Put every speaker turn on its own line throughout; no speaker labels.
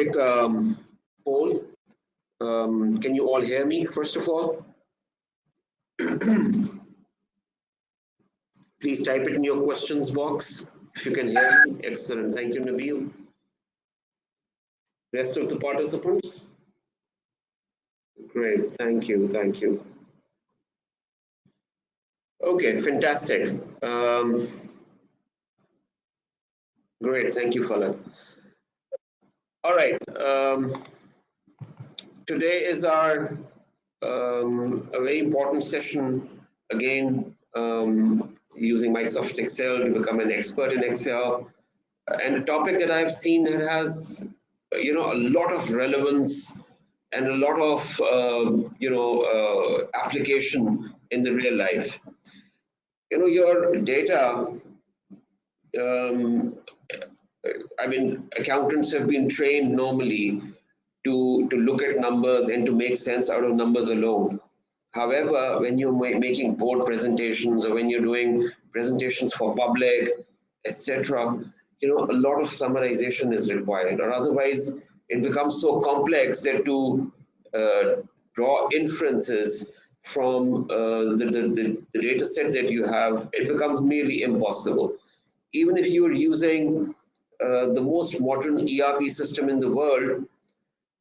quick poll. Can you all hear me, first of all? Please type it in your questions box if you can hear me. Excellent. Thank you, Nabil. Rest of the participants? Great. Thank you. Thank you. Okay, fantastic. Great. Thank you, Falak. All right. Today is our a very important session, again, using Microsoft Excel to become an expert in Excel, and a topic that I've seen that has a lot of relevance and a lot of application in the real life. Your data, I mean, accountants have been trained normally to look at numbers and to make sense out of numbers alone. However, when you're making board presentations or when you're doing presentations for public, etc., a lot of summarization is required, or otherwise it becomes so complex that to draw inferences from the data set that you have, it becomes nearly impossible. Even if you are using the most modern ERP system in the world,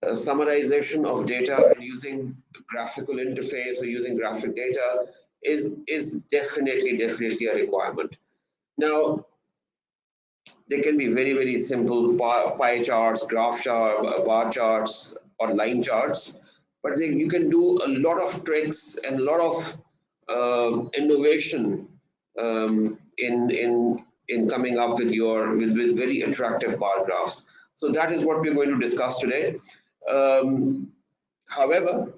summarization of data and using graphical interface or using graphic data is definitely a requirement. Now, they can be very simple pie charts, graph chart, bar charts, or line charts, but you can do a lot of tricks and a lot of innovation in coming up with with very attractive bar graphs. So that is what we're going to discuss today. However,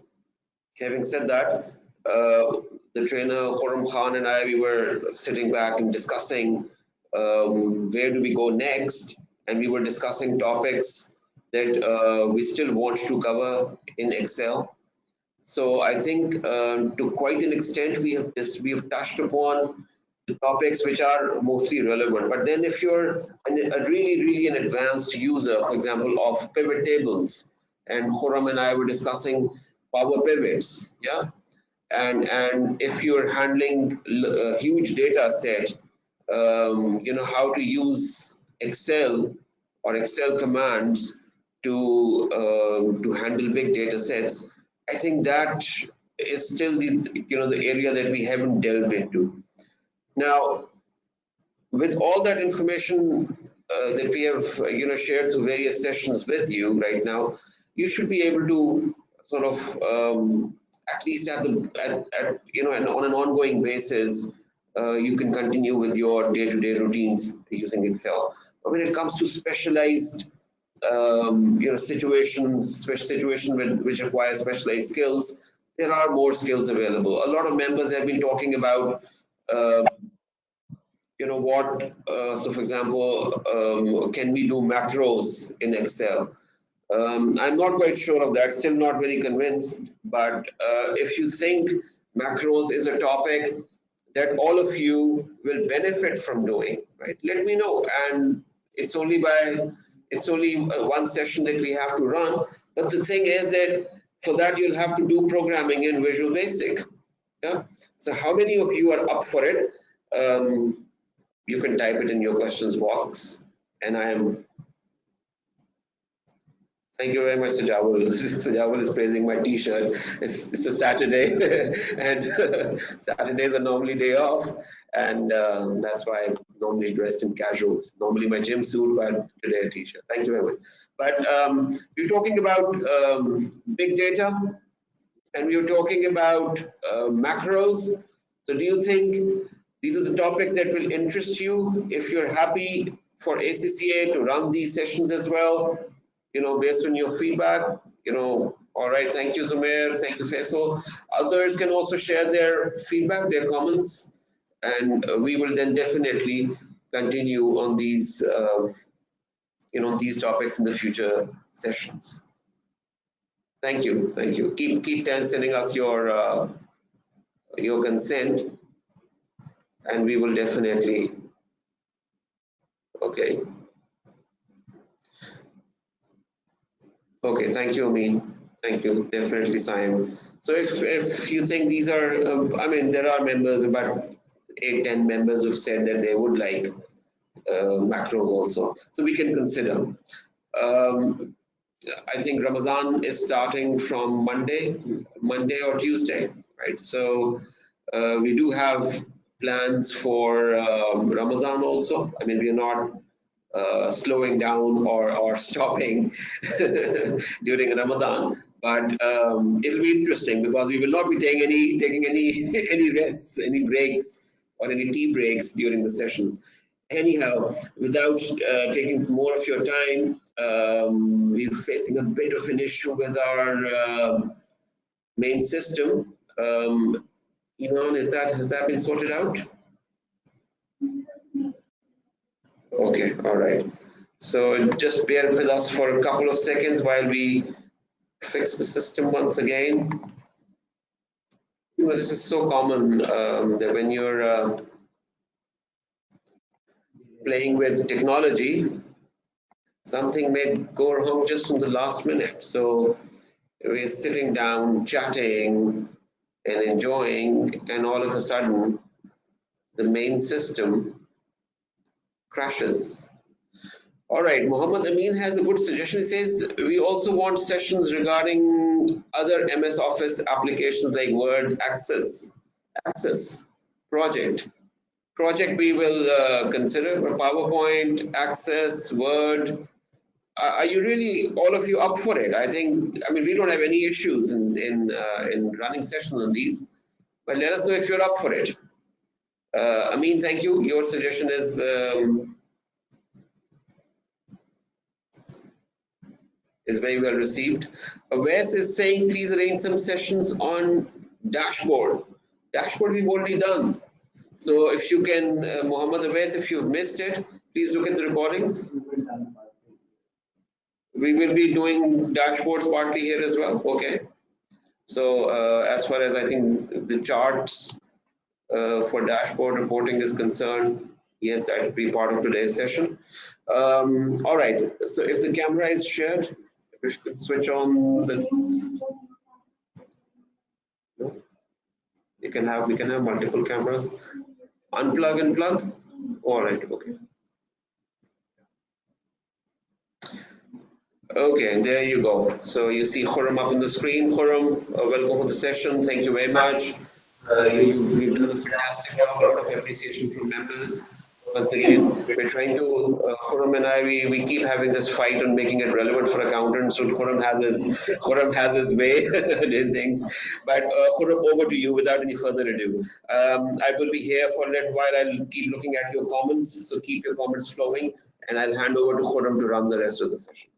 having said that, the trainer Khurram Khan and I, we were sitting back and discussing where do we go next, and we were discussing topics that we still want to cover in Excel. So I think to quite an extent we have touched upon the topics which are mostly relevant. But then if you're a really an advanced user, for example, of pivot tables, and Khurram and I were discussing power pivots, yeah, and if you're handling a huge data set, how to use Excel or Excel commands to handle big data sets. I think that is still the area that we haven't delved into. Now, with all that information that we have shared through various sessions with you right now, you should be able to sort of at least on an ongoing basis, you can continue with your day-to-day routines using Excel. But when it comes to specialized situations which require specialized skills, there are more skills available. A lot of members have been talking about so for example, can we do macros in Excel? I'm not quite sure of that, still not very convinced, but if you think macros is a topic that all of you will benefit from doing, right, let me know. And it's only one session that we have to run, but the thing is that for that you'll have to do programming in Visual Basic. Yeah, so how many of you are up for it? You can type it in your questions box, and I am. Thank you very much, Sajawul. Sajawul is praising my t-shirt. It's a Saturday, and Saturdays are normally day off, and that's why I'm normally dressed in casuals. Normally my gym suit, but today a t-shirt. Thank you very much. But we're talking about big data, and we're talking about macros. So do you think these are the topics that will interest you? If you're happy for ACCA to run these sessions as well, based on your feedback, all right, thank you, Zumair, thank you, Faisal. Others can also share their feedback, their comments, and we will then definitely continue on these, these topics in the future sessions. Thank you, thank you. Keep sending us your consent, and we will definitely. Okay. Okay, thank you, Amin. Thank you, definitely, Simon. So if you think these are, I mean, there are members, about 8, 10 members who've said that they would like macros also. So we can consider. Um, I think Ramadan is starting from Monday or Tuesday, right? So we do have plans for Ramadan also. I mean, we are not slowing down or stopping during Ramadan. But it'll be interesting because we will not be taking any any rests, any breaks, or any tea breaks during the sessions. Anyhow, without taking more of your time, we're facing a bit of an issue with our main system. Iman, has that been sorted out? Okay, all right. So just bear with us for a couple of seconds while we fix the system once again. This is so common that when you're playing with technology, something may go wrong just in the last minute. So we're sitting down, chatting, and enjoying, and all of a sudden, the main system crashes. All right, Mohammed Amin has a good suggestion. He says we also want sessions regarding other MS Office applications like Word, Access, Project. Project we will consider PowerPoint, Access, Word. Are you really all of you up for it? I mean we don't have any issues in running sessions on these, but let us know if you're up for it. Amin, thank you. Your suggestion is very well received. Wes is saying, please arrange some sessions on dashboard. Dashboard we've already done. So if you can, Mohammed Wes, if you've missed it, please look at the recordings. We will be doing dashboards partly here as well. Okay. So as far as I think the charts for dashboard reporting is concerned, yes, that will be part of today's session. All right. So if the camera is shared, we should switch on the. We can have multiple cameras. Unplug and plug. All right. Okay. Okay, there you go. So you see Khurram up on the screen. Khurram, welcome for the session. Thank you very much. You've done a fantastic job. A lot of appreciation from members. Once again, we're trying to, Khurram and I, we keep having this fight on making it relevant for accountants. So Khurram has his way in things. But Khurram, over to you without any further ado. I will be here for a little while. I'll keep looking at your comments. So keep your comments flowing, and I'll hand over to Khurram to run the rest of the session.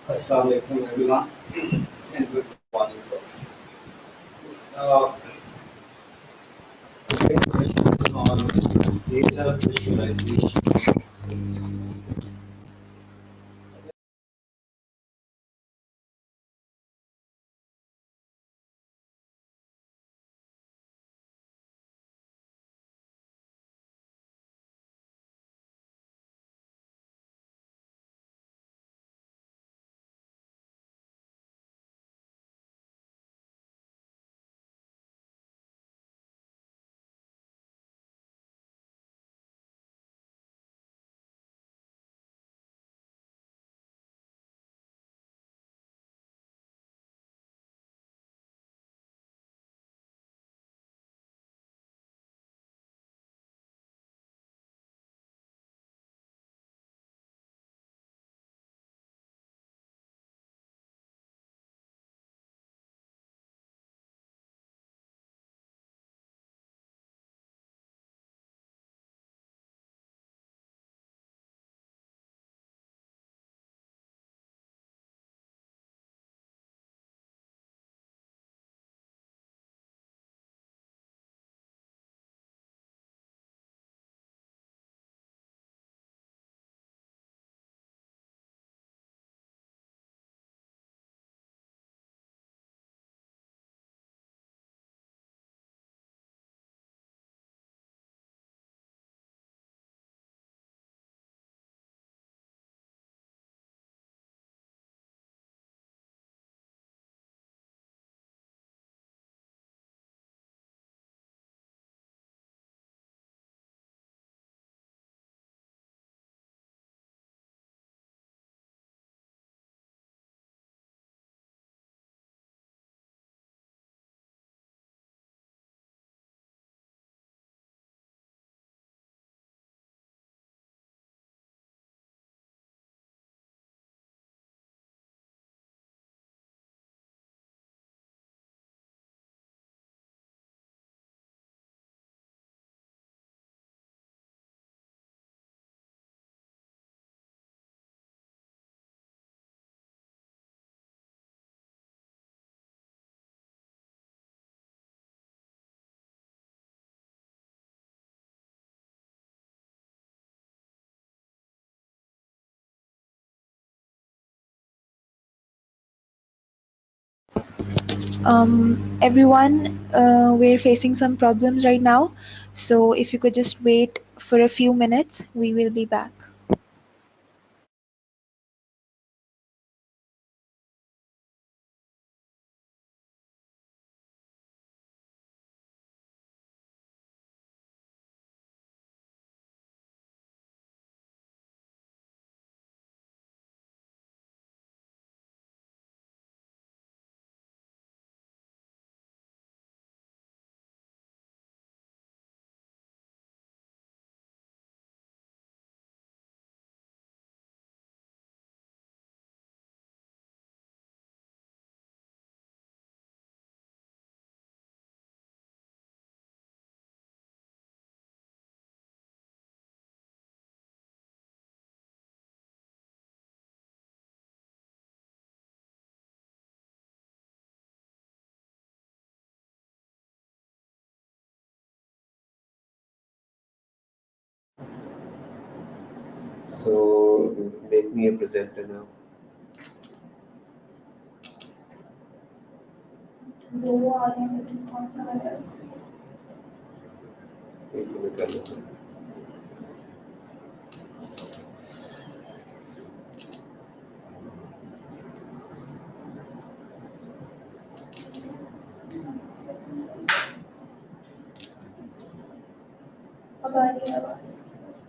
Assalamu alaikum everyone and good morning. Uh, Today's session is on data visualization.
Everyone, we're facing some problems right now, so if you could just wait for a few minutes, we will be back.
So make me a presenter now. एक minute कर लेते हैं।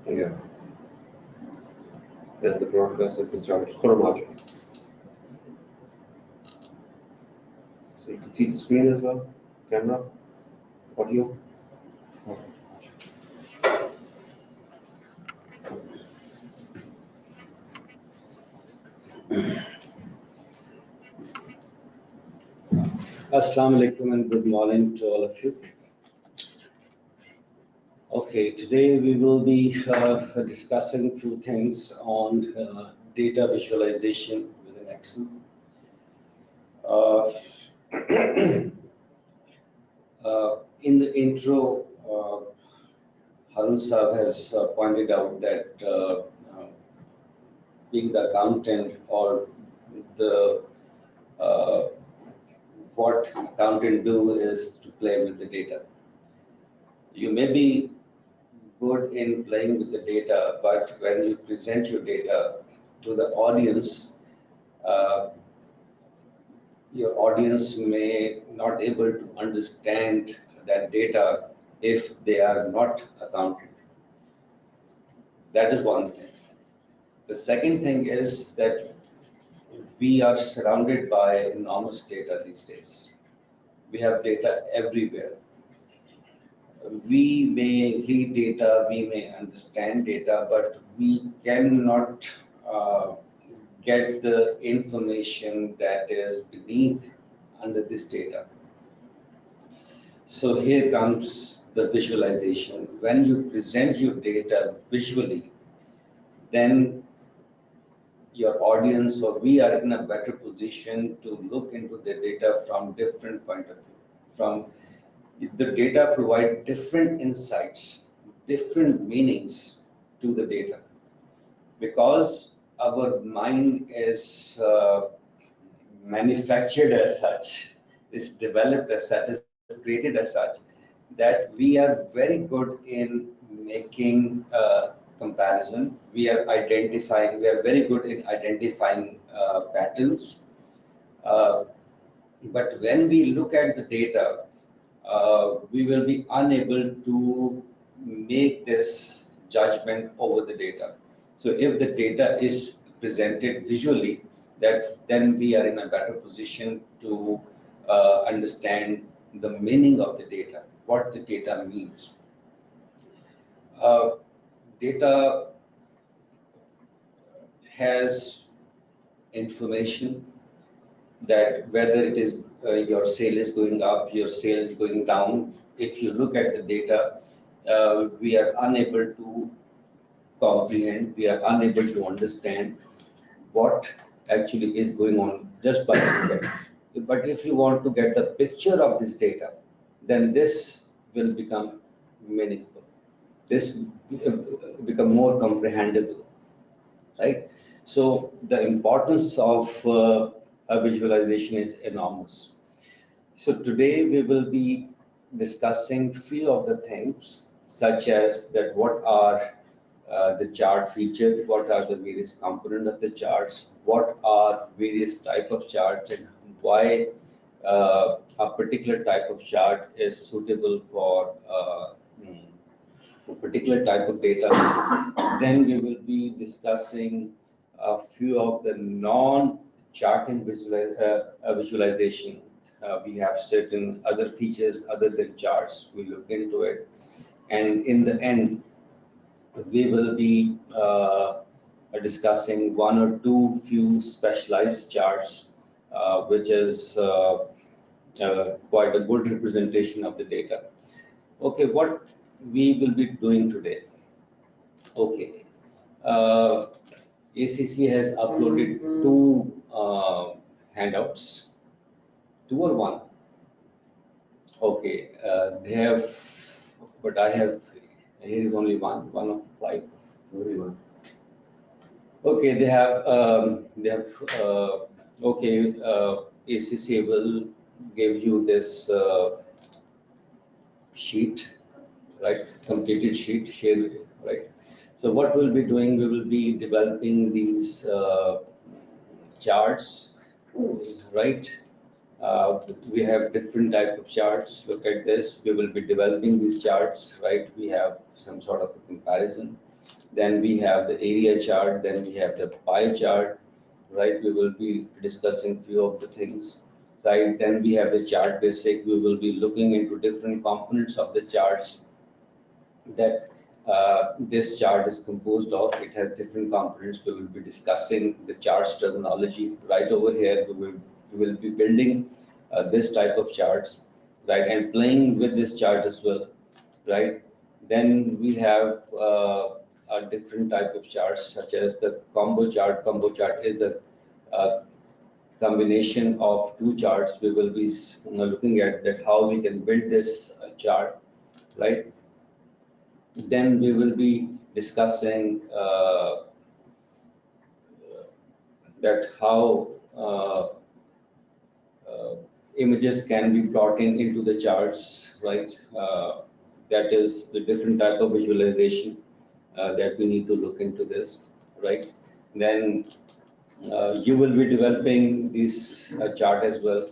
Yeah. And the broadcast has been started. Khurram आ जाओ. So you can see the screen as well. Camera, audio.
Assalamu alaikum and good morning to all of you. Okay, today we will be discussing a few things on data visualization within Excel. In the intro, Harun Saab has pointed out that being the accountant or the what accountant do is to play with the data. You may be good in playing with the data, but when you present your data to the audience, uh, your audience may not able to understand that data if they are not accountant. That is one thing. The second thing is that we are surrounded by enormous data these days. We have data everywhere. We may read data, we may understand data, but we cannot get the information that is beneath under this data. So here comes the visualization. When you present your data visually, then your audience or we are in a better position to look into the data from different point of view. From the data provide different insights, different meanings to the data, because our mind is manufactured as such, is developed as such, is created as such, that we are very good in making comparison. We are very good in identifying patterns. But when we look at the data, we will be unable to make this judgment over the data. So if the data is presented visually, then we are in a better position to understand the meaning of the data, what the data means. Data has information that whether it is your sale is going up, your sales going down. If you look at the data, we are unable to comprehend, we are unable to understand what actually is going on just by looking at it. But if you want to get the picture of this data, then this will become meaningful. This become more comprehensible, right? So the importance of a visualization is enormous. So today we will be discussing few of the things such as that what are the chart features, what are the various components of the charts, what are various type of charts and why a particular type of chart is suitable for a particular type of data. Then we will be discussing a few of the non-charting visualization. We have certain other features other than charts. We look into it. And in the end, we will be discussing one or two few specialized charts, which is quite a good representation of the data. Okay, what we will be doing today. Okay, ACC has uploaded two handouts, two or one. Okay, they have, but I have, here is only one of five. Only one. Okay, okay, ACC will give you this sheet, right? Completed sheet, share, right? So what we'll be doing, we will be developing these charts, right? We have different type of charts. Look at this. We will be developing these charts, right? We have some sort of a comparison. Then we have the area chart. Then we have the pie chart, right? We will be discussing few of the things, right? Then we have the chart basic. We will be looking into different components of the charts that this chart is composed of. It has different components. We will be discussing the charts terminology right over here. We will be building this type of charts, right, and playing with this chart as well, right. Then we have a different type of charts such as the combo chart. Combo chart is the combination of two charts. We will be looking at that how we can build this chart, right. Then we will be discussing that how images can be brought into the charts, right? That is the different type of visualization that we need to look into this, right? Then you will be developing this chart as well.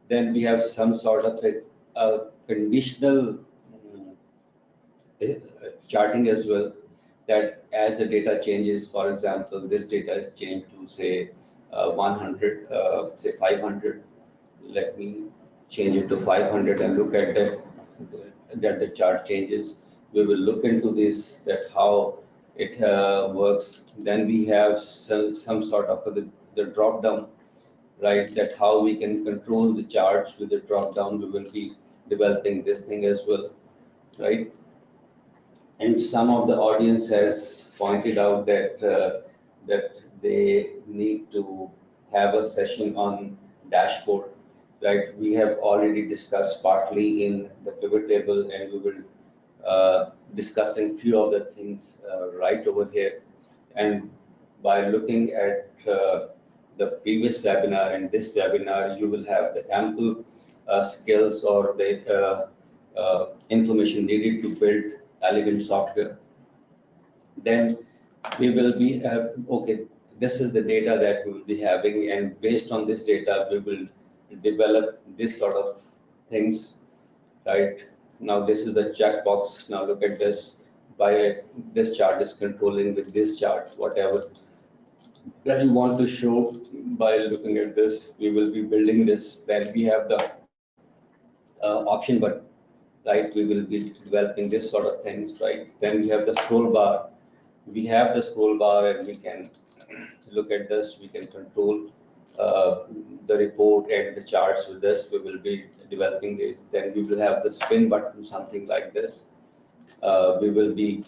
Then we have some sort of a conditional charting as well, that as the data changes, for example, this data is changed to say 100, say 500. Let me change it to 500 and look at that the chart changes. We will look into this, that how it works. Then we have some sort of the drop down, right? That how we can control the charts with the drop down. We will be developing this thing as well, right? And some of the audience has pointed out that that they need to have a session on dashboard, right? We have already discussed partly in the pivot table, and we will discussing few of the things right over here. And by looking at the previous webinar and this webinar, you will have the ample skills or the information needed to build elegant software. Then we will be okay, this is the data that we will be having, and based on this data we will develop this sort of things, right? Now this is the checkbox. Now look at this. By this chart is controlling with this chart, whatever that you want to show. By looking at this, we will be building this. Then we have the option button, right? We will be developing this sort of things, right? Then we have the scroll bar. We have the scroll bar, and we can look at this. We can control the report and the charts with this. We will be developing this. Then we will have the spin button, something like this. We will be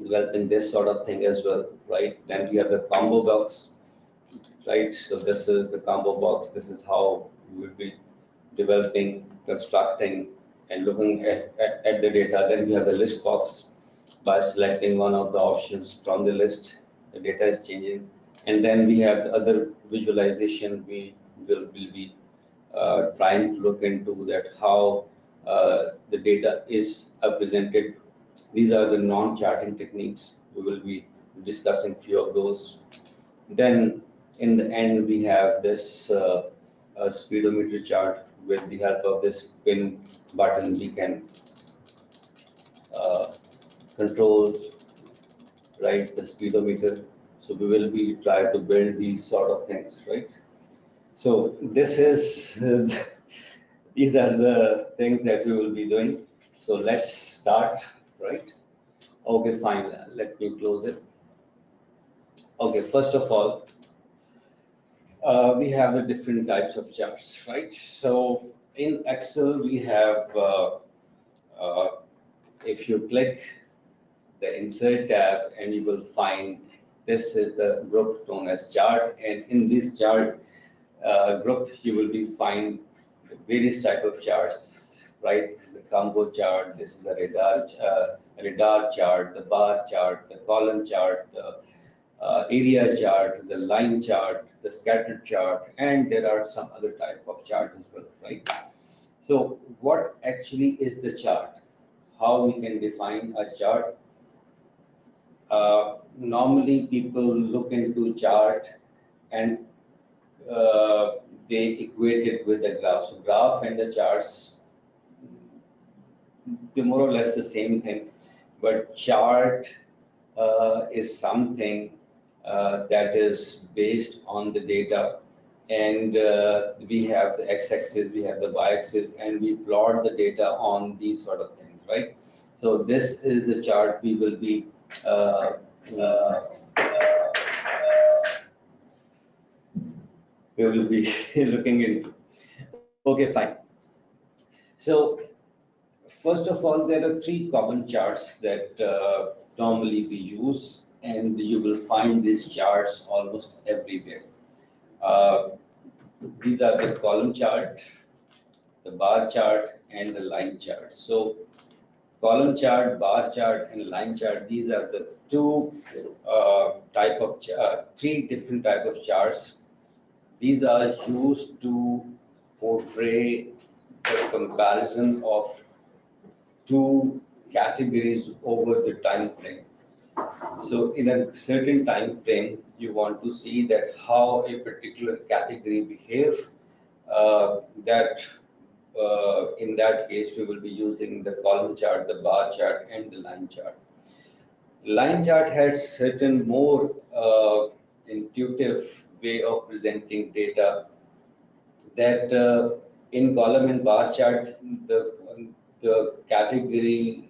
developing this sort of thing as well, right? Then we have the combo box, right? So this is the combo box. This is how we will be developing, constructing, and looking at the data. Then we have the list box. By selecting one of the options from the list, the data is changing. And then we have the other visualization. We will be trying to look into that how the data is presented. These are the non-charting techniques. We will be discussing few of those. Then in the end, we have this speedometer chart. With the help of this pin button, we can uh, control, right, the speedometer. So we will be trying to build these sort of things, right? So this is these are the things that we will be doing. So let's start, right? Okay, fine. Let me close it. Okay, first of all, we have the different types of charts, right? So in Excel, we have, uh, if you click the Insert tab, and you will find this is the group known as chart, and in this chart group, you will be find various type of charts, right? This is the combo chart, this is the radar chart, the bar chart, the column chart, the area chart, the line chart, the scattered chart, and there are some other type of chart as well, right? So what actually is the chart? How we can define a chart? Normally people look into chart and they equate it with the graph. So graph and the charts, they're more or less the same thing, but chart is something that is based on the data, and we have the x-axis, we have the y-axis, and we plot the data on these sort of things, right? So this is the chart we will be uh, uh, looking into. Okay, fine. So first of all, there are three common charts that normally we use, and you will find these charts almost everywhere. Uh, these are the column chart, the bar chart, and the line chart. So column chart, bar chart, and line chart, these are the three different type of charts. These are used to portray the comparison of two categories over the time frame. So in a certain time frame, you want to see that how a particular category behave. That in that case, we will be using the column chart, the bar chart, and the line chart. Line chart has certain more intuitive way of presenting data that in column and bar chart, the category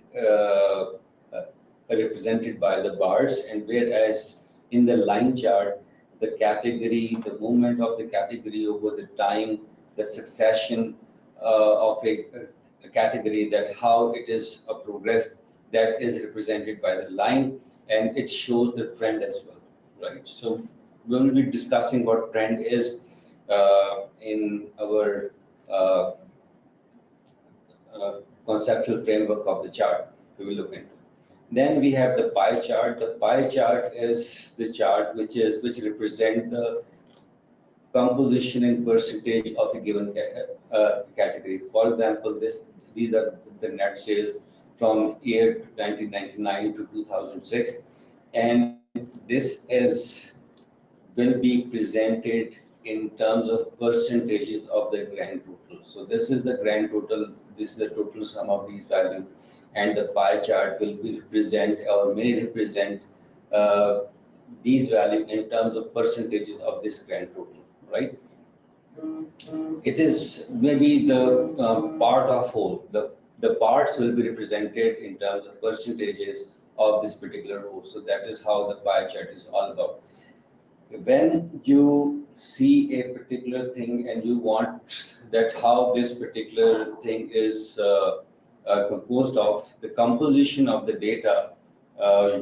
represented by the bars, and whereas in the line chart, the category, the movement of the category over the time, the succession of a category, that how it is progressed, that is represented by the line, and it shows the trend as well, right? So we will be discussing what trend is in our uh, conceptual framework of the chart we will look into. Then we have the pie chart. The pie chart is the chart which represent the composition and percentage of a given category. For example, these are the net sales from year 1999 to 2006, and this is will be presented in terms of percentages of the grand total. So this is the grand total, this is the total sum of these values, and the pie chart will be represent or may represent these values in terms of percentages of this grand total, right? It is maybe the part of whole. The parts will be represented in terms of percentages of this particular row. So that is how the pie chart is all about. When you see a particular thing and you want that how this particular thing is composed of, the composition of the data,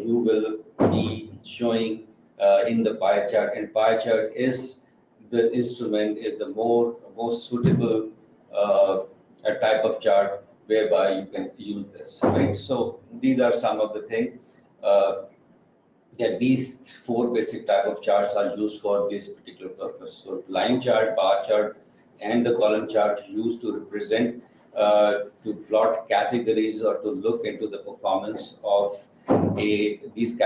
you will be showing in the pie chart, and pie chart is the instrument, is the most suitable a type of chart whereby you can use this, right? So these are some of the things. That these four basic type of charts are used for this particular purpose. So line chart, bar chart, and the column chart used to represent to plot categories or to look into the performance of these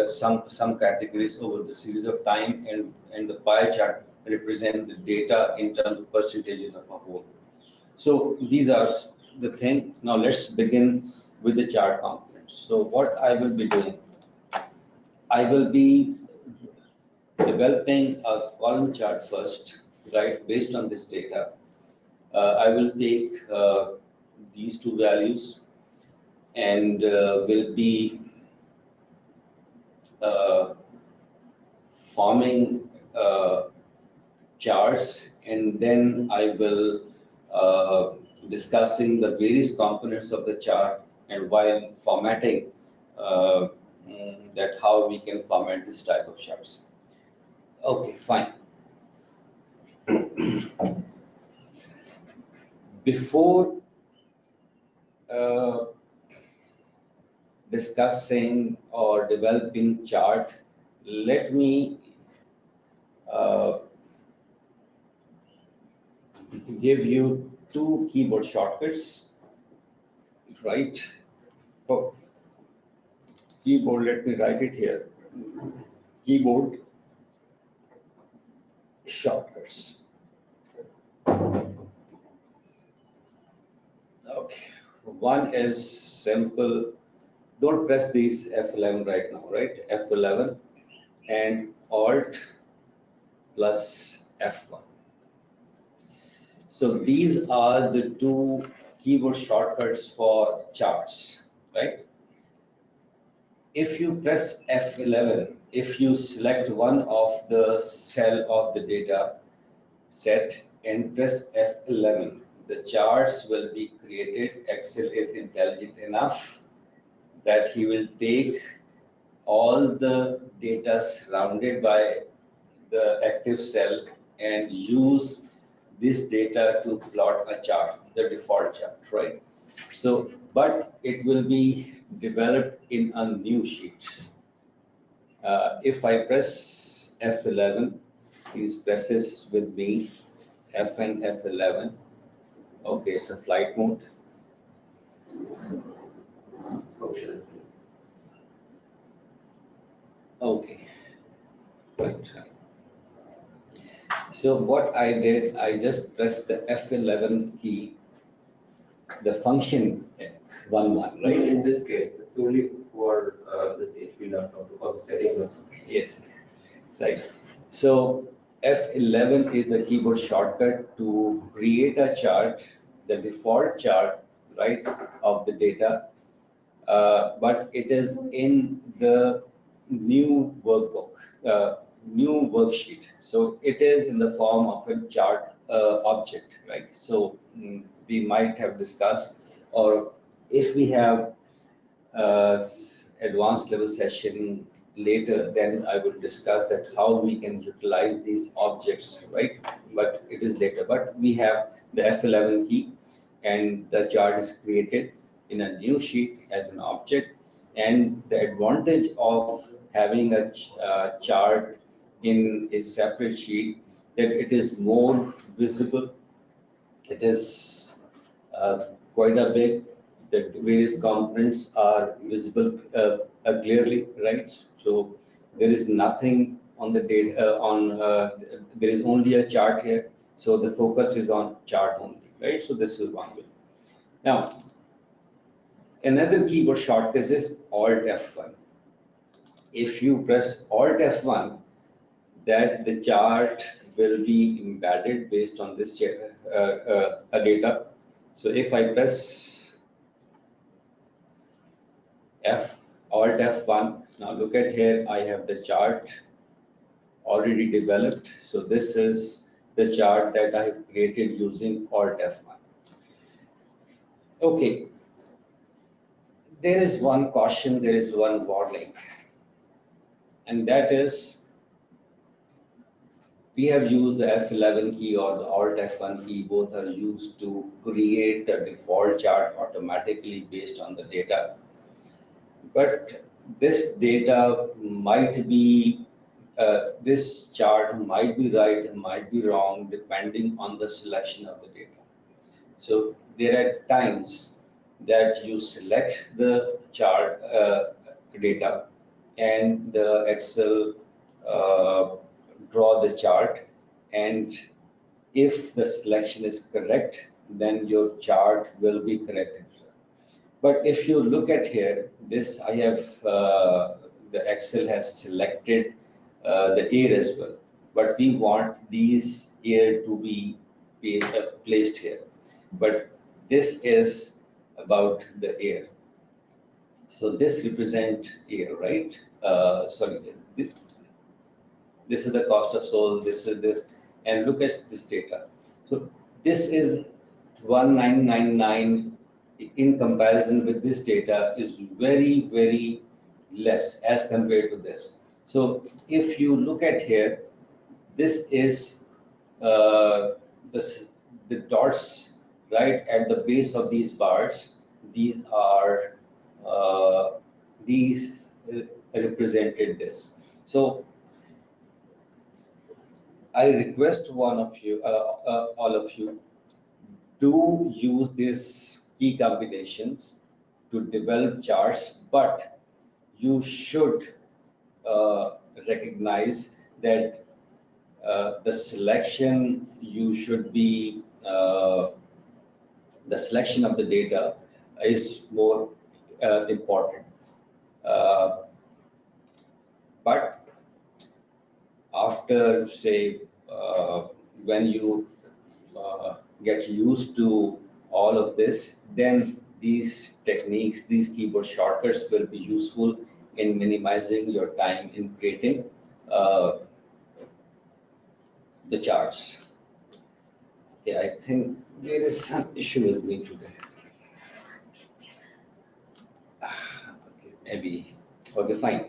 some categories over the series of time, and the pie chart represent the data in terms of percentages of a whole. So these are the thing. Now let's begin with the chart components. So what I will be doing, I will be developing a column chart first, right, based on this data. I will take these two values and will be uh, forming charts, and then I will discussing the various components of the chart, and while formatting that how we can format this type of charts. Okay, fine. Before uh, discussing or developing chart, let me uh, give you two keyboard shortcuts, right? For keyboard, let me write it here. Keyboard shortcuts. Okay. One is simple. Don't press these F11 right now, right? F11 and Alt plus F1. So these are the two keyboard shortcuts for charts, right? If you press F11, if you select one of the cell of the data set and press F11, the charts will be created. Excel is intelligent enough that he will take all the data surrounded by the active cell and use this data to plot a chart, the default chart, right? So, but it will be developed in a new sheet. If I press F11, please press this with me, F and F11. Okay, it's a flight mode. Okay, right. So what I did, I just pressed the F11 key, the function 11, right?
In this case, it's only for this HP laptop because the settings are.
Yes, right. So F11 is the keyboard shortcut to create a chart, the default chart, right, of the data, but it is in the new workbook, new worksheet. So it is in the form of a chart object, right? So we might have discussed, or if we have advanced level session later, then I will discuss that how we can utilize these objects, right? But it is later. But we have the F11 key, and the chart is created in a new sheet as an object. And the advantage of having a chart in a separate sheet, that it is more visible. It is quite a big. The various components are visible clearly, right? So there is nothing on the data there is only a chart here. So the focus is on chart only, right? So this is one way. Now, another keyboard shortcut is Alt F1. If you press Alt F1, that the chart will be embedded based on this data. So if I press Alt F1, now look at here, I have the chart already developed. So this is the chart that I have created using Alt F1. Okay, there is one caution, there is one warning, and that is we have used the F11 key or the Alt F1 key. Both are used to create the default chart automatically based on the data. But this data might be this chart might be right and might be wrong depending on the selection of the data. So there are times that you select the chart data and the Excel draw the chart, and if the selection is correct, then your chart will be correct. But if you look at here, this I have, the Excel has selected the air as well, but we want these air to be placed here. But this is about the air. So this represent air, right? Sorry, this is the cost of sold, this is this, and look at this data. So this is 1999 in comparison with this data is very, very less as compared to this. So if you look at here, this is the dots right at the base of these bars. These are these represented this. So I request one of you, all of you, do use these key combinations to develop charts, but you should recognize that the selection you should be the selection of the data is more important. But after say when you get used to all of this, then these techniques, these keyboard shortcuts will be useful in minimizing your time in creating the charts. Okay, I think there is some issue with me today. Okay, maybe, okay, fine.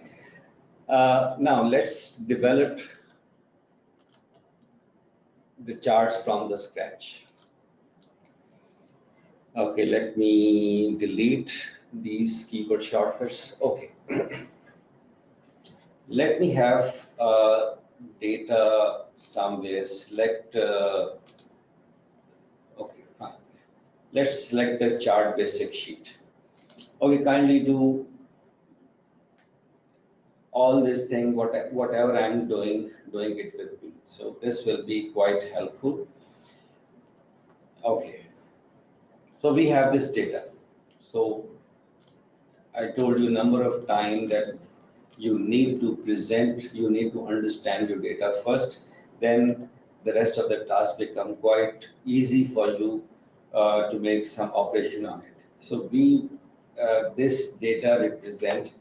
Now let's develop the charts from the scratch. Okay, let me delete these keyboard shortcuts. Okay. Let me have data somewhere. Select, okay, fine. Let's select the chart basic sheet. Okay, kindly do all this thing, whatever I'm doing it with me. So this will be quite helpful. Okay. So we have this data. So I told you a number of times that you need to present, you need to understand your data first, then the rest of the tasks become quite easy for you to make some operation on it. So this data represent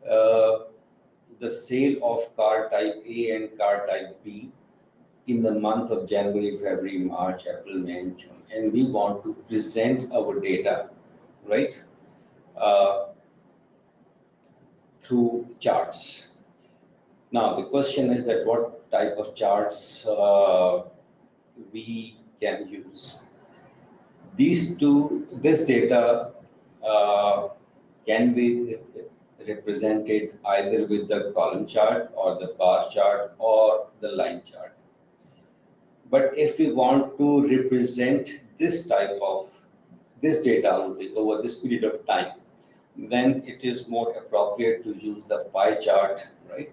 the sale of car type A and car type B in the month of January, February, March, April, May, and June. And we want to present our data, right, through charts. Now, the question is that what type of charts we can use. This data can be represented either with the column chart or the bar chart or the line chart. But if we want to represent this type of this data only over this period of time, then it is more appropriate to use the pie chart, right?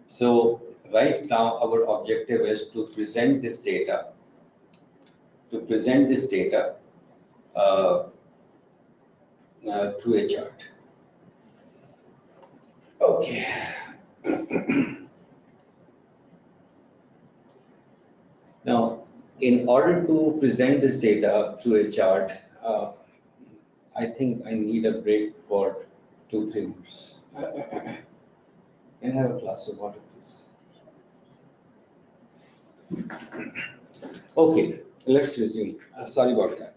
So right now our objective is to present this data, through a chart. Okay. Now, in order to present this data through a chart, I think I need a break for 2-3 minutes. Can I have a glass of water, please? Okay, let's resume. Sorry about that.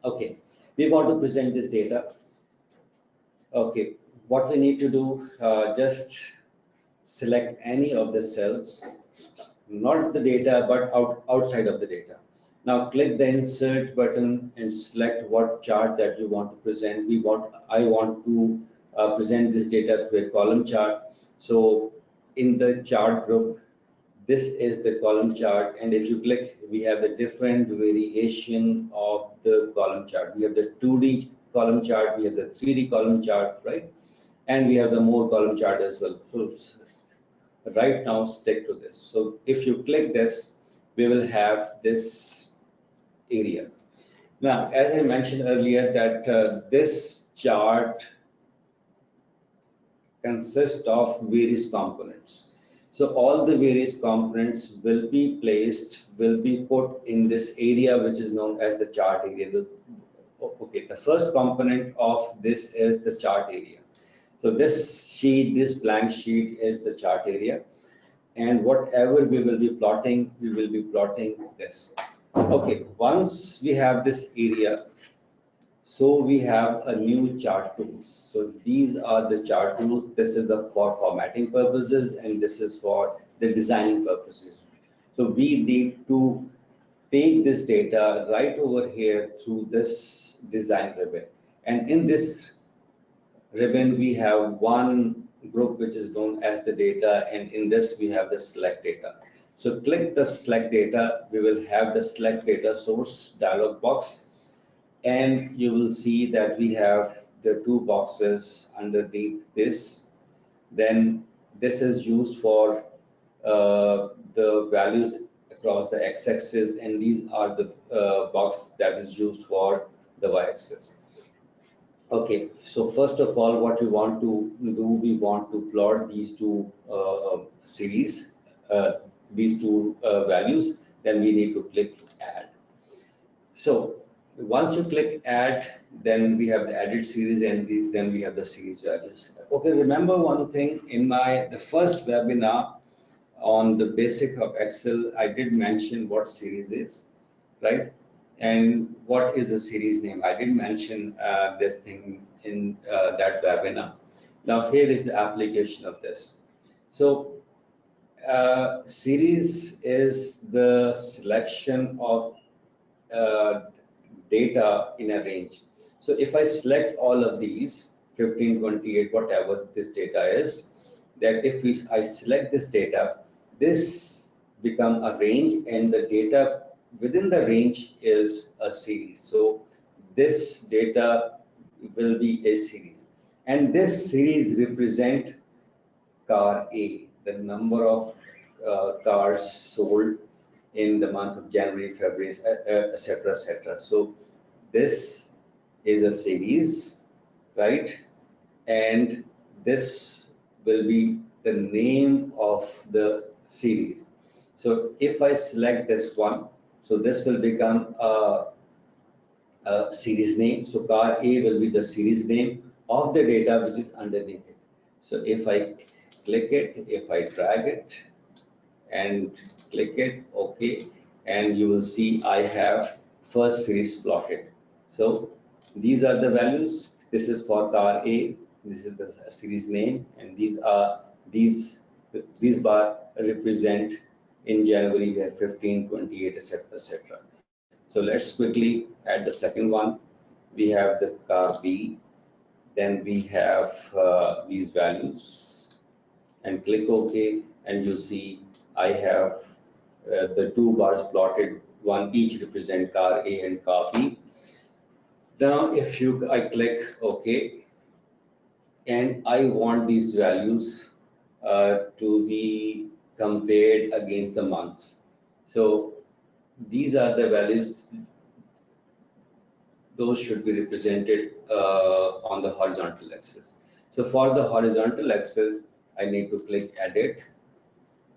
Okay, we want to present this data. Okay, what we need to do, just select any of the cells, not the data, but outside of the data. Now click the insert button and select what chart that you want to present. I want to present this data through a column chart. So in the chart group, this is the column chart, and if you click, we have the different variation of the column chart. We have the 2D column chart, we have the 3D column chart, right? And we have the more column chart as well. So right now, stick to this. So if you click this, we will have this area. Now, as I mentioned earlier, that this chart consists of various components. So all the various components will be placed, will be put in this area, which is known as the chart area. Okay, the first component of this is the chart area. So this sheet, this blank sheet is the chart area. And whatever we will be plotting, we will be plotting this. Okay, once we have this area, so we have a new chart tools. So these are the chart tools. This is the for formatting purposes, and this is for the designing purposes. So we need to take this data right over here through this design ribbon. And in this ribbon, we have one group which is known as the data, and in this we have the select data. So click the select data, we will have the select data source dialog box, and you will see that we have the two boxes underneath this. Then this is used for the values across the x-axis, and these are the box that is used for the y-axis. Okay, so first of all, what we want to do, we want to plot these two series, these two values. Then we need to click add. So once you click add, then we have the added series, and then we have the series values. Okay, remember one thing, in the first webinar on the basic of Excel, I did mention what series is, right? And what is the series name? I did mention this thing in that webinar. Now here is the application of this. So series is the selection of data in a range. So if I select all of these, 15, 28, whatever this data is, that if I select this data, this become a range, and the data within the range is a series. So this data will be a series, and this series represent car A, the number of cars sold in the month of January, February, etc., etc. So this is a series, right? And this will be the name of the series. So if I select this one, so this will become a series name. So car A will be the series name of the data which is underneath it. So if I click it, if I drag it and click it, okay, and you will see I have first series plotted. So these are the values. This is for car A, this is the series name, and these bar represent in January we have 15, 28, etc., etc. So let's quickly add the second one. We have the car B, then we have these values, and click OK, and you see I have the two bars plotted, one each represent car A and car B. Now if I click OK, and I want these values to be compared against the months. So these are the values, those should be represented on the horizontal axis. So for the horizontal axis, I need to click edit,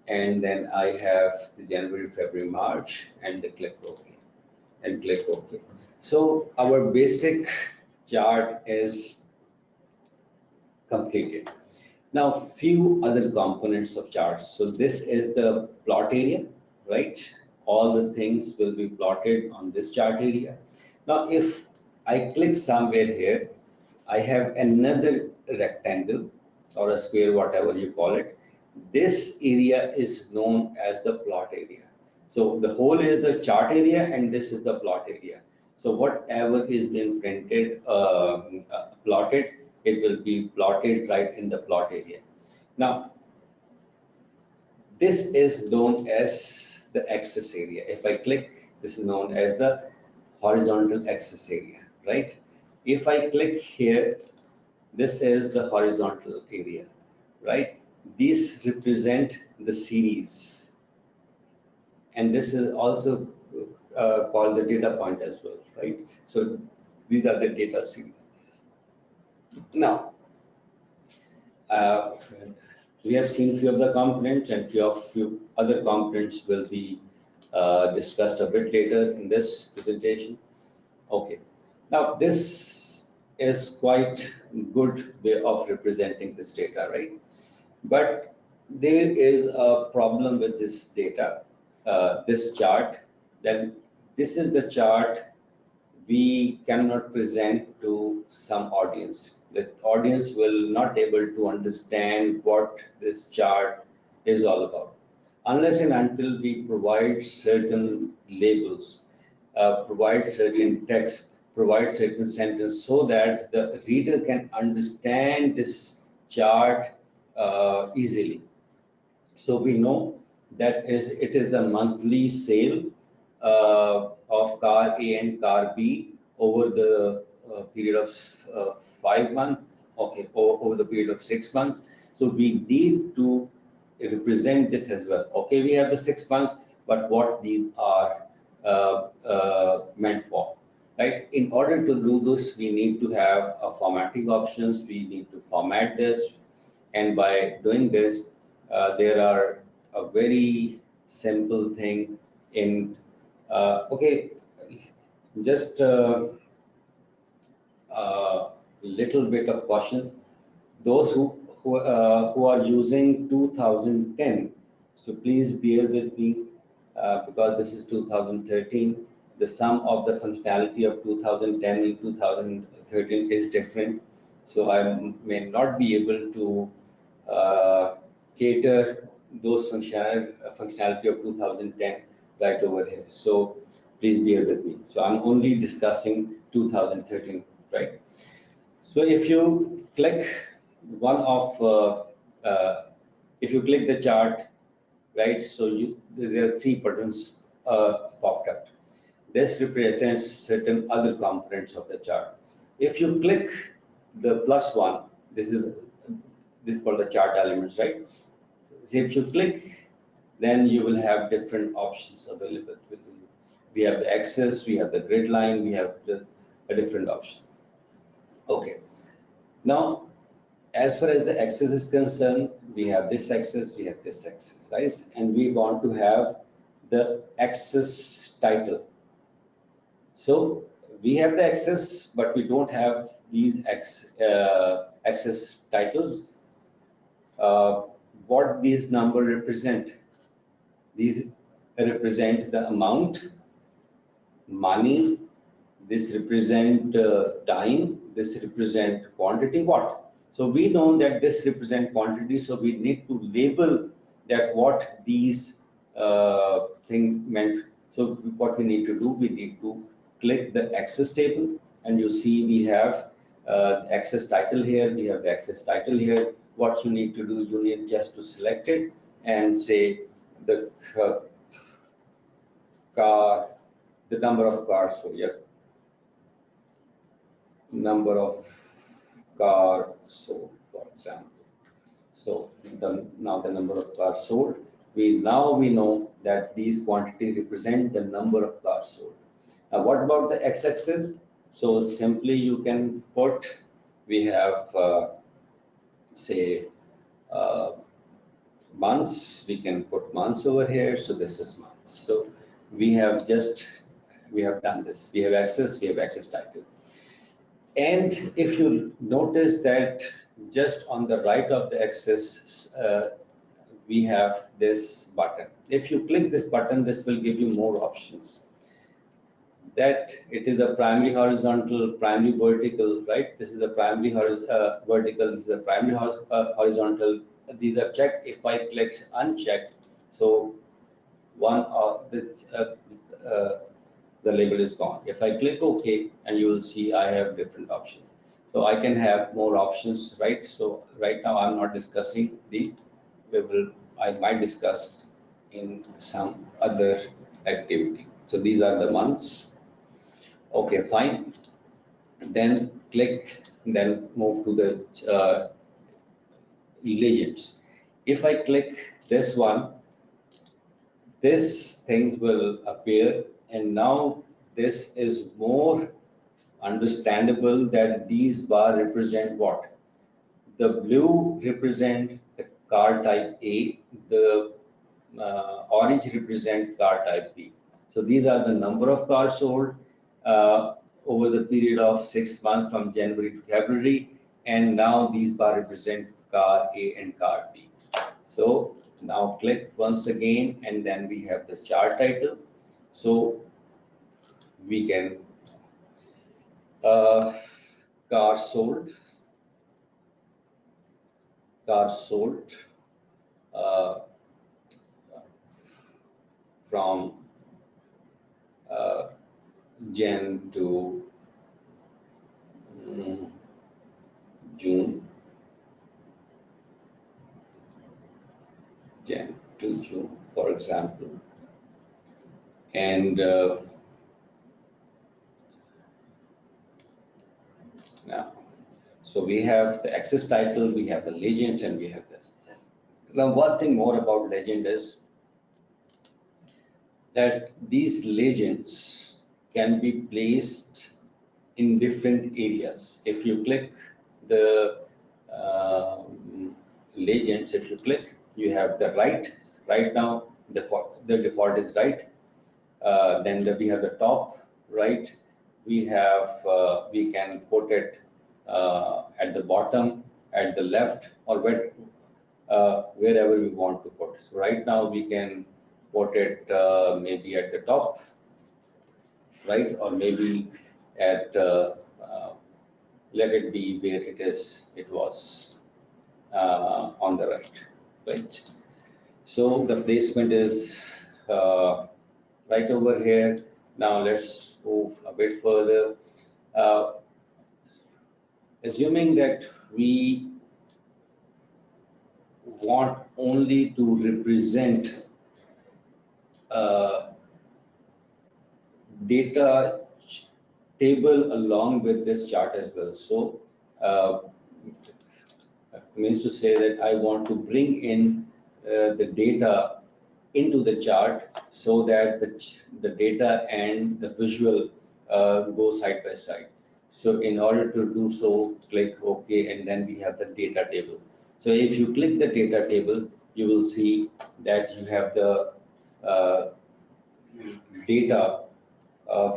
and then I have the January, February, March, and the click OK, and click OK. So our basic chart is completed. Now few other components of charts. So this is the plot area, right? All the things will be plotted on this chart area. Now if I click somewhere here, I have another rectangle or a square, whatever you call it. This area is known as the plot area. So the whole is the chart area, and this is the plot area. So whatever is being printed, plotted, it will be plotted right in the plot area. Now, this is known as the axis area. If I click, this is known as the horizontal axis area, right? If I click here, this is the horizontal area, right? These represent the series, and this is also called the data point as well, right? So these are the data series. Now, uh, we have seen few of the components, and few other components will be discussed a bit later in this presentation. Okay, now this is quite good way of representing this data, right? But there is a problem with this data, this chart. Then this is the chart we cannot present to some audience. The audience will not able to understand what this chart is all about unless and until we provide certain labels, provide certain text, provide certain sentence so that the reader can understand this chart easily. So we know that it is the monthly sale of car A and car B over the period of 5 months, okay, over the period of 6 months. So we need to represent this as well. Okay, we have the 6 months, but what these are meant for, right? In order to do this, we need to have a formatting options. We need to format this, and by doing this, there are a very simple thing in, okay, just a little bit of caution. Those who are using 2010, so please bear with me because this is 2013. The sum of the functionality of 2010 and 2013 is different, so I may not be able to cater those functionality of 2010 right over here. So please bear with me. So I'm only discussing 2013, right? So if you click one of, if you click the chart, right? So there are three buttons popped up. This represents certain other components of the chart. If you click the plus one, this is called the chart elements, right? So if you click, then you will have different options available. We have the axis, we have the grid line, we have a different option. Okay. Now, as far as the axis is concerned, we have this axis, we have this axis, right? And we want to have the axis title. So we have the axis, but we don't have these axis titles. What these numbers represent? These represent the amount, money. This represent time. This represent quantity. What? So we know that this represent quantity. So we need to label that what these thing meant. So what we need to do? We need to click the axis table, and you see we have axis title here. We have the axis title here. What you need to do? You need just to select it and say the car, the number of cars. So yeah, number of cars sold, for example. So now the number of cars sold. We know that these quantities represent the number of cars sold. Now, what about the x-axis? So simply you can put, we have say months. We can put months over here. So this is months. So we have done this. We have axis title. And if you notice that just on the right of the axis, we have this button. If you click this button, this will give you more options. That it is a primary horizontal, primary vertical, right? This is the primary vertical, this is the primary horizontal. These are checked. If I click unchecked, so one of the label is gone. If I click OK, and you will see I have different options. So I can have more options, right? So right now I'm not discussing these. I might discuss in some other activity. So these are the months. Okay, fine. Then click, then move to the legends. If I click this one, this things will appear, and now this is more understandable that these bar represent what? The blue represent the car type A, the orange represent car type B. So these are the number of cars sold over the period of 6 months from January to February, and now these bar represent car A and car B. So now click once again, and then we have the chart title. So we can uh, car sold, car sold uh, from uh, Jan to June, Jan to June, for example. And now, so we have the access title, we have the legend, and we have this. Now, one thing more about legend is that these legends can be placed in different areas. If you click the uh, legends, if you click, you have the right now, the default is right. Then we have the top right. We have, we can put it at the bottom, at the left, or wherever we want to put. So right now we can put it maybe at the top, right, or maybe at let it be where it was on the right. So the placement is right over here. Now let's move a bit further. Uh, Assuming that we want only to represent uh, data table along with this chart as well. So uh, means to say that I want to bring in the data into the chart so that the data and the visual go side by side. So in order to do so, click OK, and then we have the data table. So if you click the data table, you will see that you have the uh, data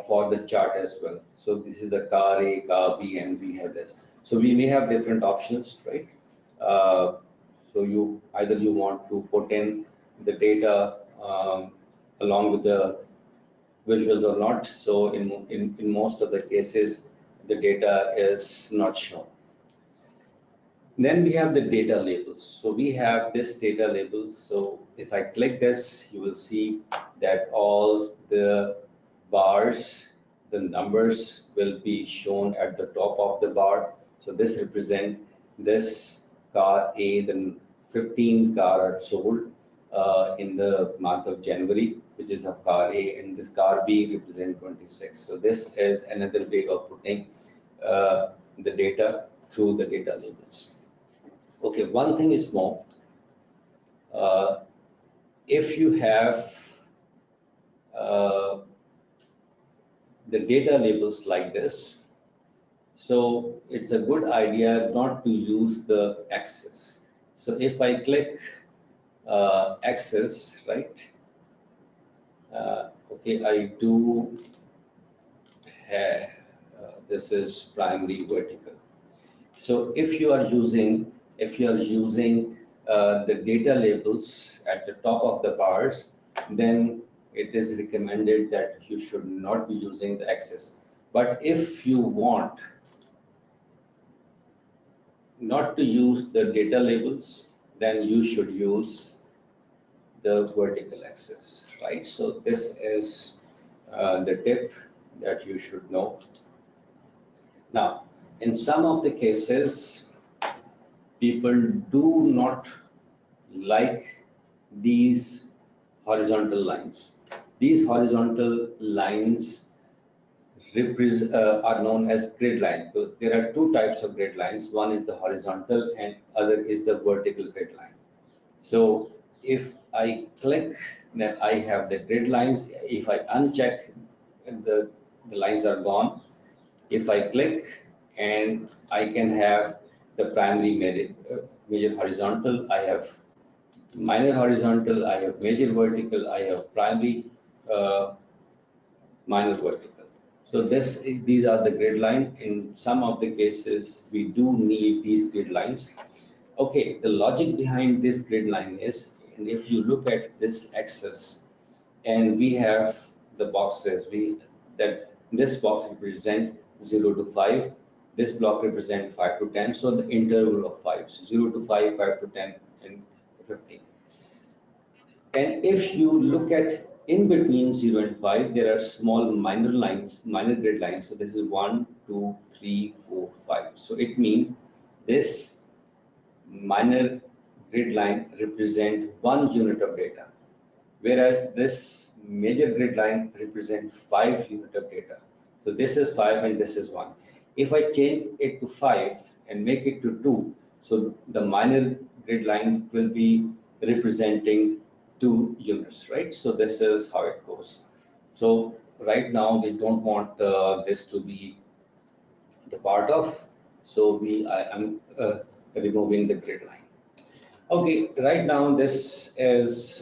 for the chart as well. So this is the car A, car B, and we have this. So we may have different options, right? So you either you want to put in the data along with the visuals or not. So in most of the cases, the data is not shown. Then we have the data labels. So we have this data label. So if I click this, you will see that all the bars, the numbers will be shown at the top of the bar. So this represent this car A, the 15 car are sold in the month of January, which is of car A, and this car B represent 26. So this is another way of putting the data through the data labels. Okay, one thing is more. If you have the data labels like this, so it's a good idea not to use the axis. So if I click axis, right? Okay, I do have, this is primary vertical. So if you are using the data labels at the top of the bars, then it is recommended that you should not be using the axis. But if you want not to use the data labels, then you should use the vertical axis, right? So this is the tip that you should know. Now, In some of the cases, people do not like these horizontal lines. These horizontal lines are known as grid lines. So there are two types of grid lines. One is the horizontal and other is the vertical grid line. So if I click, then I have the grid lines. If I uncheck, the lines are gone. If I click, and I can have the primary major horizontal, I have minor horizontal, I have major vertical, I have primary uh, minor vertical. So these are the grid line. In some of the cases, we do need these grid lines. Okay, the logic behind this grid line is, and if you look at this axis, and we have the boxes, that this box represent 0 to 5, this block represent 5 to 10, so the interval of 5, so 0 to 5, 5 to 10, and 15. And if you look at in between 0 and 5, there are small minor lines, minor grid lines. So this is 1, 2, 3, 4, 5. So it means this minor grid line represent 1 unit of data, whereas this major grid line represent 5 unit of data. So this is 5 and this is 1. If I change it to 5 and make it to 2, so the minor grid line will be representing 2 units, right? So this is how it goes. So right now we don't want this to be the part of, so I'm removing the grid line. Okay, right now this is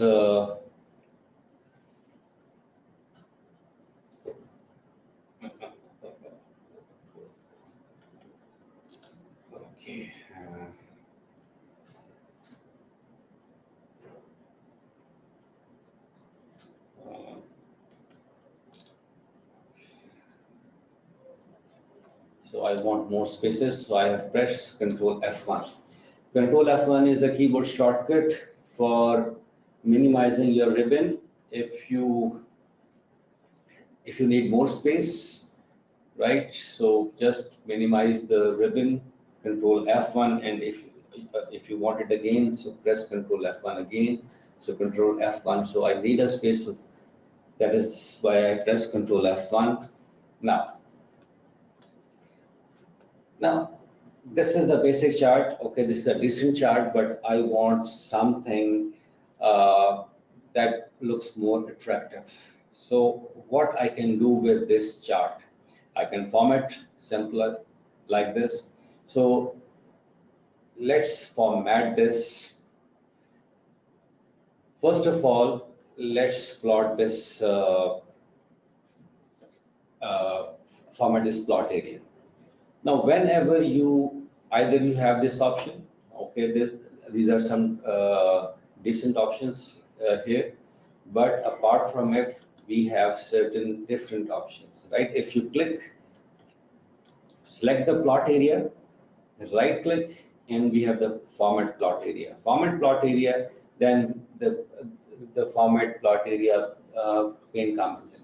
okay. So I want more spaces, so I have pressed Control F1. Control F1 is the keyboard shortcut for minimizing your ribbon. If you need more space, right? So just minimize the ribbon, Control F1, and if you want it again, so press Control F1 again. So Control F1. So I need a space. That is why I press Control F1. Now, this is the basic chart. Okay, this is a decent chart, but I want something uh, that looks more attractive. So what I can do with this chart, I can format simpler like this. So let's format this. First of all, let's plot this, uh, format this plot area. Now, whenever either you have this option, okay, these are some decent options here, but apart from it, we have certain different options, right? If you select the plot area, right click, and we have the format plot area. Format plot area, then the format plot area pane comes in.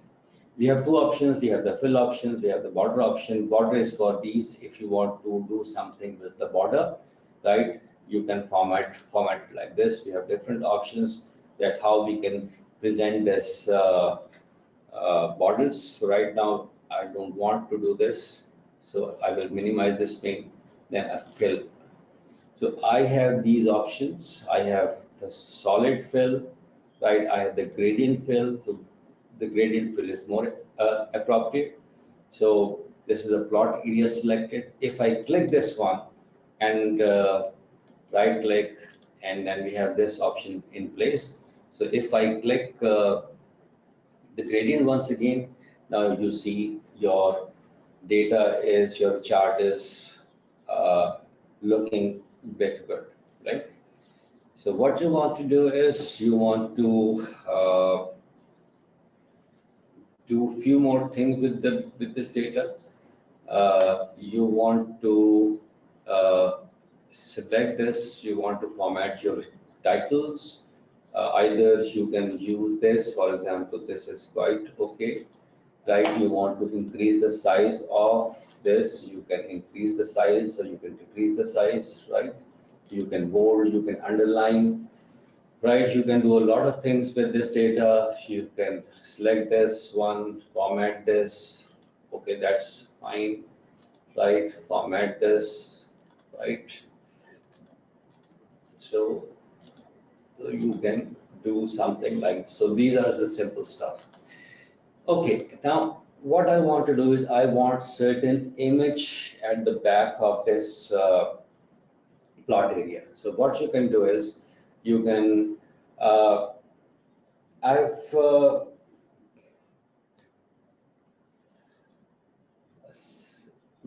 We have two options. We have the fill options. We have the border option. Border is for these. If you want to do something with the border, right? You can format it like this. We have different options that how we can present this borders. So right now, I don't want to do this. So I will minimize this pane, then I fill. So I have these options. I have the solid fill, right? I have the gradient fill. So the gradient fill is more appropriate. So this is a plot area selected. If I click this one and right click, and then we have this option in place. So if I click the gradient once again, now you see your your chart is looking very good, right? So what you want to do is you want to do few more things with this data. You want to select this. You want to format your titles. Either you can use this, for example, this is quite okay. right? You want to increase the size of this, you can increase the size, or you can decrease the size, right? You can bold, you can underline, right? You can do a lot of things with this data. You can select this one, format this, okay, that's fine, right? Format this, right? So you can do something like, so these are the simple stuff. Okay, now what I want to do is I want certain image at the back of this plot area. So what you can do is you can, I've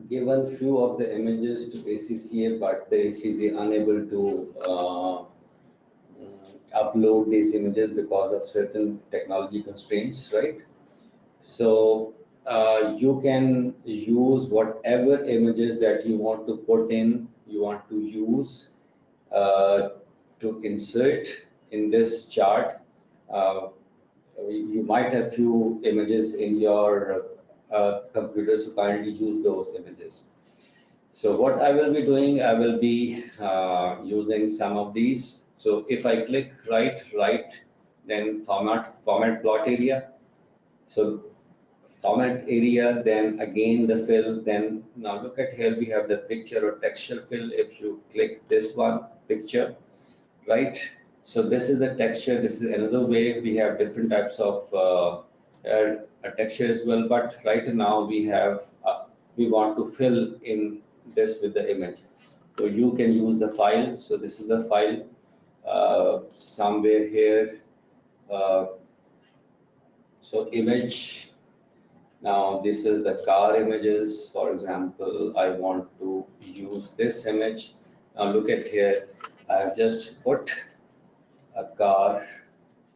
given few of the images to ACCA, but the ACCA unable to upload these images because of certain technology constraints, right? So you can use whatever images that you want to put in, you want to use uh, to insert in this chart. Uh, you might have few images in your computer, so kindly use those images. So what I will be doing, I will be using some of these. So if I click right, then format plot area. So format area, then again the fill, then now look at here, we have the picture or texture fill. If you click this one, picture, right? So this is the texture. This is another way. We have different types of texture as well, but right now we want to fill in this with the image. So you can use the file. So this is the file somewhere here. Uh, so image. Now this is the car images. For example, I want to use this image. Now look at here. I have just put a car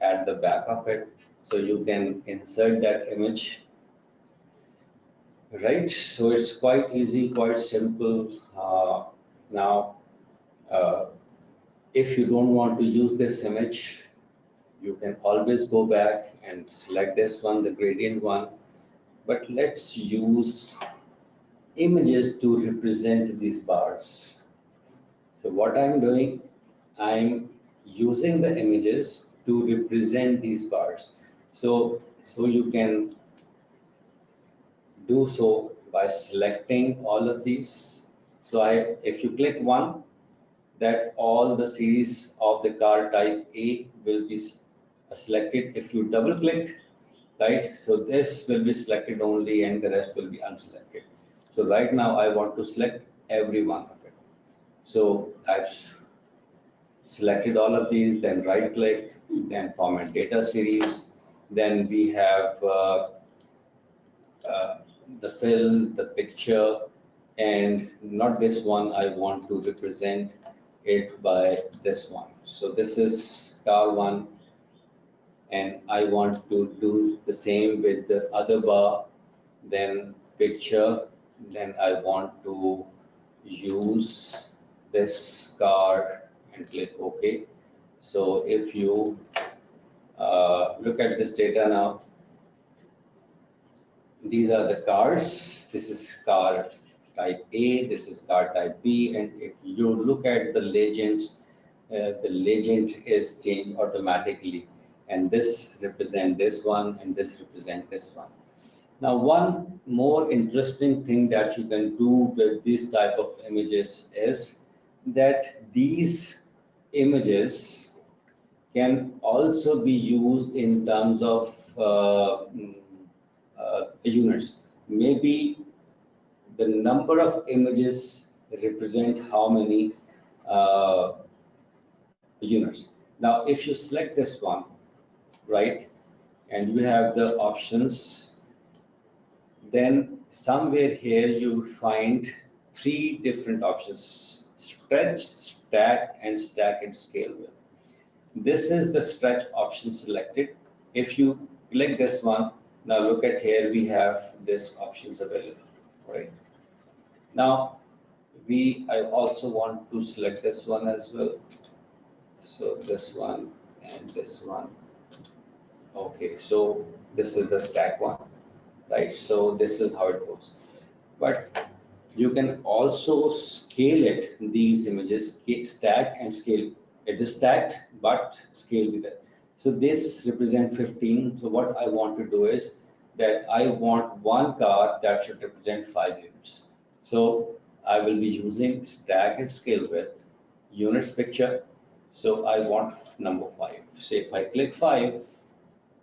at the back of it, so you can insert that image, right? So it's quite easy, quite simple. Now if you don't want to use this image, you can always go back and select this one, the gradient one, but let's use images to represent these bars. So what I'm doing, I'm using the images to represent these bars. So you can do so by selecting all of these. So if you click one, that all the series of the car type A will be selected. If you double click, right, so this will be selected only and the rest will be unselected. So right now I want to select every one of it. So I've selected all of these, then right click, then format data series. Then we have uh, the fill, the picture, and not this one. I want to represent it by this one. So this is car one, and I want to do the same with the other bar, then picture, then I want to use this car and click OK. So if you look at this data now, these are the cars. This is car type A, this is car type B, and if you look at the legends, the legend is changed automatically, and this represent this one, and this represent this one. Now, one more interesting thing that you can do with this type of images is that these images can also be used in terms of units. Maybe the number of images represent how many uh, units. Now, if you select this one, right, and you have the options, then somewhere here you find three different options: stretch, stack, and stack and scale with. This is the stretch option selected. If you click this one, now look at here, we have this options available, right? Now, I also want to select this one as well. So this one and this one. Okay, so this is the stack one. right? So this is how it goes. But you can also scale it, these images, stack and scale. It is stacked, but scale with it. So this represent 15. So what I want to do is that I want one car that should represent 5 units. So I will be using stack and scale with units picture. So I want number 5. So if I click 5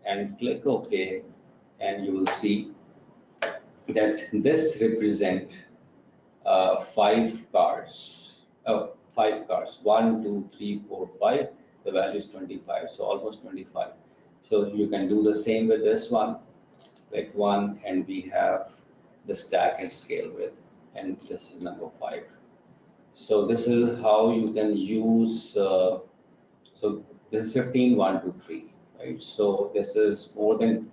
and click OK, and you will see that this represent 5 cars. Oh, 5 cars. 1, 2, 3, 4, 5. The value is 25. So almost 25. So you can do the same with this one. Like 1, and we have the stack and scale with, and this is number 5. So this is how you can use. So this is 15, 1, 2, 3, right? So this is more than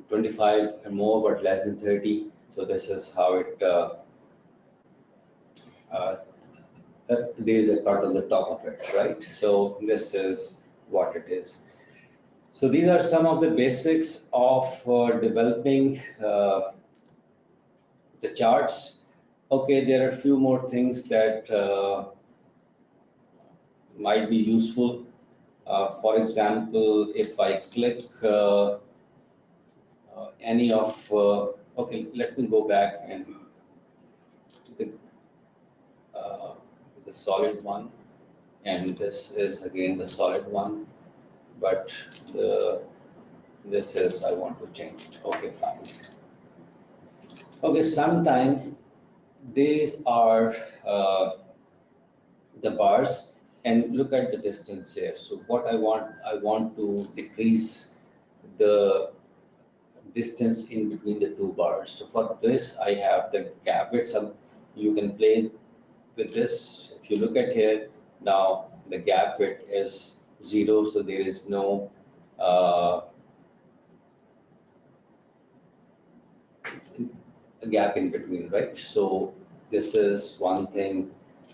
25 and more, but less than 30. So this is how it. Uh, there is a cut on the top of it, right? So this is what it is. So these are some of the basics of developing the charts. Okay, there are a few more things that might be useful. For example, if I click any of, okay, let me go back and the, uh, the solid one, and this is again the solid one, but this is, I want to change it. Okay, fine. Okay, sometime these are the bars, and look at the distance here. So what I want to decrease the distance in between the two bars. So for this, I have the gap width. You can play with this. If you look at here, now the gap width is 0, so there is no a gap in between, right? So this is one thing,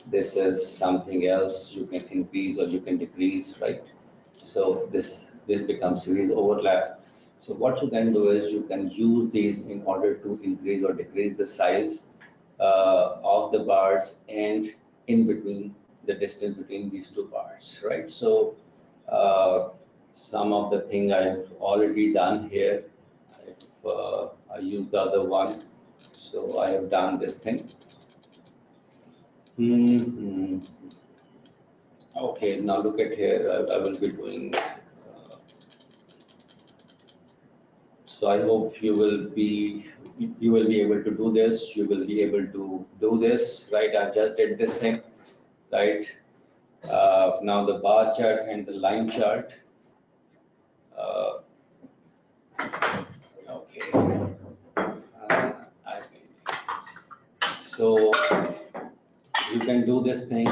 this is something else. You can increase or you can decrease, right? So this becomes series overlap. So what you can do is you can use these in order to increase or decrease the size of the bars and in between the distance between these two bars, right? So some of the thing I have already done here. If I use the other one, so I have done this thing. Okay, now look at here. I will be doing. So I hope you will be able to do this. You will be able to do this, right? I just did this thing, right? Now the bar chart and the line chart. Okay. So you can do this thing.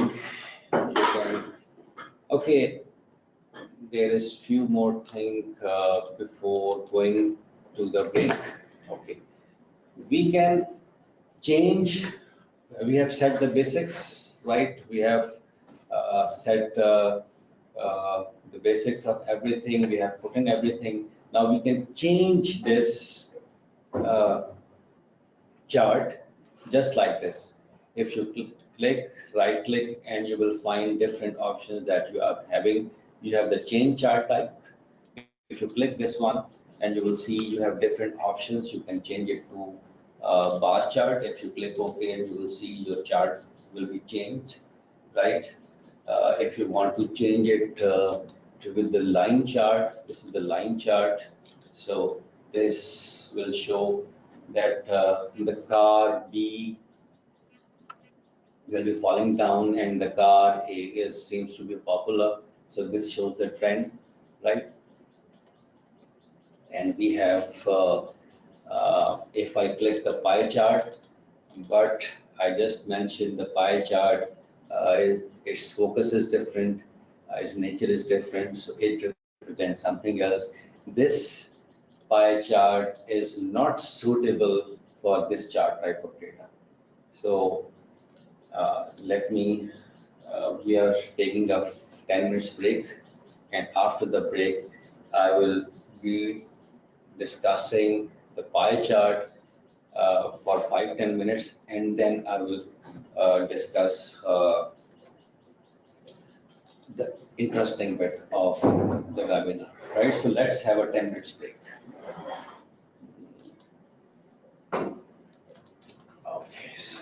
You can. Okay. There is few more things before going to the break. Okay. We can change. We have set the basics, right? We have set the basics of everything. We have put in everything. Now we can change this chart just like this. If you click, right click, and you will find different options that you are having. You have the change chart type. If you click this one, and you will see you have different options. You can change it to bar chart. If you click OK, and you will see your chart will be changed, right? If you want to change it with the line chart, this is the line chart. So this will show that the car B will be falling down and the car A seems to be popular. So this shows the trend, right? And we have, if I click the pie chart, but I just mentioned the pie chart, its focus is different, its nature is different, so it represents something else. This pie chart is not suitable for this chart type of data. So let me, we are taking a 10 minutes break, and after the break, I will be discussing the pie chart for 5-10 minutes, and then I will discuss the interesting bit of the webinar, right? So let's have a 10 minutes break. Okay. So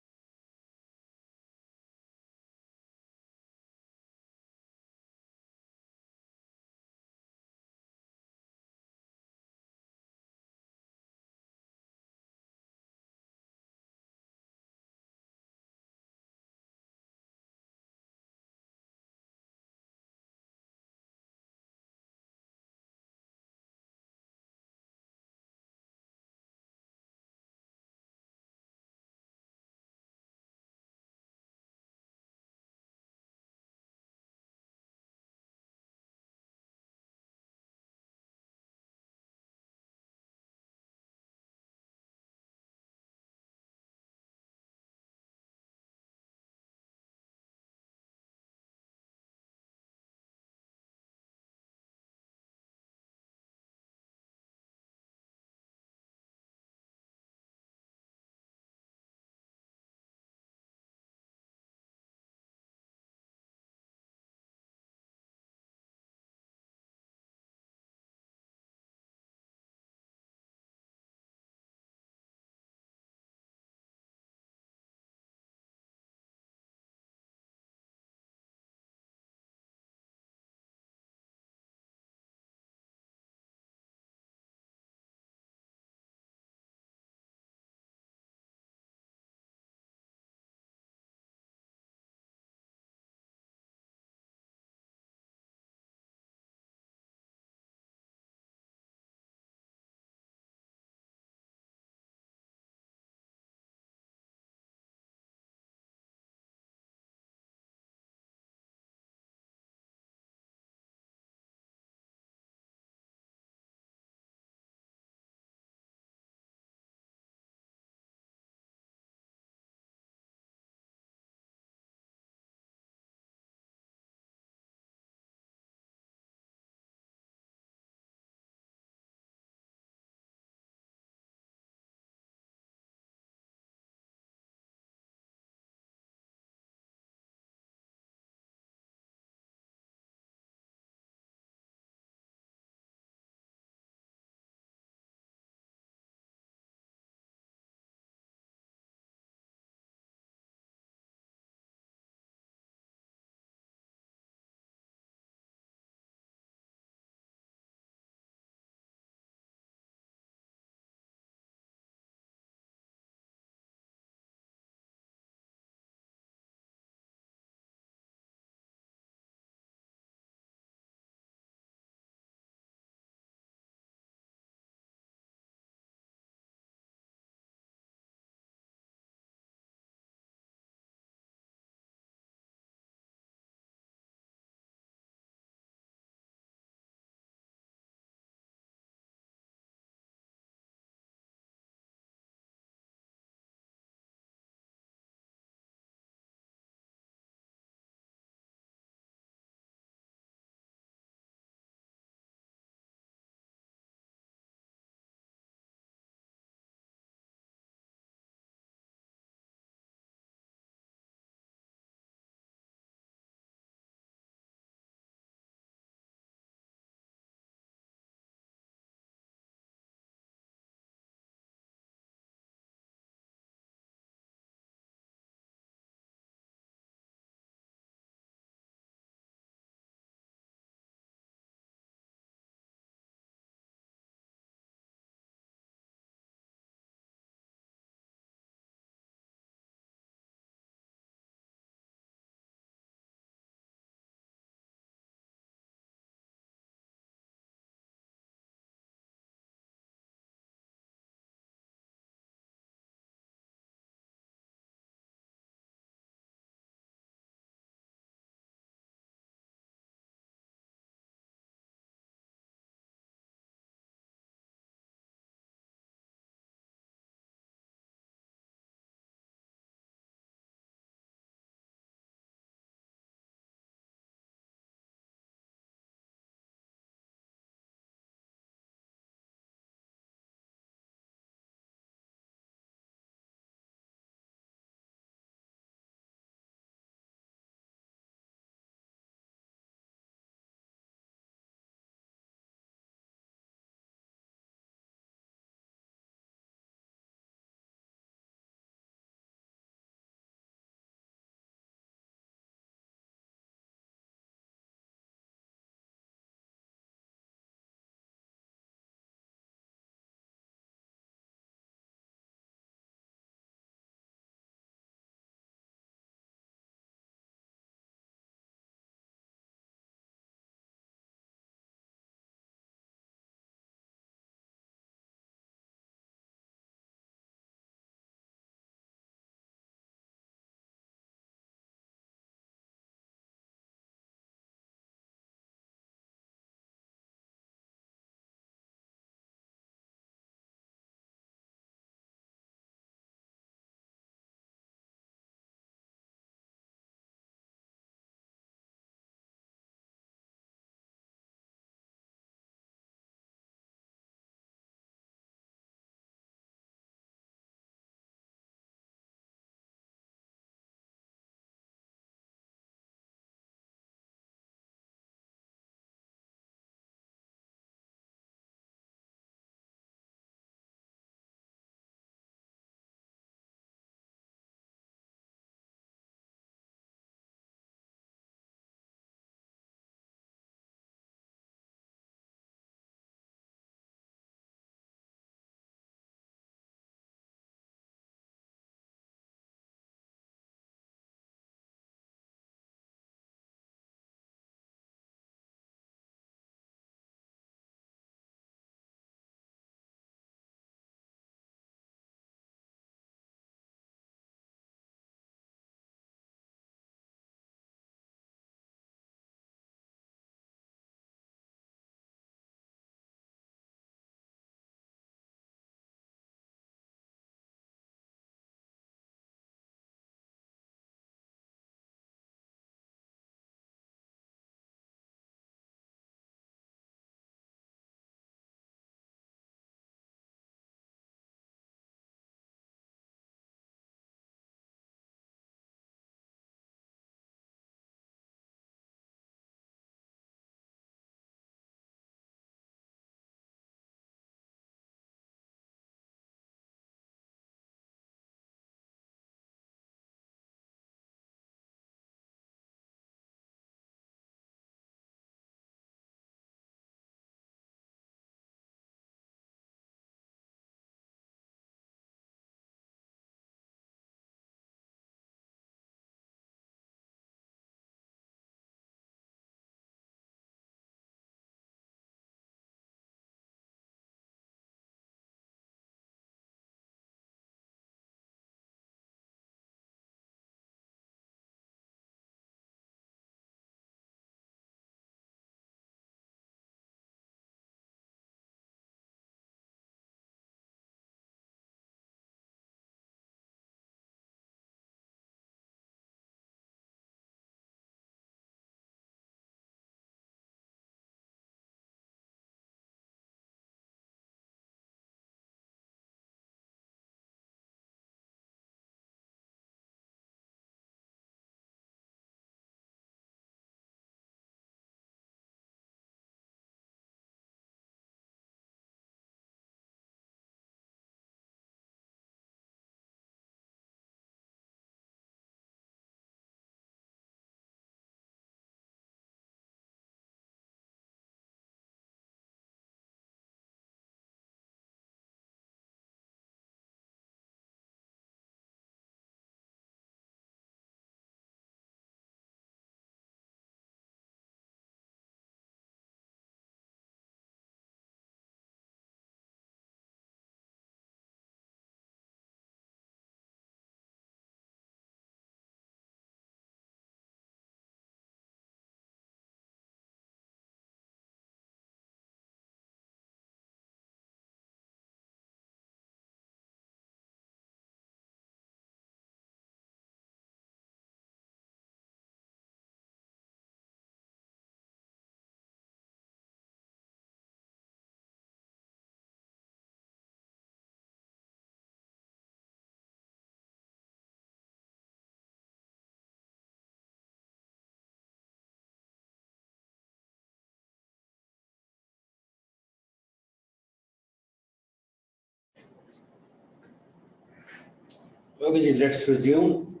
Okay, let's resume.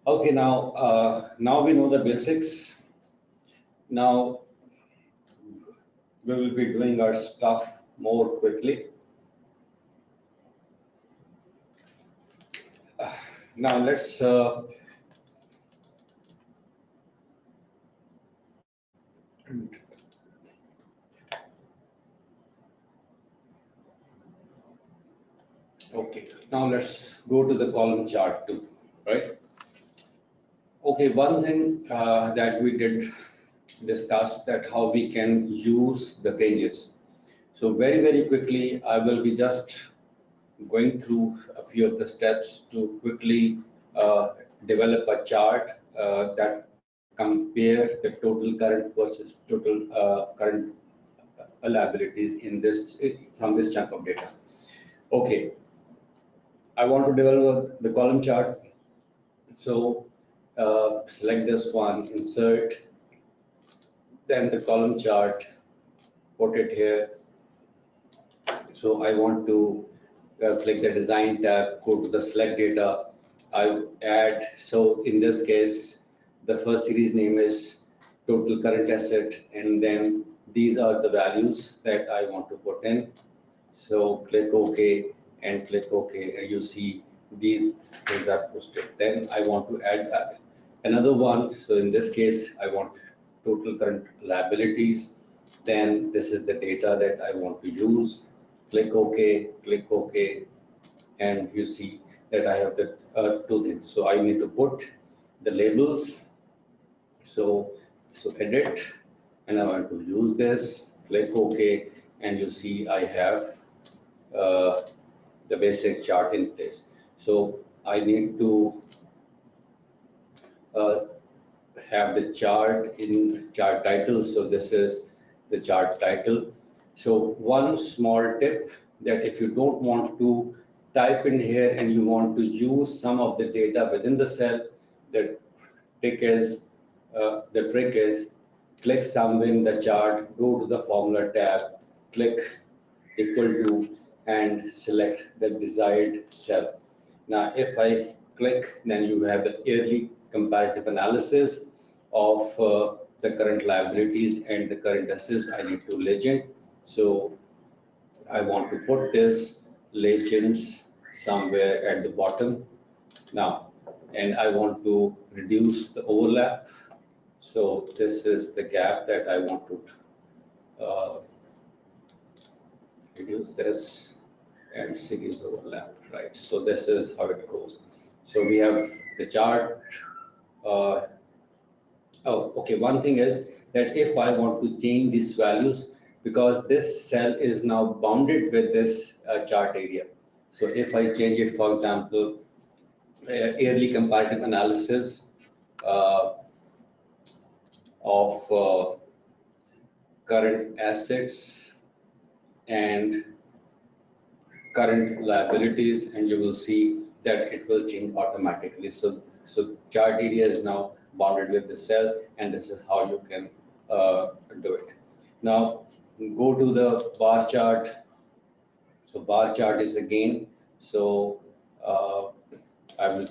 Okay, now we know the basics. Now we will be doing our stuff more quickly. Now let's okay. Now let's go to the column chart too, right? Okay, one thing that we did discuss that how we can use the ranges. So very quickly, I will be just going through a few of the steps to quickly develop a chart that compare the total current versus total current liabilities in this from this chunk of data. Okay, I want to develop the column chart. So select this one, insert, then the column chart, put it here. So I want to click the design tab, go to the select data. I add, so in this case, the first series name is total current asset, and then these are the values that I want to put in. So click OK and click OK, and you see these things are posted. Then I want to add another one. So in this case, I want total current liabilities. Then this is the data that I want to use. Click OK, and you see that I have the two things. So I need to put the labels. So edit, and I want to use this. Click OK, and you see I have uh, the basic chart in place. So I need to uh, have the chart in chart title. So this is the chart title. So one small tip, that if you don't want to type in here and you want to use some of the data within the cell, the trick is click somewhere in the chart, go to the formula tab, click equal to, and select the desired cell. Now, if I click, then you have the yearly comparative analysis of the current liabilities and the current assets. I need to legend. So I want to put this legends somewhere at the bottom now, and I want to reduce the overlap. So this is the gap that I want to uh, reduce this and series overlap, right? So this is how it goes. So we have the chart. Uh, oh, okay. One thing is that if I want to change these values, because this cell is now bounded with this chart area. So if I change it, for example, yearly comparative analysis uh, of current assets and current liabilities, and you will see that it will change automatically. So chart area is now bounded with the cell, and this is how you can do it. Now go to the bar chart. So bar chart is again, so uh, I will be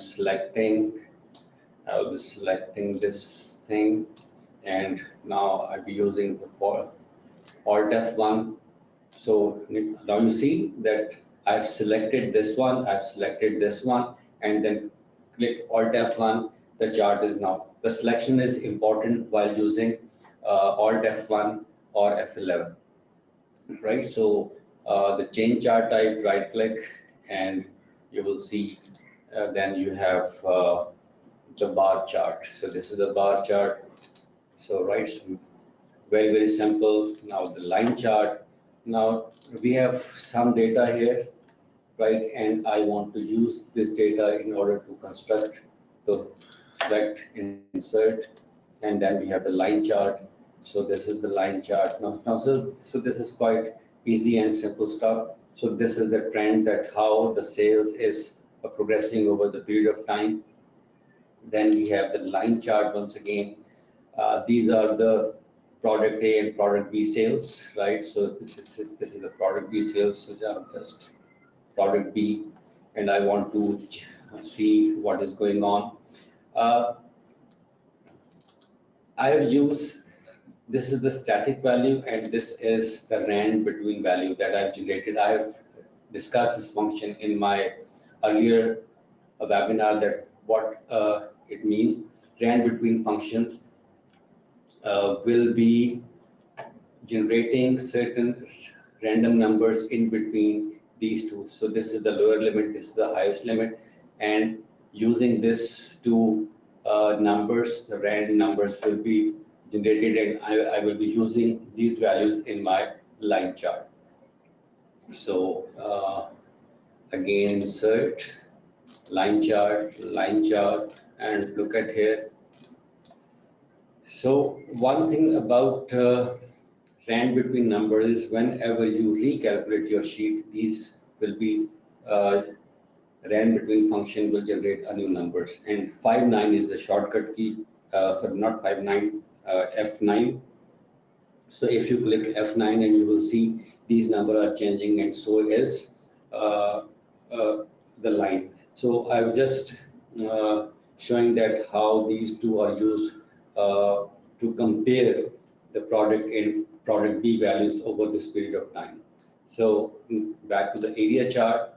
selecting this thing, and now I'll be using the Alt F1. So now you see that I've selected this one, I've selected this one, and then click Alt F1. The chart is now, the selection is important while using Alt F1 or F11, right? So the change chart type, right click, and you will see then you have the bar chart. So this is the bar chart. So right, very simple. Now the line chart. Now we have some data here, right? And I want to use this data in order to construct the select, insert, and then we have the line chart. So this is the line chart. So this is quite easy and simple stuff. So this is the trend, that how the sales is progressing over the period of time. Then we have the line chart once again. These are the product A and product B sales, right? So this is the product B sales. So I'll just product B, and I want to see what is going on. I have used, this is the static value and this is the rand between value that I've generated. I have discussed this function in my earlier webinar, that what it means. Rand between functions will be generating certain random numbers in between these two. So this is the lower limit, this is the highest limit, and using this two numbers, the random numbers will be generated, and I will be using these values in my line chart. So again, insert line chart, and look at here. So one thing about rand between numbers is whenever you recalculate your sheet, these will be rand between function will generate a new numbers, and 59 is the shortcut key. Sorry, not 59, F9. So if you click F9, and you will see these numbers are changing, and so is the line. So I'm just showing that how these two are used to compare the product and product B values over this period of time. So back to the area chart.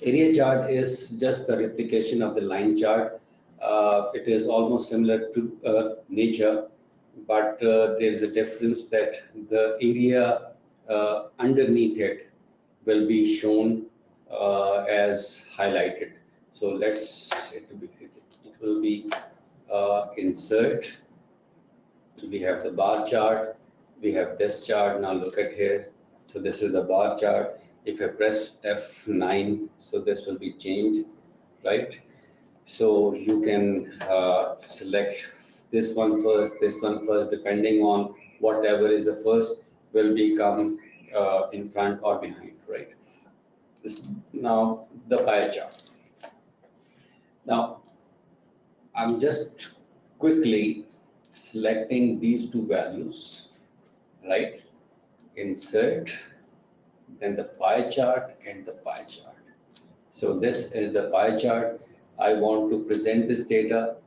Area chart is just the replication of the line chart. It is almost similar to nature, but there is a difference that the area underneath it will be shown as highlighted. So it will be insert. We have the bar chart, we have this chart. Now look at here. So this is the bar chart. If I press F9, so this will be changed, right? So you can select this one first, depending on whatever is the first will become in front or behind, right? Now the pie chart. Now I'm just quickly selecting these two values, right? Insert, then the pie chart and the pie chart. So this is the pie chart. I want to present this data,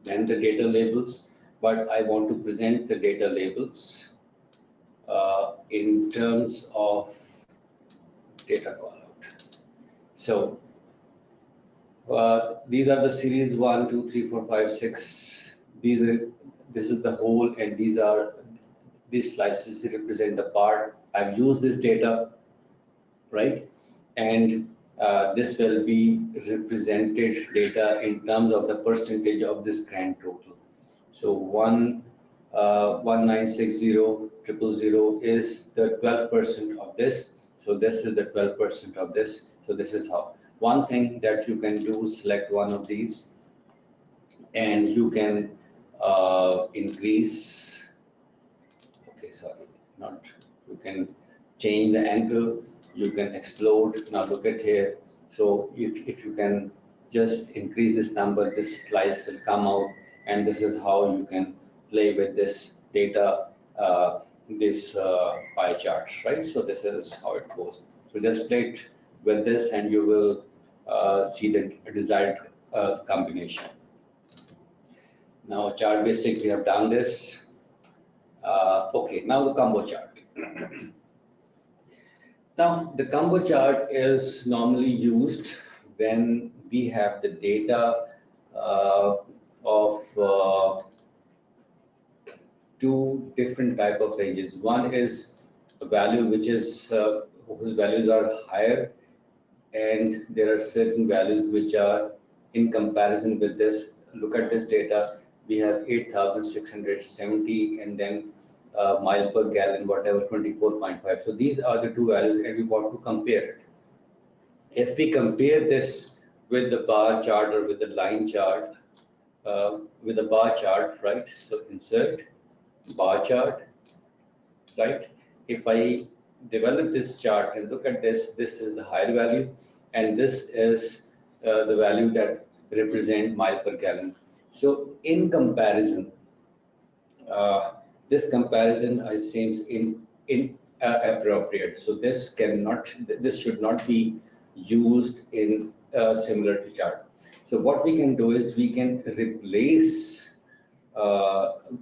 then the data labels, but I want to present the data labels in terms of data callout. So these are the series 1, 2, 3, 4, 5, 6. This is the whole, and these slices represent the part. I've used this data, right? And this will be represented data in terms of the percentage of this grand total. So 1960000 is the 12% of this. So this is the 12% of this. So this is how. One thing that you can do, select one of these, and you can increase. Okay, sorry, not. You can change the angle. You can explode. Now look at here. So if you can just increase this number, this slice will come out, and this is how you can play with this data, this pie chart, right? So this is how it goes. So just play it with this, and you will see the desired combination. Now chart basic, we have done this. Okay, now the combo chart. Now, the combo chart is normally used when we have the data of two different type of ranges. One is a value which is whose values are higher, and there are certain values which are in comparison with this. Look at this data. We have 8,670, and then mile per gallon, whatever, 24.5. So these are the two values, and we want to compare it. If we compare this with the bar chart or with the line chart, with the bar chart, right? So insert bar chart, right? If I develop this chart and look at this, this is the higher value, and this is the value that represent mile per gallon. So in comparison, this comparison seems in appropriate. So this should not be used in a similarity chart. So what we can do is we can replace,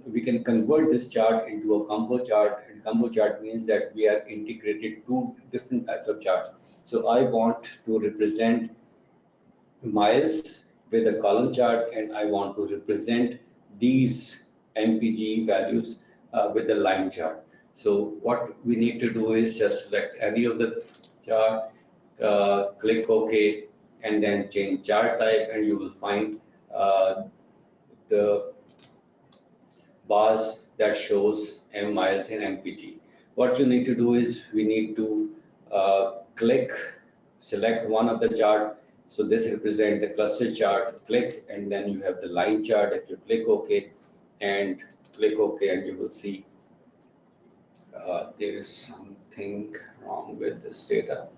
we can convert this chart into a combo chart, and combo chart means that we are integrated two different types of charts. So I want to represent miles with a column chart, and I want to represent these MPG values with the line chart. So what we need to do is just select any of the chart, click OK, and then change chart type, and you will find the bars that shows M miles in MPG. What you need to do is we need to select one of the chart. So this represents the cluster chart, click, and then you have the line chart. If you click OK and click OK, and you will see there is something wrong with this data.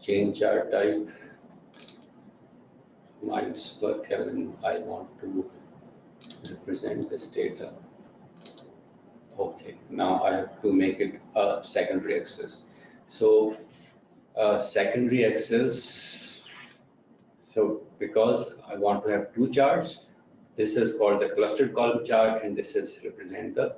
Change chart type, miles per Kelvin. I want to represent this data. Okay, now I have to make it a secondary axis. So secondary axis, so because I want to have two charts, this is called the clustered column chart, and this is represent the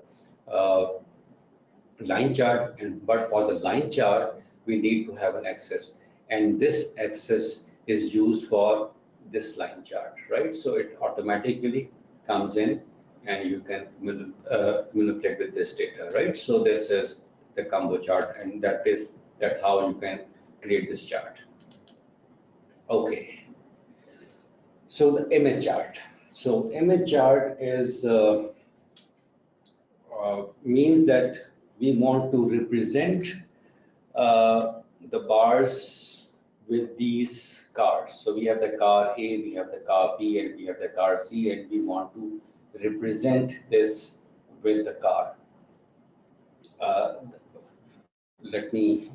line chart. And but for the line chart, we need to have an axis, and this axis is used for this line chart, right? So it automatically comes in, and you can manipulate with this data, right? So this is the combo chart, and that how you can create this chart. Okay. So the image chart. So image chart is means that we want to represent the bars with these cars. So we have the car A, we have the car B, and we have the car C, and we want to represent this with the car. Let me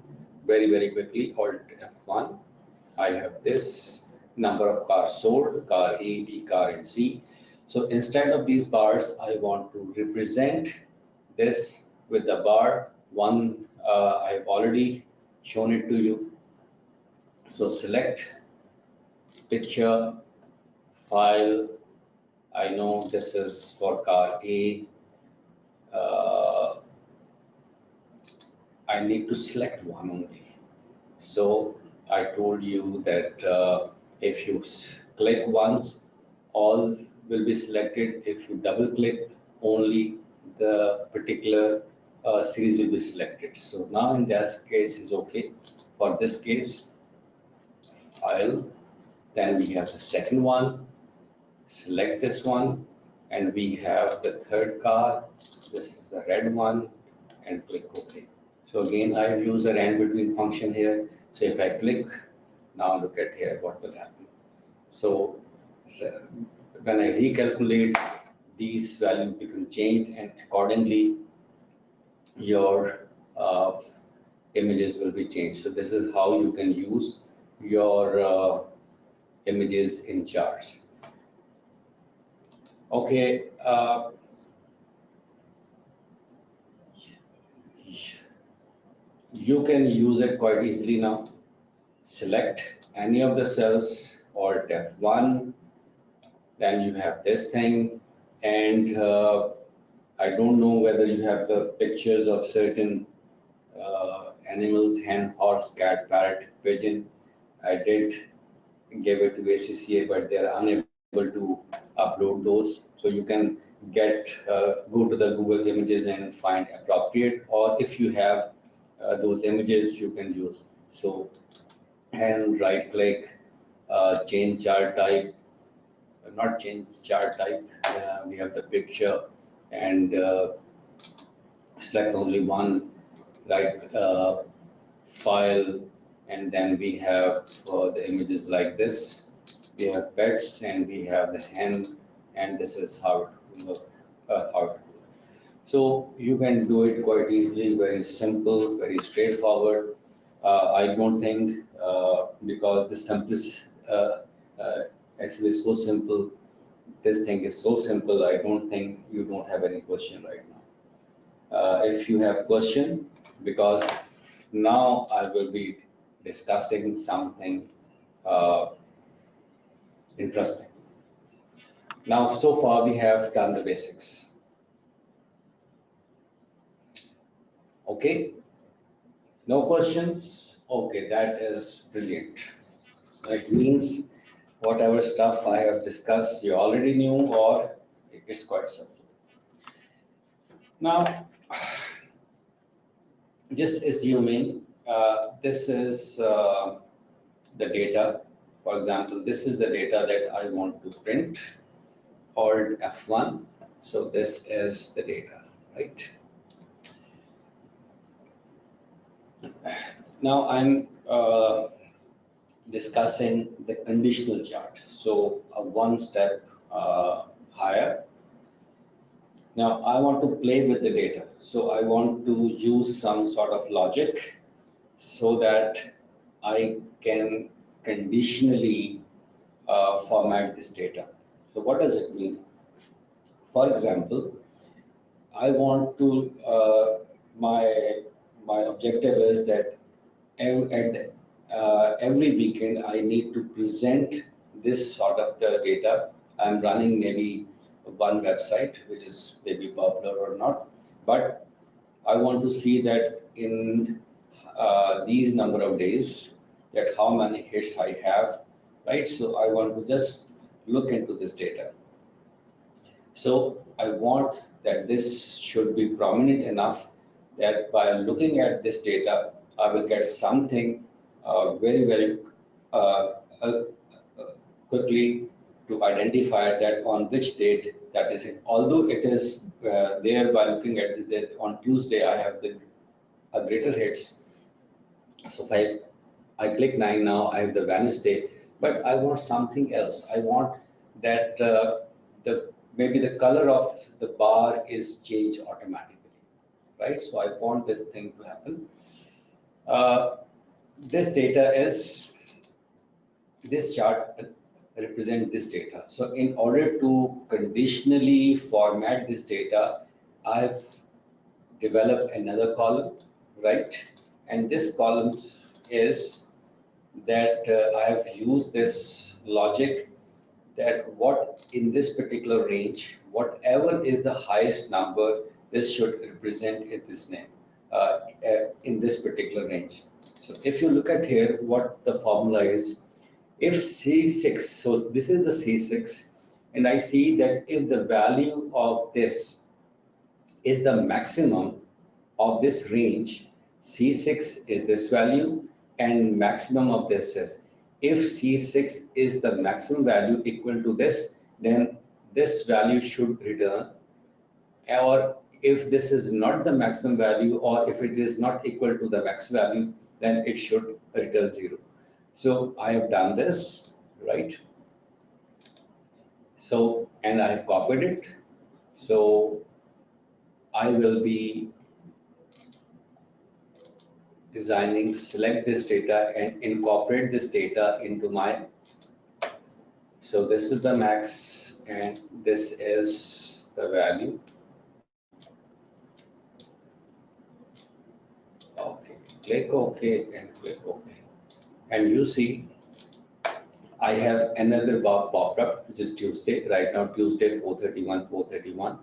very quickly Alt F1. I have this number of cars sold, car A, B, car, and C. So instead of these bars, I want to represent this with the bar. One, I've already shown it to you. So select picture, file. I know this is for car A. I need to select one only. So I told you that if you click once, all will be selected. If you double click, only the particular series will be selected. So now in this case is okay. For this case, file, then we have the second one, select this one, and we have the third car. This is the red one, and click OK. So again, I have used the and between function here. So if I click, now look at here, what will happen. So when I recalculate, these values become changed, and accordingly, your images will be changed. So this is how you can use your images in charts. Okay. You can use it quite easily now. Select any of the cells, Alt F1, then you have this thing, and I don't know whether you have the pictures of certain animals, hen, horse, cat, parrot, pigeon. I did give it to ACCA, but they are unable to upload those. So you can go to the Google Images and find appropriate, or if you have those images, you can use. So, and right click, change chart type, not change chart type, we have the picture, and select only one, right, file, and then we have the images like this. We have pets, and we have the hen, and this is how it will look. So you can do it quite easily, very simple, very straightforward. I don't think because the simplest actually is so simple, This thing is so simple. I don't think you don't have any question right now. If you have question, because now I will be discussing something uh, interesting. Now, so far we have done the basics. Okay, no questions? Okay, that is brilliant. So it means whatever stuff I have discussed, you already knew, or it's quite simple. Now, just assuming this is the data. For example, this is the data that I want to print, called F1. So this is the data, right? Now I'm discussing the conditional chart. So one step higher. Now I want to play with the data. So I want to use some sort of logic so that I can conditionally format this data. So what does it mean? For example, I want to, my objective is that every weekend I need to present this sort of the data. I'm running maybe one website, which is maybe popular or not, but I want to see that in these number of days, that how many hits I have, right? So I want to just look into this data. So I want that this should be prominent enough that by looking at this data, I will get something very uh, uh, quickly to identify that on which date that is it. Although it is there by looking at that on Tuesday, I have the greater hits. So if I click 9 now, I have the Wednesday, but I want something else. I want that the maybe the color of the bar is changed automatically, right? So I want this thing to happen. This data is, this chart represent this data. So in order to conditionally format this data, I've developed another column, right? And this column is that I have used this logic that what in this particular range, whatever is the highest number, this should represent in this name, in this particular range. So if you look at here, what the formula is, if C6, so this is the C6, and I see that if the value of this is the maximum of this range, C6 is this value, and maximum of this is, if C6 is the maximum value equal to this, then this value should return, or if this is not the maximum value, or if it is not equal to the max value, then it should return 0. So I have done this, right? So, and I have copied it. So I will be designing, select this data and incorporate this data into my, so this is the max and this is the value. Okay, click OK and click OK. And you see, I have another bar popped up, which is Tuesday. Right now, Tuesday, 431, 431.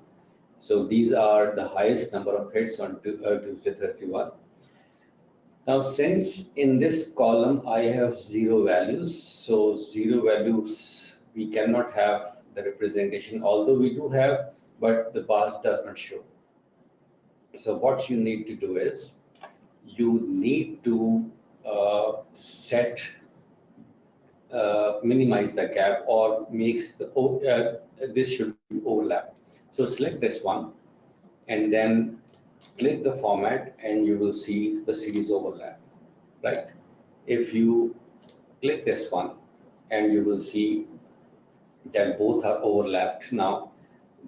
So these are the highest number of hits on Tuesday, 31. Now, since in this column I have 0 values, so 0 values, we cannot have the representation, although we do have, but the bar does not show. So what you need to do is, you need to minimize the gap or makes the, this should be overlap. So select this one and then click the format and you will see the series overlap, right? If you click this one and you will see that both are overlapped. Now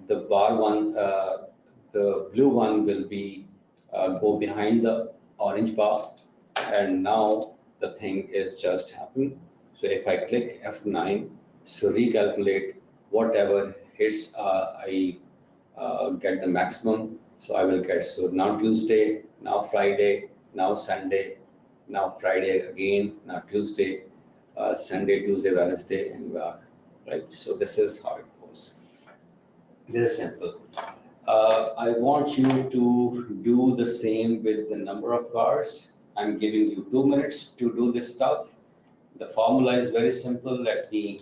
the bar one, the blue one will be go behind the orange bar, and now the thing is just happened. So if I click F9, so recalculate whatever hits I get the maximum. So I will get, so now Tuesday, now Friday, now Sunday, now Friday again, now Tuesday, Sunday, Tuesday, Wednesday, and right. So this is how it goes. This is simple. I want you to do the same with the number of cars. I'm giving you 2 minutes to do this stuff. The formula is very simple. Let me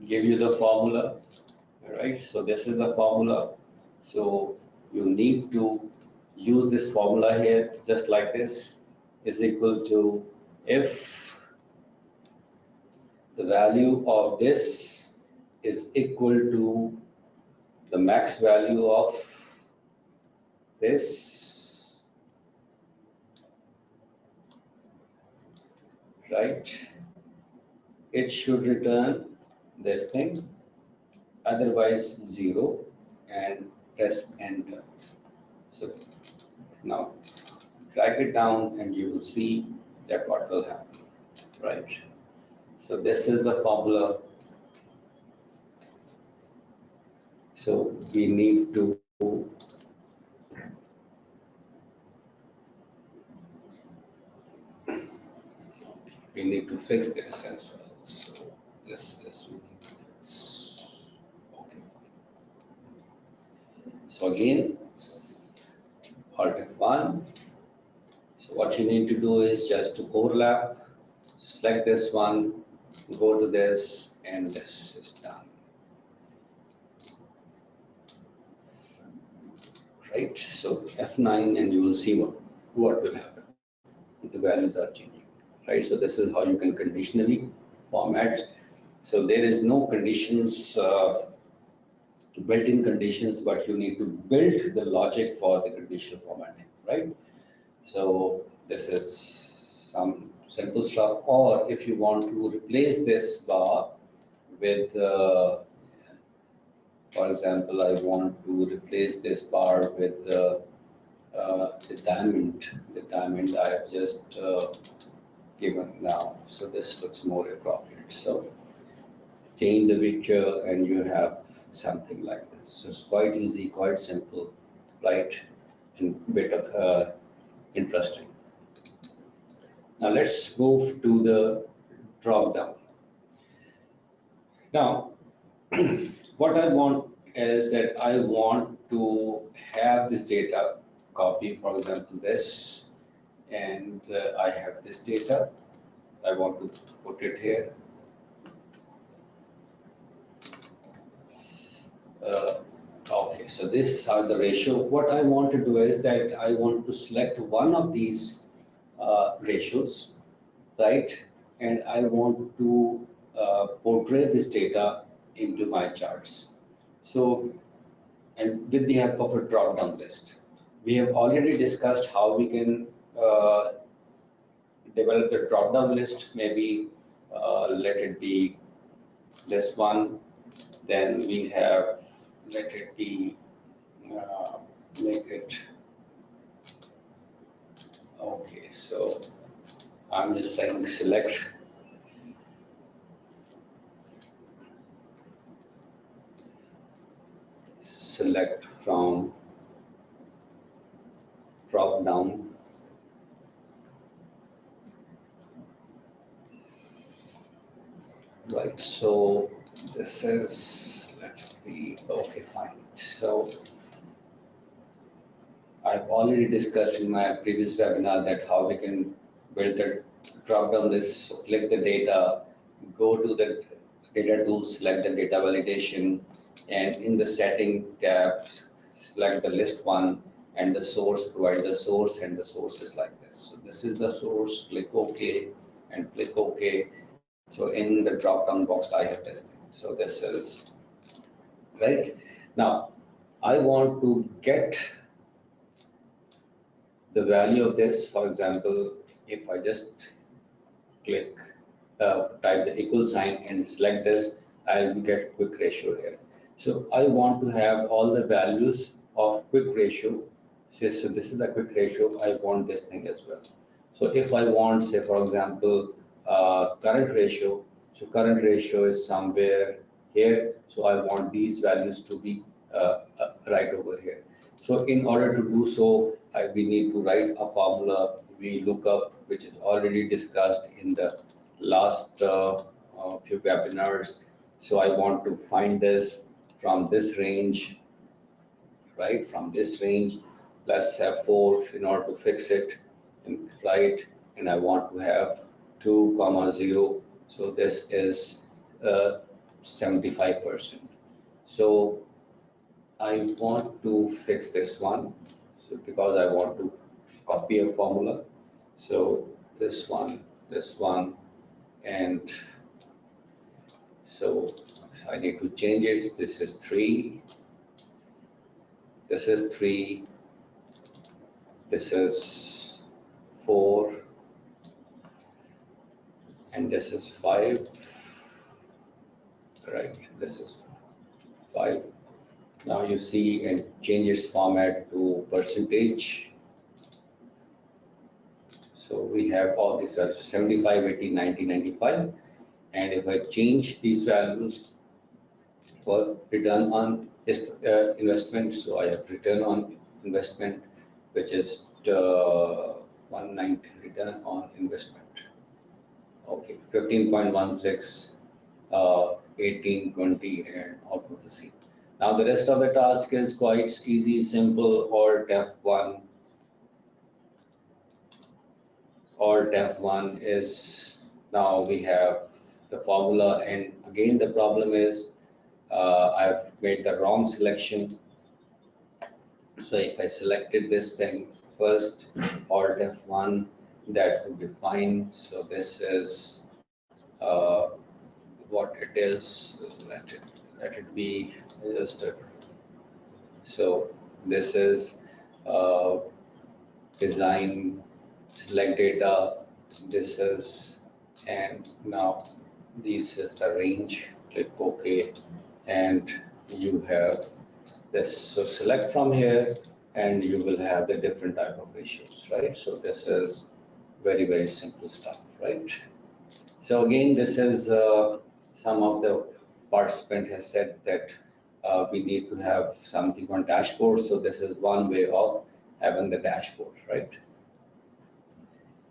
give you the formula. All right, so this is the formula. So you need to use this formula here, just like this, is equal to if the value of this is equal to the max value of this, right? It should return this thing, otherwise 0, and press enter. So now drag it down and you will see that what will happen, right? So this is the formula. So we need to fix this as well. So this is we need to fix. Okay, fine. So again, Alt F1. So what you need to do is just to overlap, select this one, go to this, and this is done. Right, so F9 and you will see what will happen. The values are changing, right? So this is how you can conditionally format. So there is no conditions, built-in conditions, but you need to build the logic for the conditional formatting, right? So this is some simple stuff. Or if you want to replace this bar with, for example, I want to replace this bar with the diamond I have just given now. So this looks more appropriate. So change the picture and you have something like this. So it's quite easy, quite simple, right? And bit of interesting. Now let's move to the drop down. Now, what I want is that I want to have this data copy, for example, this, and I have this data. I want to put it here. Okay, so this are the ratio. What I want to do is that I want to select one of these ratios, right? And I want to portray this data into my charts. So, and with the help of a drop-down list, we have already discussed how we can develop the drop-down list. Maybe let it be this one. Then we have, let it be, make it, okay, so I'm just saying select. Select from drop down. Right, so this is, let it be, okay, fine. So I've already discussed in my previous webinar that how we can build a drop-down list. So click the data, go to the data tool, select the data validation, and in the setting tab, select the list one and the source, provide the source, and the source is like this. So this is the source, click OK and click OK. So in the drop-down box, I have this thing. So this is right. Now, I want to get the value of this. For example, if I just click, type the equal sign and select this, I'll get quick ratio here. So I want to have all the values of quick ratio. So this is the quick ratio. I want this thing as well. So if I want, say, for example, current ratio. So current ratio is somewhere here. So I want these values to be right over here. So in order to do so, we need to write a formula. We look up, which is already discussed in the last few webinars. So I want to find this from this range, right? From this range, let's have 4 in order to fix it, and right, and I want to have 2 comma 0. So this is 75%. So I want to fix this one, so because I want to copy a formula. So this one, and so I need to change it. This is 3, this is 3, this is 4, and this is 5, right? This is 5. Now you see and change its format to percentage. So we have all these values, 75, 80, 90, 95. And if I change these values for return on investment, so I have return on investment, which is 190 return on investment. Okay, 15.16, 18, 20, and all of the same. Now the rest of the task is quite easy, simple. Alt F1. Alt F1 is, now we have the formula, and again the problem is I've made the wrong selection. So if I selected this thing first, Alt F1, that would be fine. So this is what it is. Let it be just a, so this is design, select data, this is, and now this is the range. Click OK, and you have this. So select from here, and you will have the different type of ratios, right? So this is very, very simple stuff, right? So again, this is some of the participant has said that we need to have something on dashboard. So this is one way of having the dashboard, right?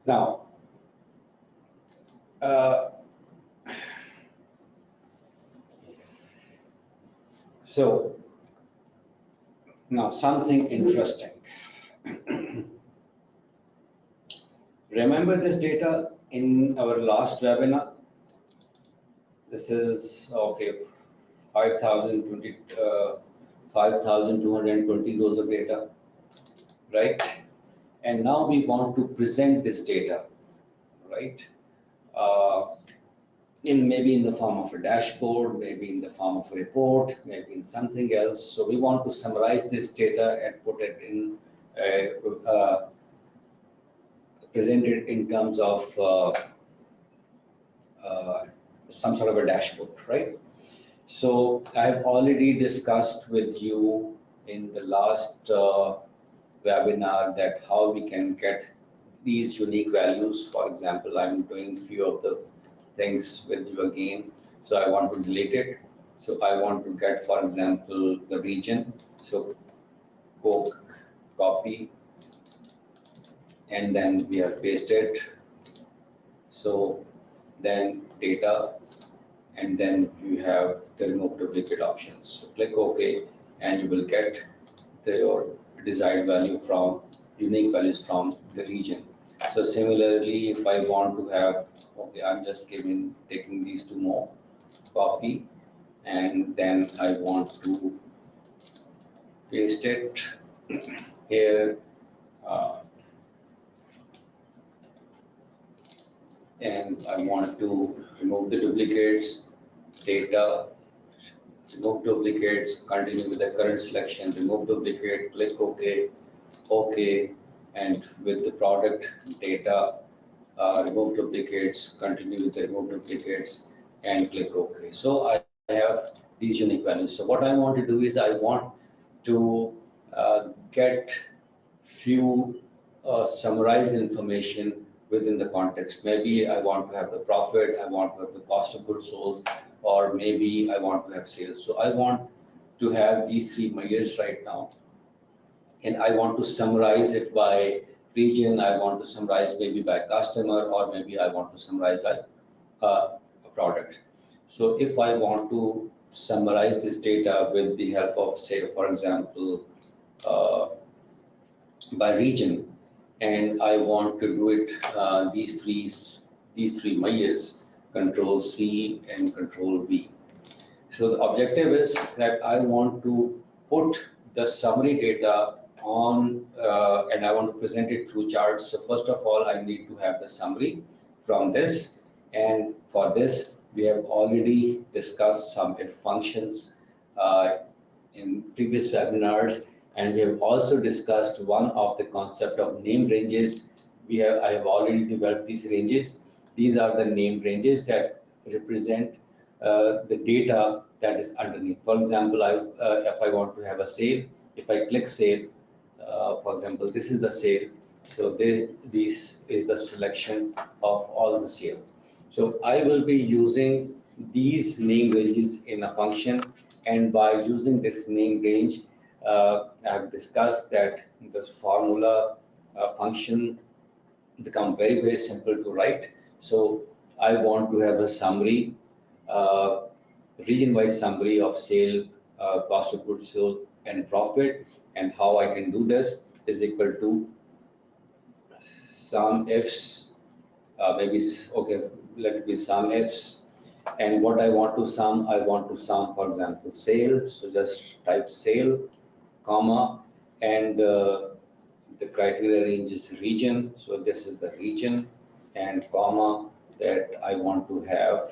Now, so now something interesting. Remember this data in our last webinar? This is, okay, 5,220 rows of data, right? And now we want to present this data, right? Maybe in the form of a dashboard, maybe in the form of a report, maybe in something else. So we want to summarize this data and put it in, present it in terms of some sort of a dashboard, right? So I've already discussed with you in the last webinar that how we can get these unique values. For example, I'm doing few of the things with you again. So I want to delete it. So I want to get, for example, the region. So go copy, and then we have pasted. So then data, and then you have the remove duplicate options. So click OK, and you will get your desired value from unique values from the region. So similarly, if I want to have, okay, I'm just taking these two more, copy, and then I want to paste it here, and I want to remove the duplicates, data, remove duplicates, continue with the current selection, remove duplicate, click OK, OK, and with the product data, remove duplicates, continue with the remove duplicates, and click OK. So I have these unique values. So what I want to do is I want to get few summarized information within the context. Maybe I want to have the profit, I want to have the cost of goods sold, or maybe I want to have sales. So I want to have these three measures right now, and I want to summarize it by region, I want to summarize maybe by customer, or maybe I want to summarize by a product. So if I want to summarize this data with the help of, say, for example, uh, by region, and I want to do it these three measures, Control C and Control V. So the objective is that I want to put the summary data on, and I want to present it through charts. So first of all, I need to have the summary from this. And for this, we have already discussed some if functions in previous webinars. And we have also discussed one of the concept of name ranges. I have already developed these ranges. These are the name ranges that represent the data that is underneath. For example, if I want to have a sale, if I click sale, for example, this is the sale. So this is the selection of all the sales. So I will be using these name ranges in a function, and by using this name range, I have discussed that the formula function become very simple to write. So I want to have a summary, uh, region-wise summary of sale, cost of goods sold, and profit. And how I can do this is equal to sum ifs, okay, let it be sum ifs. And what I want to sum, for example, sale. So just type sale, comma, and the criteria range is region. So this is the region, and comma, that I want to have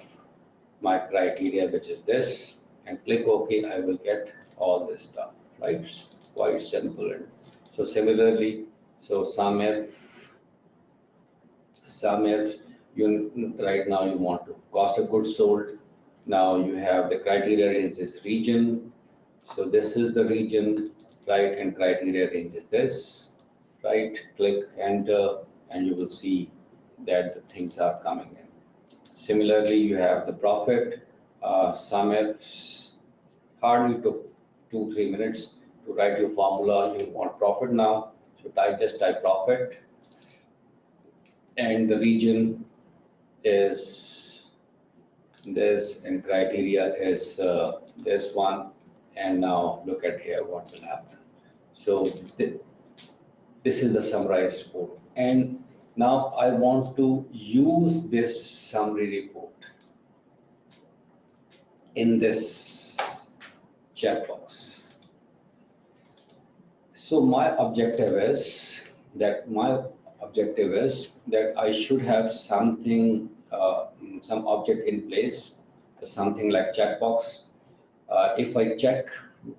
my criteria, which is this, and click OK. I will get all this stuff, right? It's quite simple. And so similarly, so sum if you right now you want to cost of goods sold. Now you have the criteria range is region. So this is the region, right? And criteria range is this, right? Click enter, and you will see that the things are coming in. Similarly, you have the profit. Sum ifs hardly took 2-3 minutes to write your formula. You want profit now, so just type profit, and the region is this, and criteria is this one. And now look at here what will happen. So this is the summarized report, and now I want to use this summary report in this checkbox. So my objective is that I should have something, some object in place, something like checkbox. If I check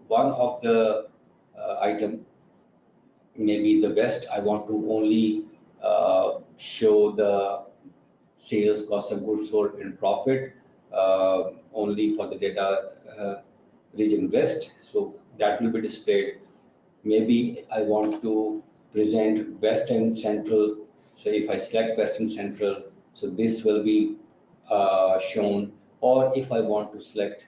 one of the item, maybe the West, I want to only show the sales, cost of goods sold, and profit only for the data region West. So that will be displayed. Maybe I want to present West and Central. So if I select West and Central, so this will be shown. Or if I want to select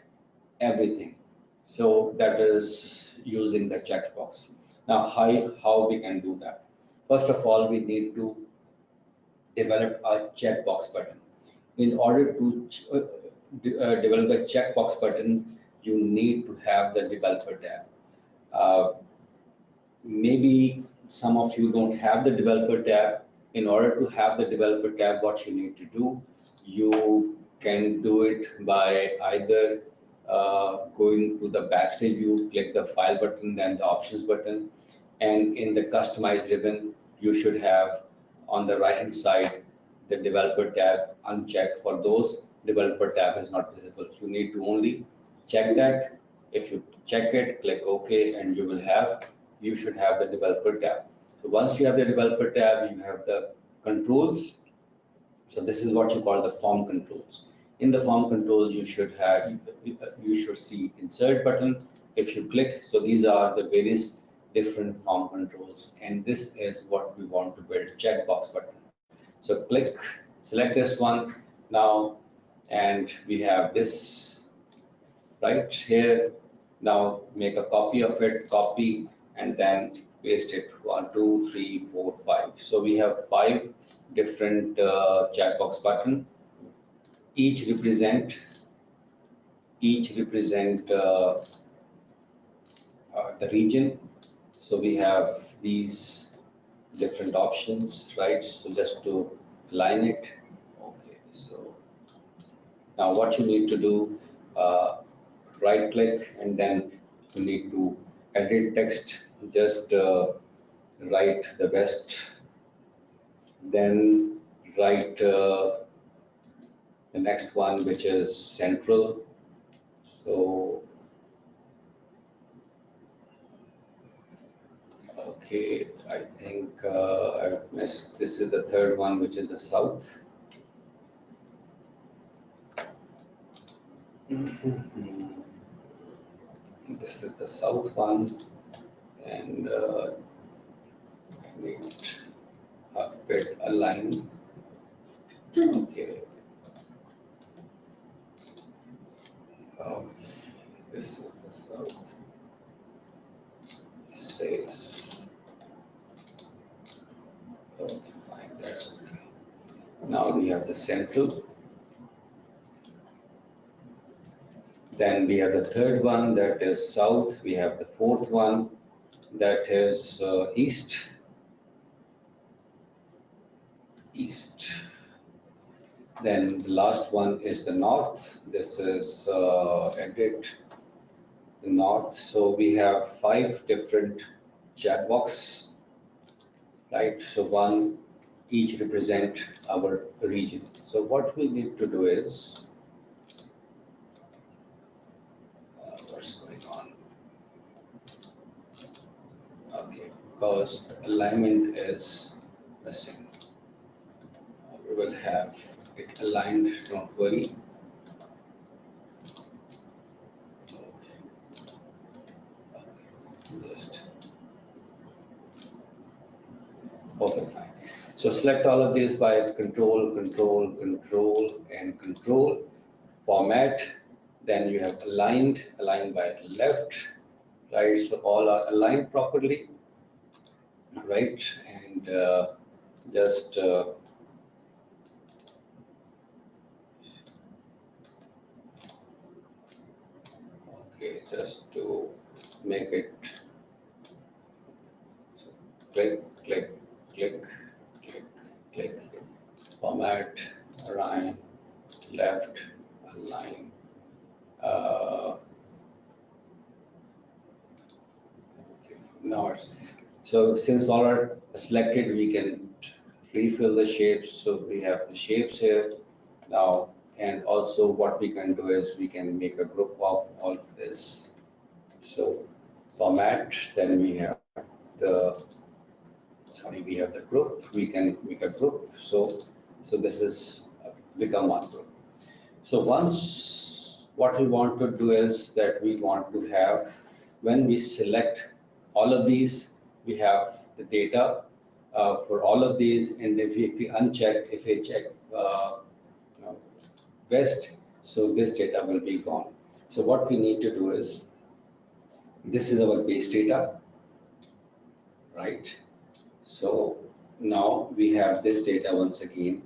everything, so that is using the checkbox. Now, how we can do that? First of all, we need to develop a checkbox button. In order to develop the checkbox button, you need to have the developer tab. Maybe some of you don't have the developer tab. In order to have the developer tab, what you need to do, you can do it by either going to the backstage view, click the file button, then the options button, and in the customize ribbon, you should have on the right hand side the developer tab unchecked. For those, developer tab is not visible. You need to only check that. If you check it, click OK, and you should have the developer tab. So once you have the developer tab, you have the controls. So this is what you call the form controls. In the form controls, you should see insert button. If you click, so these are the various different form controls, and this is what we want to build, checkbox button. So click, select this one now, and we have this right here. Now make a copy of it, copy, and then paste it. 1, 2, 3, 4, 5. So we have 5 different checkbox button. Each represent the region. So we have these different options, right? So just to align it. Okay, so now what you need to do, right click, and then you need to edit text. Just write the best, then write the next one, which is central. So okay, I think I've missed. This is the third one, which is the south. This is the south one, and I need a bit align. Okay. Okay. This is the south. Sales. Okay, fine. That's okay. Now we have the central. Then we have the third one, that is south. We have the fourth one, that is east. East. Then the last one is the north. This is edit the north. So we have 5 different checkbox, right? So one each represent our region. So what we need to do is, what's going on? Okay, because the alignment is missing. We will have it aligned, don't worry. Okay. Just okay, fine. So select all of these by control, control, control, and control. Format. Then you have aligned by left, right? So all are aligned properly, right? And just okay, just to make it, so click, click, click, click, click, format, align, left, align. Okay, now it's, so since all are selected, we can refill the shapes. So we have the shapes here now, and also what we can do is we can make a group of all of this. So format, then we have the, sorry, we have the group. We can make a group. So this is become one group. So once what we want to do is that we want to have, when we select all of these, we have the data for all of these, and if we uncheck, if we check you know, west, so this data will be gone. So what we need to do is, this is our base data, right? So now we have this data once again,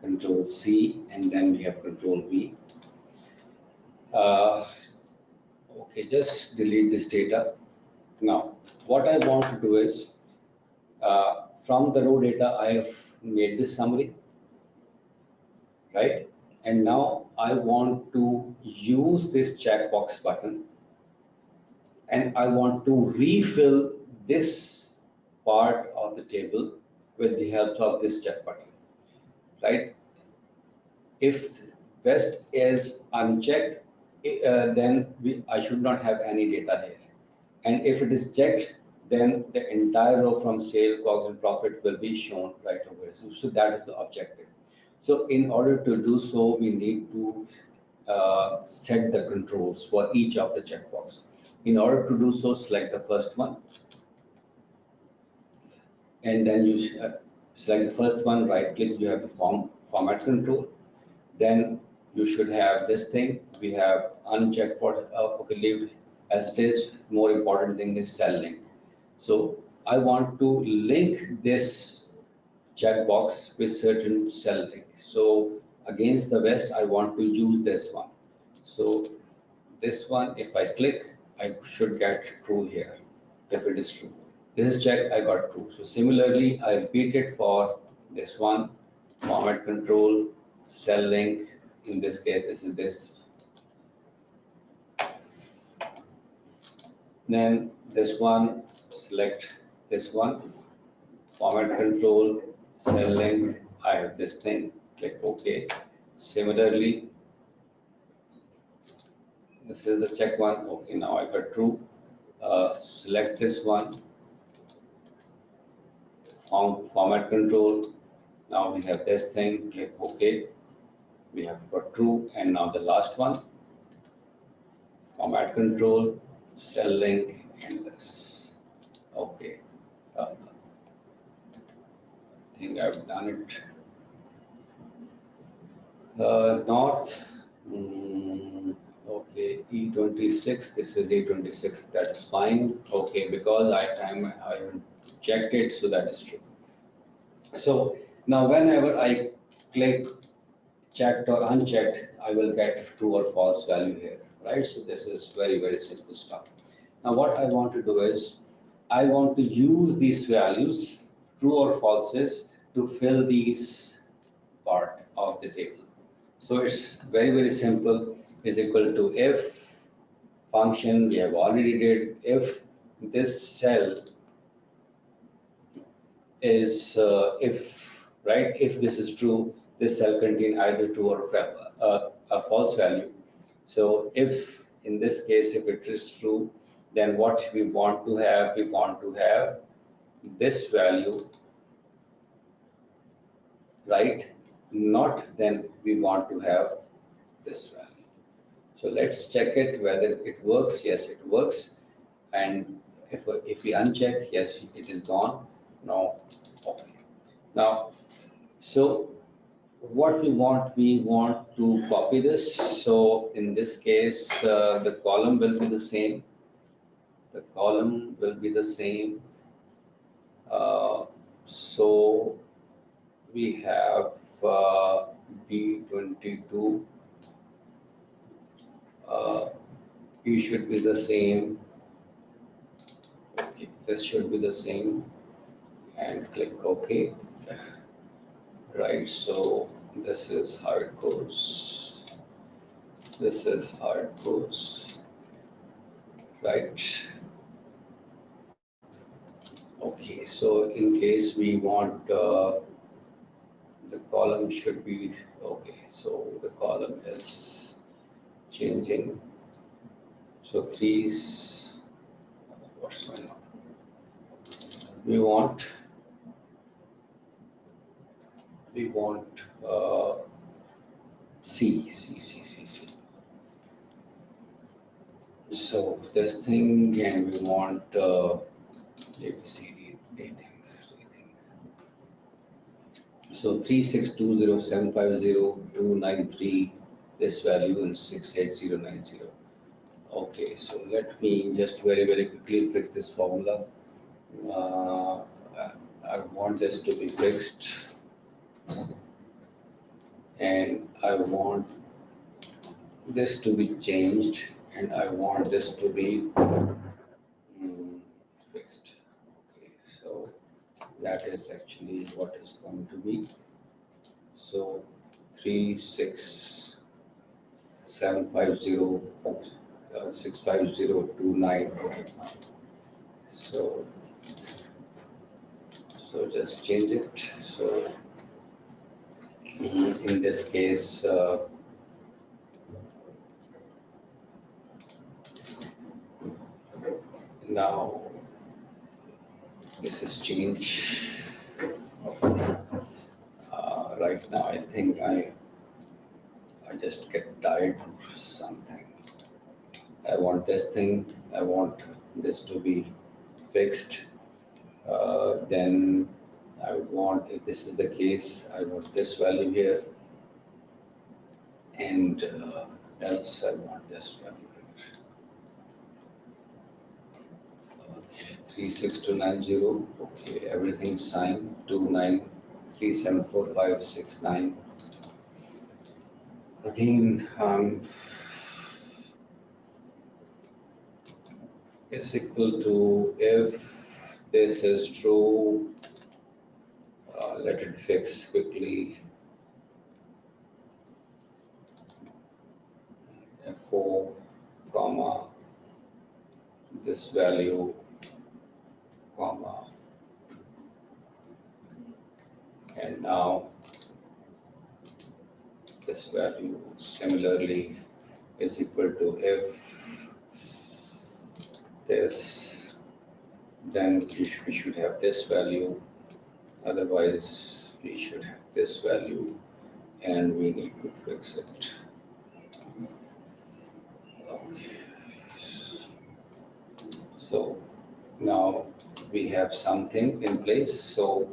control C, and then we have control V. Okay, just delete this data. Now, what I want to do is, from the raw data, I have made this summary, right? And now I want to use this checkbox button, and I want to refill this part of the table with the help of this check button, right? If West is unchecked, then I should not have any data here. And if it is checked, then the entire row from sale, COGS, and profit will be shown right over here. So that is the objective. So in order to do so, we need to set the controls for each of the checkbox. In order to do so, select the first one, and then you Select the first one, right click, you have the format control. Then you should have this thing. We have unchecked for okay, leave as it is. More important thing is cell link. So I want to link this checkbox with certain cell link. So against the west, I want to use this one. So this one, if I click, I should get true here, if it is true. This is checked, I got true. So similarly, I repeat it for this one, format control, cell link. In this case, this is this. Then this one, select this one, format control, cell link. I have this thing, click OK. Similarly, this is the check one. Okay, now I got true. Select this one, format control. Now we have this thing, click OK. We have got true. And now the last one, format control, cell link, and this. Okay. I think I've done it. North. Okay, E26. This is E26. That is fine. Okay, because I haven't checked it, so that is true. So now whenever I click checked or unchecked, I will get true or false value here, right? So this is very, very simple stuff. Now what I want to do is, I want to use these values, true or falses, to fill these part of the table. So it's very, very simple, is equal to if function we have already did, if this cell is, if this is true, this cell contain either true or a false value. So if in this case, if it is true, then what we want to have this value, right? Not then we want to have this value. So let's check it whether it works. Yes, it works. And if we uncheck, yes, it is gone. No, okay. Now, so what we want to copy this. So in this case, the column will be the same. The column will be the same. So we have B22. E should be the same. Okay, this should be the same. And click OK. Right, so this is how it goes. This is how it goes. Right. Okay, so in case we want the column should be okay. So the column is changing. So threes. What's going on? We want C. So this thing, and we want ABCD things. So 3620750293, this value and 68090. Okay, so let me just very, very quickly fix this formula. I want this to be fixed, and I want this to be changed, and I want this to be fixed. Okay, so that is actually what is going to be. So 650 okay, fine. So just change it. So in this case, now this is change. Right now, I think I just get tired of something. I want this thing. I want this to be fixed. Then I would want, if this is the case, I want this value here, and else I want this value here. Okay, 36290. Okay, everything's signed. 29374569. Again, is equal to, if this is true, let it fix quickly. F4, comma, this value, comma, and now this value similarly is equal to, if this, then we should have this value, otherwise we should have this value, and we need to fix it. Okay. So now we have something in place. So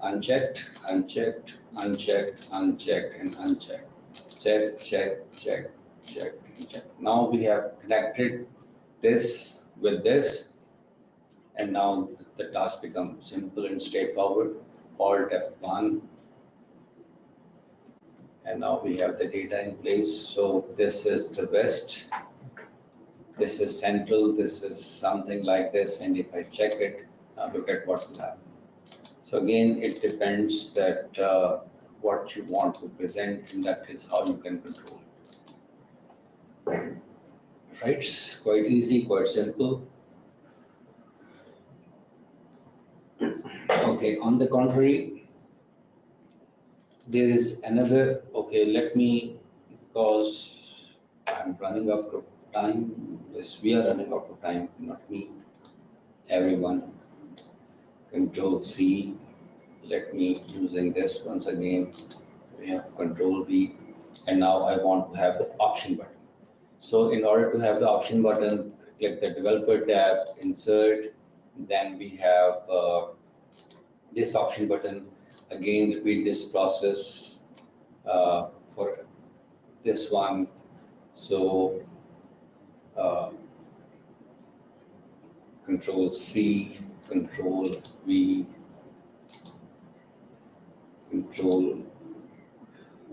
unchecked, unchecked, unchecked, unchecked, and unchecked. Check, check, check, check, and check. Now we have connected this with this, and now the task becomes simple and straightforward. Alt F1, and now we have the data in place. So this is the west, this is central, this is something like this, and if I check it, now look at what will happen. So again, it depends that what you want to present, and that is how you can control it. Right, it's quite easy, quite simple. Okay, on the contrary, there is another, okay, let me, because I'm running out of time, yes, we are running out of time, not me, everyone. Control C, let me using this once again, we have Control V, and now I want to have the option button. So in order to have the option button, click the developer tab, insert, then we have this option button. Again, repeat this process for this one. So Control C, Control V, Control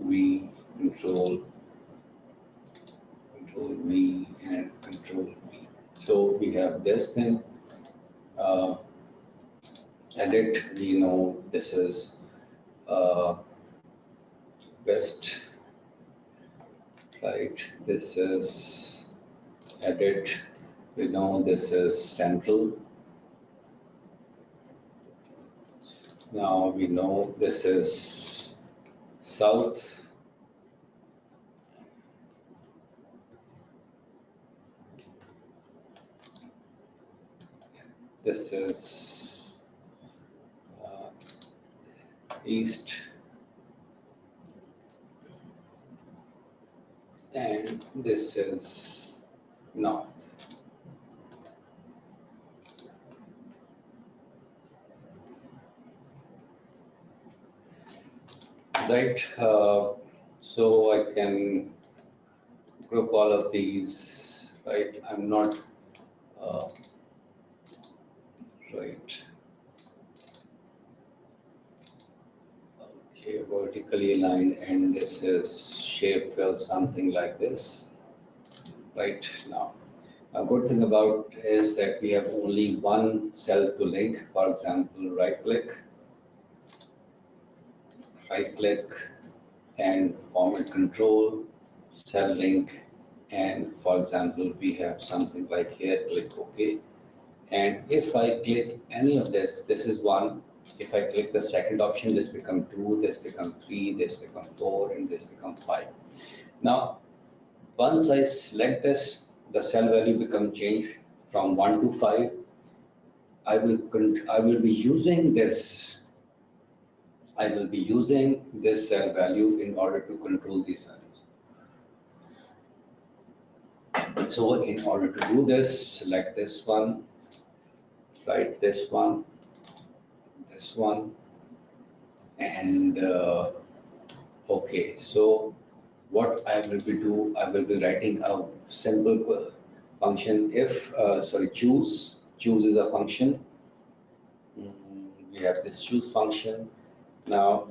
V, Control V, and Control V. So we have this thing. Edit, we know this is west, right? This is edit, we know this is central. Now we know this is south. This is east. And this is north. Right, so I can group all of these, right? I'm not, right. Okay, vertically aligned, and this is shape fill, something like this, right? Now, a good thing about is that we have only one cell to link. For example, right click, and format control, cell link, and for example, we have something like here, click OK. And if I click any of this, this is one. If I click the second option, this become 2, this become 3, this become 4, and this become 5. Now, once I select this, the cell value become changed from 1 to 5. I will be using this. I will be using this cell value in order to control these values. So in order to do this, select this one, right? This one, And okay, so what I will be writing a simple function if, choose is a function. We have this choose function. Now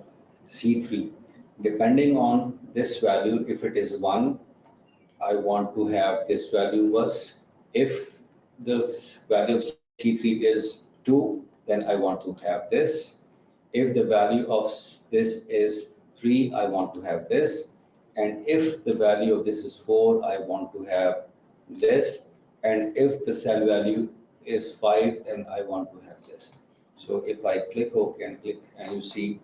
C3, depending on this value, if it is 1, I want to have this value was. If the value of C3 is 2, then I want to have this. If the value of this is 3, I want to have this. And if the value of this is 4, I want to have this. And if the cell value is 5, then I want to have this. So if I click OK and click, and you see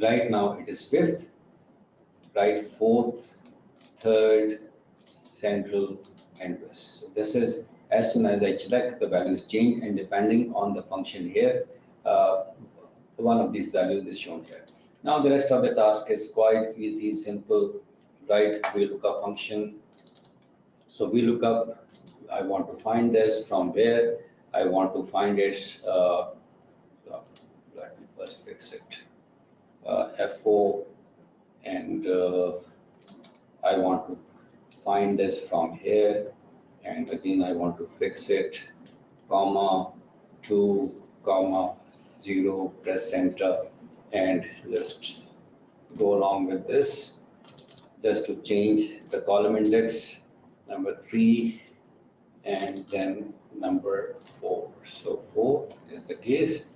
right now it is 5th, right, 4th, 3rd, central, and west. So this is, as soon as I select, the values change, and depending on the function here, one of these values is shown here. Now the rest of the task is quite easy, simple, right? We look up function. So we look up, I want to find this from where I want to find it. Let me first fix it. F4, and I want to find this from here, and again I want to fix it, comma 2, comma 0, press enter, and just go along with this, just to change the column index, number 3, and then number 4. So 4 is the case.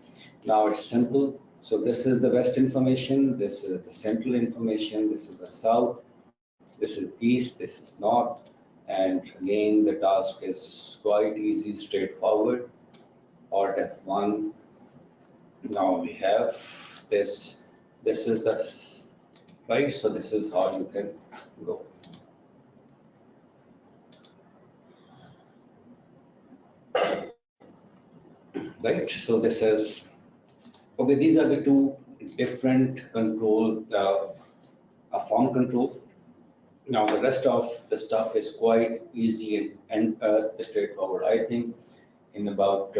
Now it's simple. So this is the west information, this is the central information, this is the south, this is east, this is north, and again the task is quite easy, straightforward. Alt F1. Now we have this. This is the right. So this is how you can go. Right. So this is okay. These are the two different control, a form control. Now the rest of the stuff is quite easy and straightforward. I think in about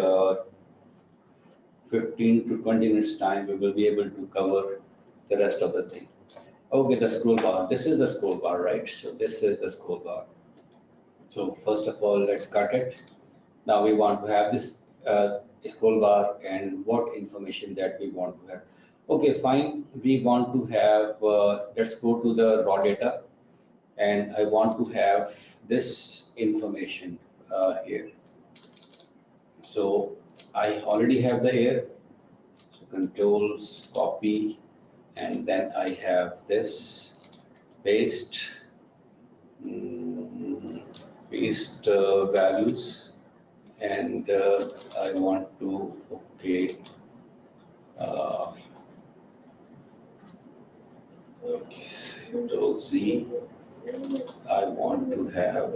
15 to 20 minutes time, we will be able to cover the rest of the thing. Okay, the scroll bar. This is the scroll bar, right? So this is the scroll bar. So first of all, let's cut it. Now we want to have this scroll bar and what information that we want to have. Okay, fine. We want to have, let's go to the raw data, and I want to have this information here. So I already have the air. So controls, copy, and then I have this paste, values, and I want to, okay, Control Z, I want to have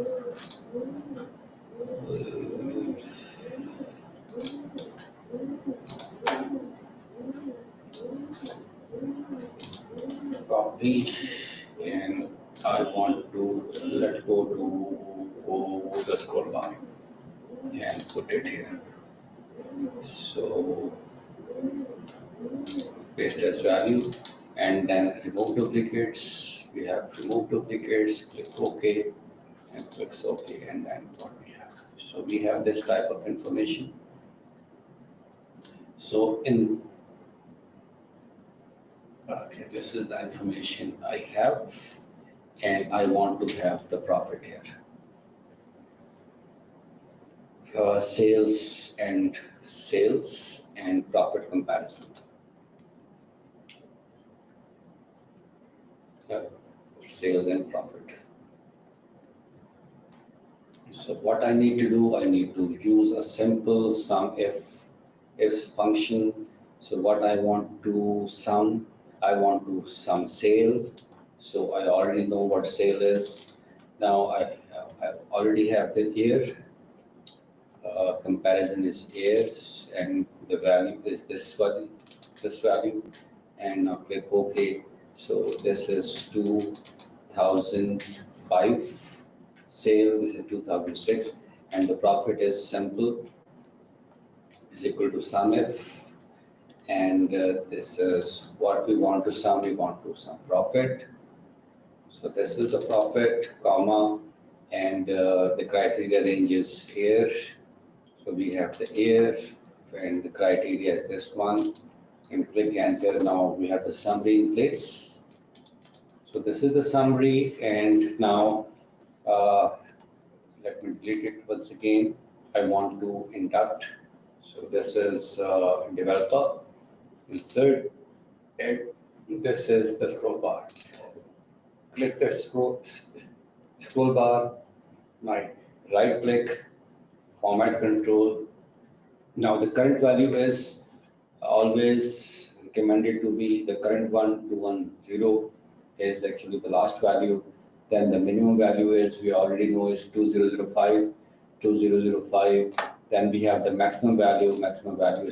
copy, and I want to let go to the scroll bar and put it here. So paste as value, and then remove duplicates. We have remove duplicates, click OK, and clicks OK, and then what we have. So we have this type of information. So in okay, this is the information I have, and I want to have the profit here. Sales and profit comparison. Sales and profit. So what I need to do, I need to use a simple sum if function. So what I want to sum, I want to sum sale. So I already know what sale is. Now I already have the year. Comparison is years, and the value is this value, and now click OK. So this is 2005 sale, this is 2006, and the profit is simple, is equal to sum if, and this is what we want to sum. We want to sum profit. So this is the profit, comma, and the criteria range is here. So we have the here, and the criteria is this one. And click enter. Now we have the summary in place. So this is the summary, and now let me delete it once again. I want to induct. So this is developer, insert, and this is the scroll bar. Click the scroll bar, right click, format control. Now the current value is always recommended to be the current one, 210 is actually the last value. Then the minimum value is, we already know, is 2005, 2005. Then we have the maximum value is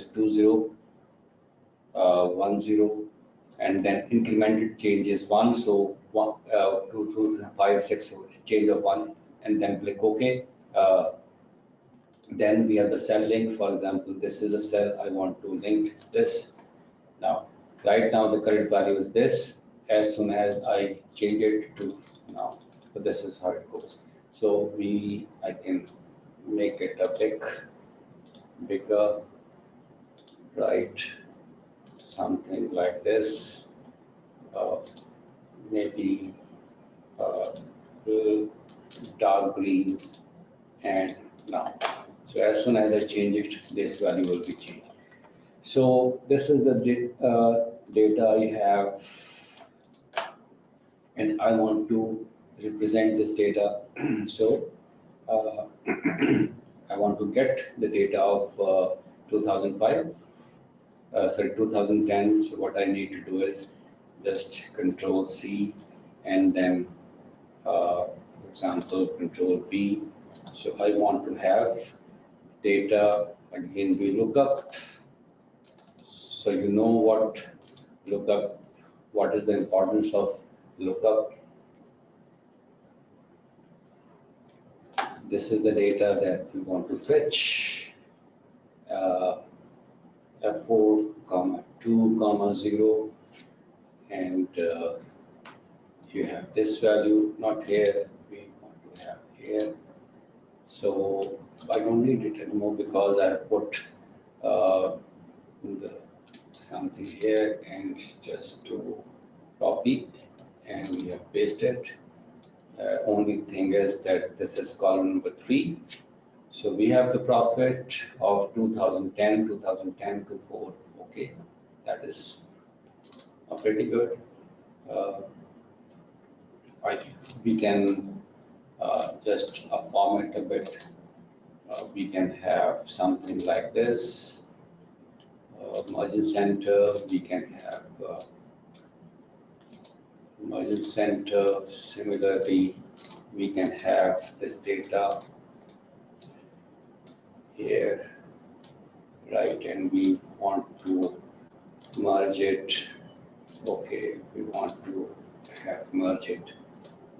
2010, and then incremented change is 1. So 2, 2, 5, 6, so change of 1, and then click OK. Then we have the cell link. For example, this is a cell. I want to link this. Now, right now the current value is this. As soon as I change it to now, so this is how it goes. So I can make it a bigger, right? Something like this. Maybe dark green, and now. So as soon as I change it, this value will be changed. So this is the data I have, and I want to represent this data. So I want to get the data of 2005, 2010. So what I need to do is just Control C, and then, for example, Control V. So I want to have data, again, we look up. So you know what lookup, what is the importance of lookup. This is the data that we want to fetch. F4, 2, 0, and you have this value, not here, we want to have here. So I don't need it anymore because I have put something here, and just to copy, and we have pasted. Only thing is that this is column number 3. So we have the profit of 2010 to 4. Okay, that is pretty good. We can just format a bit. We can have something like this. Margin center, we can have margin center. Similarly, we can have this data here, right? And we want to merge it. Okay, we want to have merge it.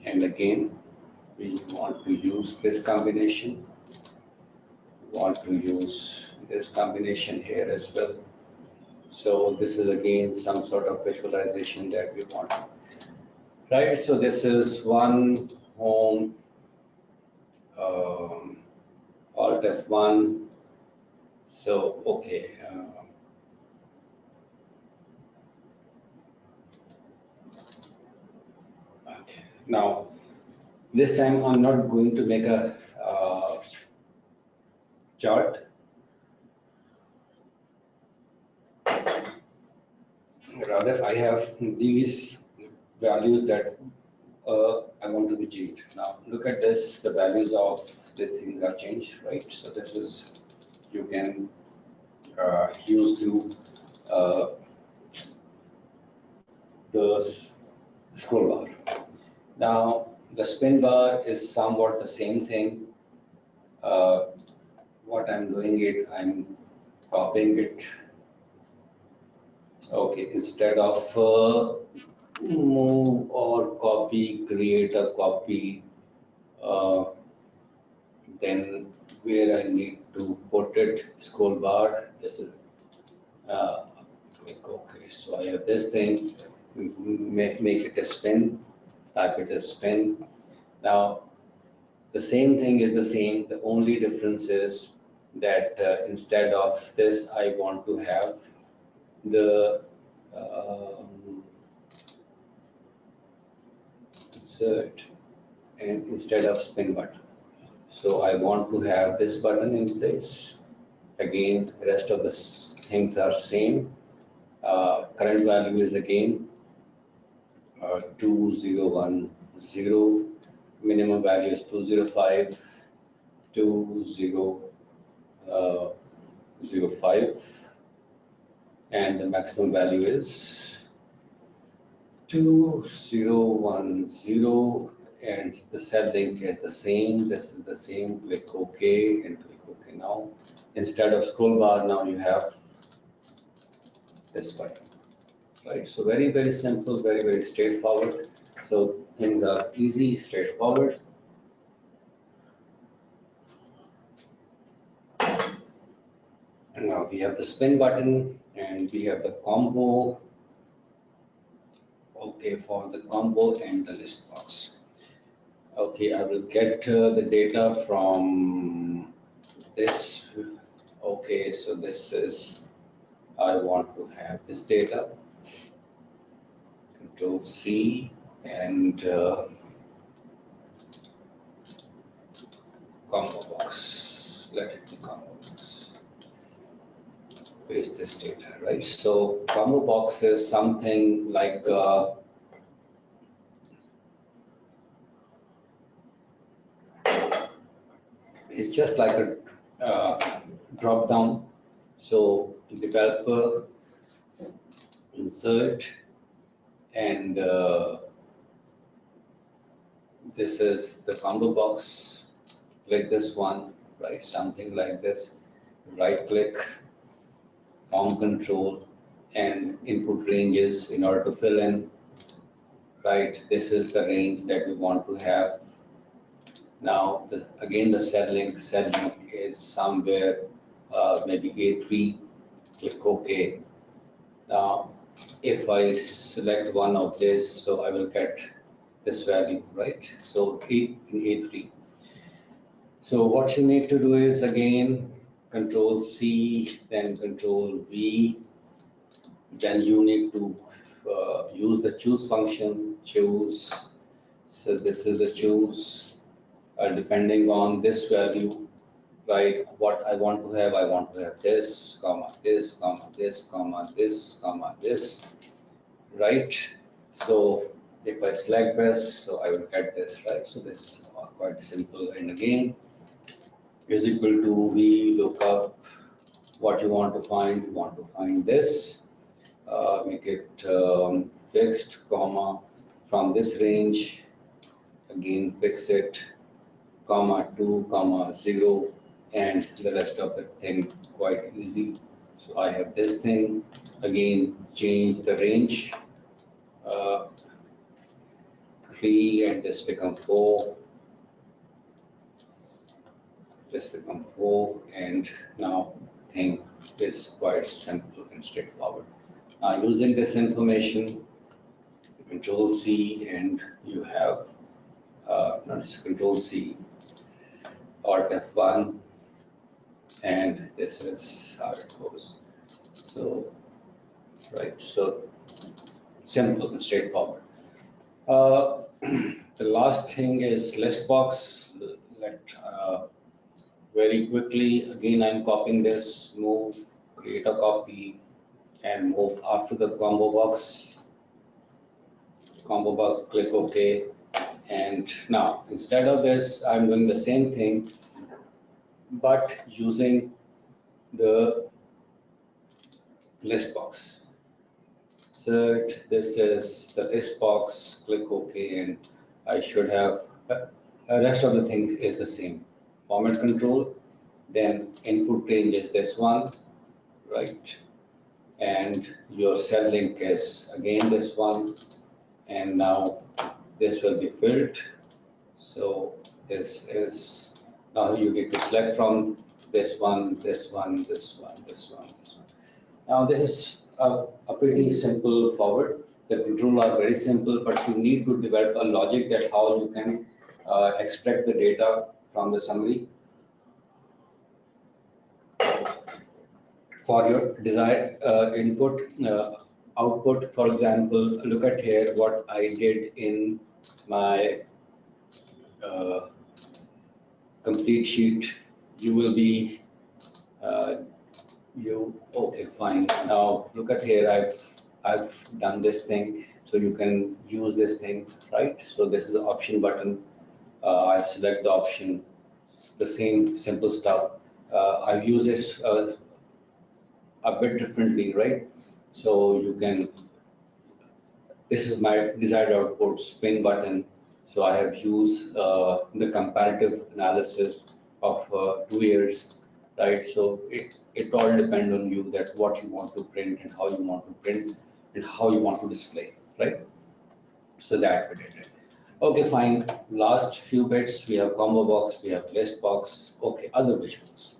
And again, we want to use this combination. We want to use this combination here as well. So this is again some sort of visualization that we want. Right, so this is one home, Alt F1. So, okay. Okay. Now, this time I'm not going to make a chart. Rather, I have these values that I want to be changed. Now, look at this, the values of the things are changed, right? So this is, you can use to the scroll bar. Now, the spin bar is somewhat the same thing. What I'm doing is I'm copying it. Okay, instead of move or copy, create a copy, then where I need to put it, scroll bar, this is click OK. So I have this thing, make it a spin, type it as spin. Now, the same thing is the same. The only difference is that instead of this, I want to have the insert and instead of spin button. So I want to have this button in place. Again, the rest of the things are same. Current value is again 2010. Minimum value is 205, 2005, and the maximum value is 2010, and the cell link is the same. This is the same. Click OK and click OK. Now, instead of scroll bar, now you have this button, right? So very, very simple, very, very straightforward. So things are easy, straightforward. And now we have the spin button and we have the combo. Okay, for the combo and the list box. Okay, I will get the data from this. Okay, so this is, I want to have this data. Control C and combo box. Let it be combo box. Paste this data, right? So combo box is something like it's just like a drop down. So developer, insert, and this is the combo box. Click this one, right? Something like this. Right click, form control, and input ranges in order to fill in. Right, this is the range that we want to have. Now, again, the cell link is somewhere maybe A3. Click OK. Now, if I select one of this, so I will get this value, right? So in A3. So what you need to do is again Control C, then Control V. Then you need to use the choose function. Choose. So this is the choose. Depending on this value, right? What I want to have this, comma, this, comma, this, comma, this, comma, this, right? So if I select this, so I will get this, right? So this is quite simple. And again, is equal to V lookup. What you want to find? You want to find this. Make it fixed, comma, from this range. Again, fix it. Comma 2, comma 0, and the rest of the thing quite easy. So I have this thing. Again, change the range. 3 and this become 4. This become 4, and now thing is quite simple and straightforward. Using this information, Control C, and you have not just Control C, Alt F1, and this is how it goes. So, right, so simple and straightforward. The last thing is list box. Very quickly, again, I'm copying this, move, create a copy, and move after the combo box. Combo box, click OK. And now, instead of this, I'm doing the same thing, but using the list box. So this is the list box, click OK, and I should have the rest of the thing is the same. Format control, then input range is this one, right? And your cell link is again this one, and now this will be filled. So this is, now you need to select from this one, this one, this one, this one, this one. Now this is a pretty simple forward. The control are very simple, but you need to develop a logic that how you can extract the data from the summary for your desired input, output. For example, look at here what I did in my complete sheet. You will be okay, fine. Now look at here. I've done this thing, so you can use this thing, right? So this is the option button. I select the option, the same simple stuff. I've used this a bit differently, right? So you can, this is my desired output spin button. So I have used the comparative analysis of 2 years, right? So it all depends on you that what you want to print and how you want to print and how you want to display, right? So that we did it. Okay, fine. Last few bits, we have combo box, we have list box. Okay, other visuals.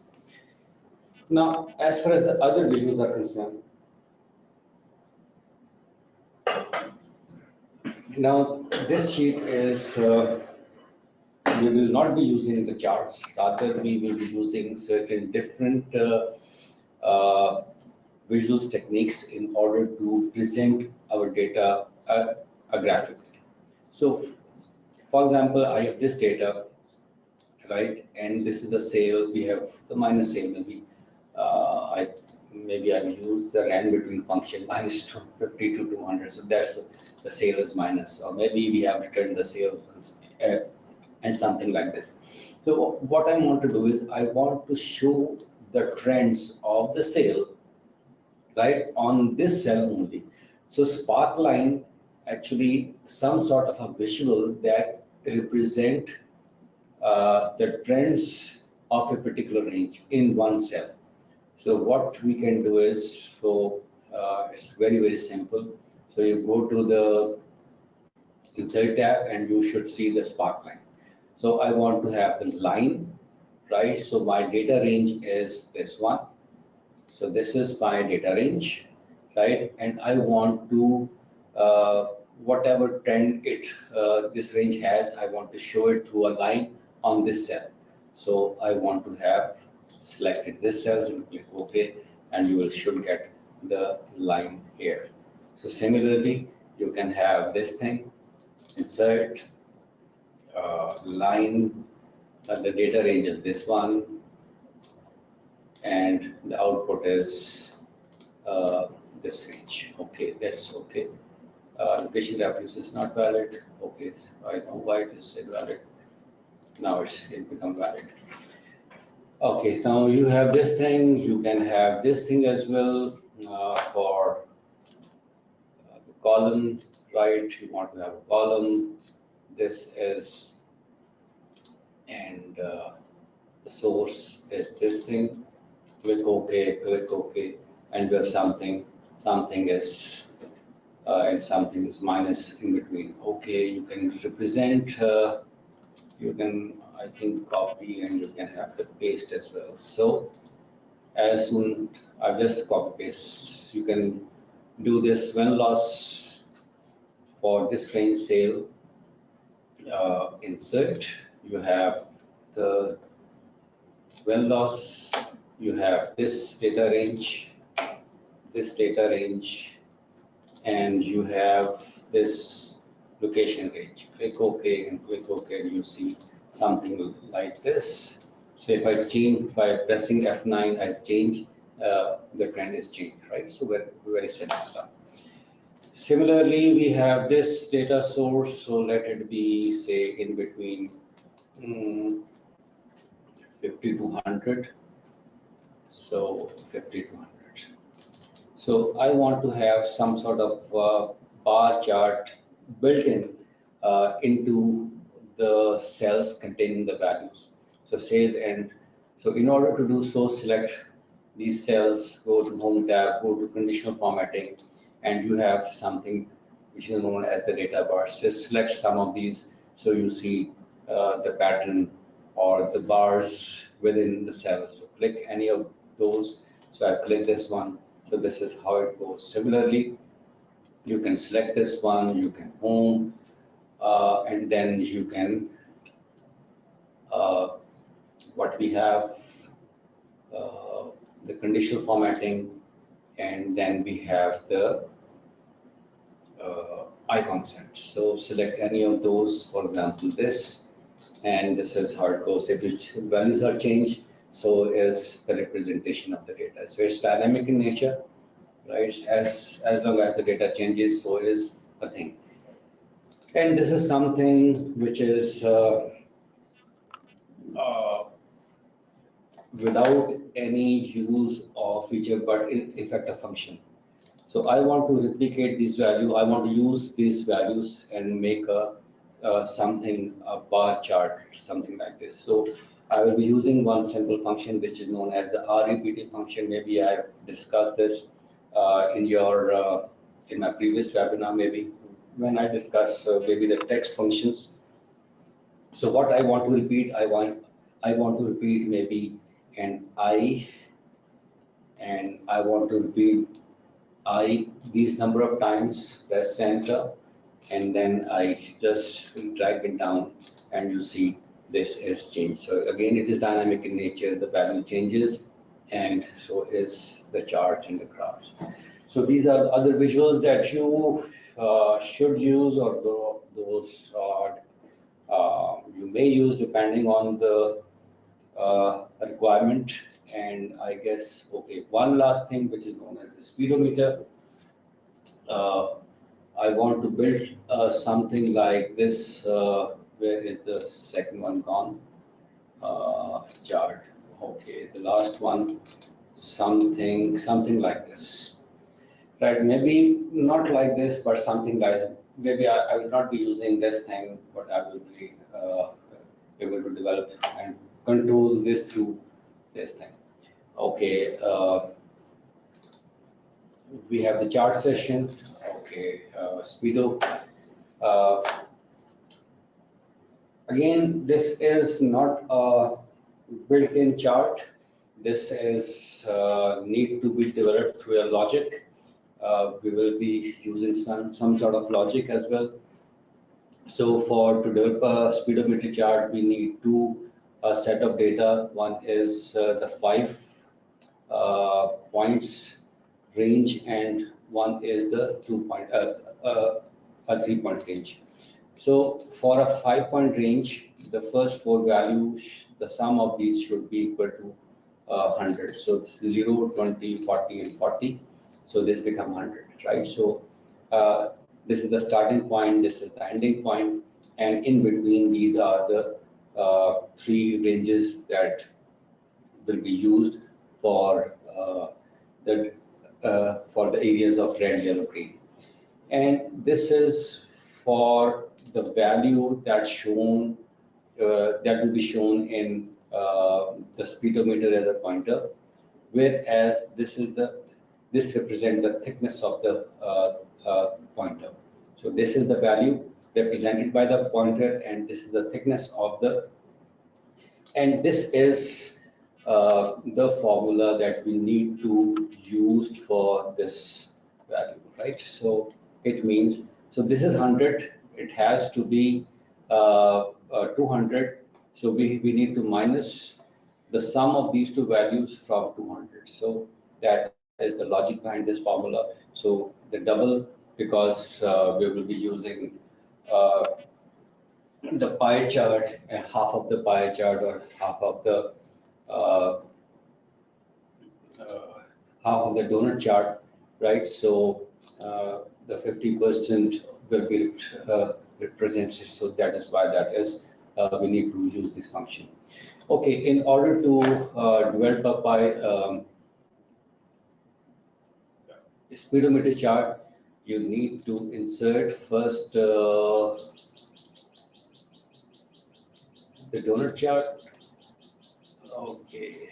Now, as far as the other visuals are concerned, now this sheet is, we will not be using the charts, rather we will be using certain different visuals techniques in order to present our data graphically. So, for example, I have this data, right? And this is the sale. We have the minus sale. Maybe I've used the rand between function minus 250 to 200. So that's the sale is minus, or maybe we have returned the sales and something like this. So what I want to do is I want to show the trends of the sale, right, on this cell only. So Sparkline actually some sort of a visual that represent the trends of a particular range in one cell. So what we can do is, so it's very, very simple. So you go to the insert tab and you should see the Sparkline. So I want to have the line, right? So my data range is this one. So this is my data range, right? And I want to, whatever trend this range has, I want to show it through a line on this cell. So I want to have selected this cell, so click OK, and you should get the line here. So similarly, you can have this thing, insert line, the data range is this one, and the output is this range. Okay, that's okay. Location reference is not valid. Okay, so I know why it is invalid. Now it become valid. Okay, now you have this thing. You can have this thing as well for the column, right? You want to have a column. This is, and the source is this thing. Click OK, and we have something is and something is minus in between. Okay, you can represent, you can, I think, copy, and you can have the paste as well. So as soon I just copy paste, you can do this when loss for this range sale. Insert, you have the when loss, you have this data range, and you have this location range. Click OK and click OK, and you see something like this. So if I change by pressing F9, I change, the trend is changed, right? So very, very simple stuff. Similarly, we have this data source. So let it be, say, in between 50 to 100. So 50 to 100. So I want to have some sort of bar chart built in into the cells containing the values. So say, and so in order to do so, select these cells, go to Home tab, go to Conditional Formatting, and you have something which is known as the data bars. Just select some of these so you see the pattern or the bars within the cells. So click any of those. So I click this one. So this is how it goes. Similarly, you can select this one, you can home, and then you can, what we have, uh, the conditional formatting, and then we have the icon set. So select any of those, for example, this, and this is how it goes. If its values are changed, so is the representation of the data. So it's dynamic in nature, right? As long as the data changes, so is a thing. And this is something which is uh, without any use of feature, but in effect a function. So I want to replicate this value. I want to use these values and make a something, a bar chart, something like this. So I will be using one simple function which is known as the rept function. Maybe I have discussed this in my previous webinar, maybe when I discuss maybe the text functions. So what I want to repeat, I want to repeat maybe an I, and I want to repeat I these number of times, press enter, and then I just drag it down, and you see this is changed. So again, it is dynamic in nature, the value changes, and so is the charts and the graphs. So these are other visuals that you should use, or those you may use depending on the requirement. And I guess, okay, one last thing which is known as the speedometer. Uh, I want to build something like this. Where is the second one gone? Chart. Okay, the last one, something like this. Right, maybe not like this, but something like, maybe I will not be using this thing, but I will be able to develop and control this through this thing. Okay, we have the chart session. Okay, Speedo. Uh, Again, this is not a built-in chart. This is need to be developed through a logic. We will be using some sort of logic as well. So to develop a speedometer chart, we need two set of data. One is the 5 points range, and one is the a 3-point range. So for a 5-point range, the first 4 values, the sum of these should be equal to 100. So 0, 20, 40, and 40. So this become 100, right? So this is the starting point, this is the ending point, and in between these are the 3 ranges that will be used for the areas of red, yellow, green. And this is for the value that's shown, that will be shown in the speedometer as a pointer, whereas this represents the thickness of the pointer. So this is the value represented by the pointer, and this is the thickness of the, and this is the formula that we need to use for this value, right? So it means, so this is 100, it has to be 200. So we need to minus the sum of these two values from 200. So that is the logic behind this formula. So the double, because we will be using uh, the pie chart, half of the pie chart, or uh, uh, half of the donut chart, right? So the 50% will be represented. So that is why that is we need to use this function. Okay, in order to develop a pie speedometer chart, you need to insert first the donut chart. Okay.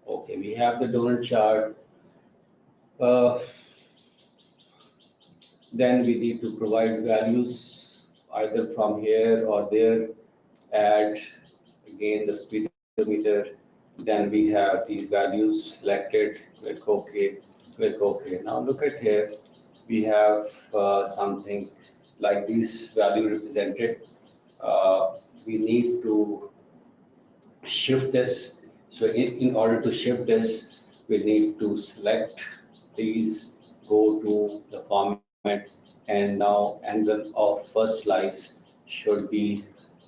Okay, we have the donut chart. Then we need to provide values either from here or there. Add again the speedometer, Then we have these values selected, click OK, click OK. Now look at here, we have something like this value represented. We need to shift this. So in order to shift this, we need to select these, go to the format, and now angle of first slice should be,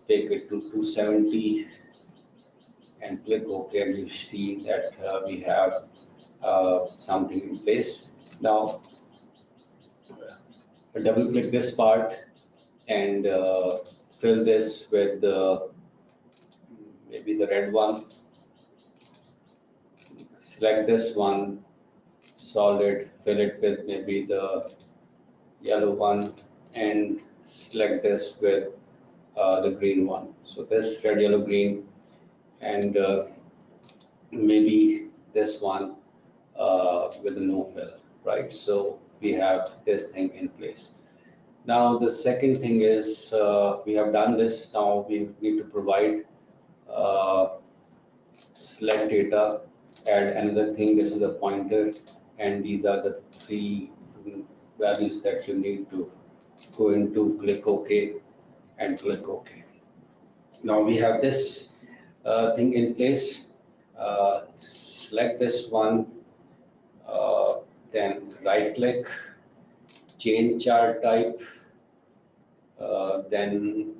take it to 270 and click OK, and you see that we have something in place. Now double click this part and fill this with maybe the red one. Select this one, solid, fill it with maybe the yellow one, and select this with the green one. So this red, yellow, green, and maybe this one with the no fill, right? So we have this thing in place. Now the second thing is we have done this. Now we need to provide select data, add another thing. This is a pointer, and these are the three values that you need to go into. Click OK and click OK. Now we have this thing in place. Select this one, then right click, change chart type, then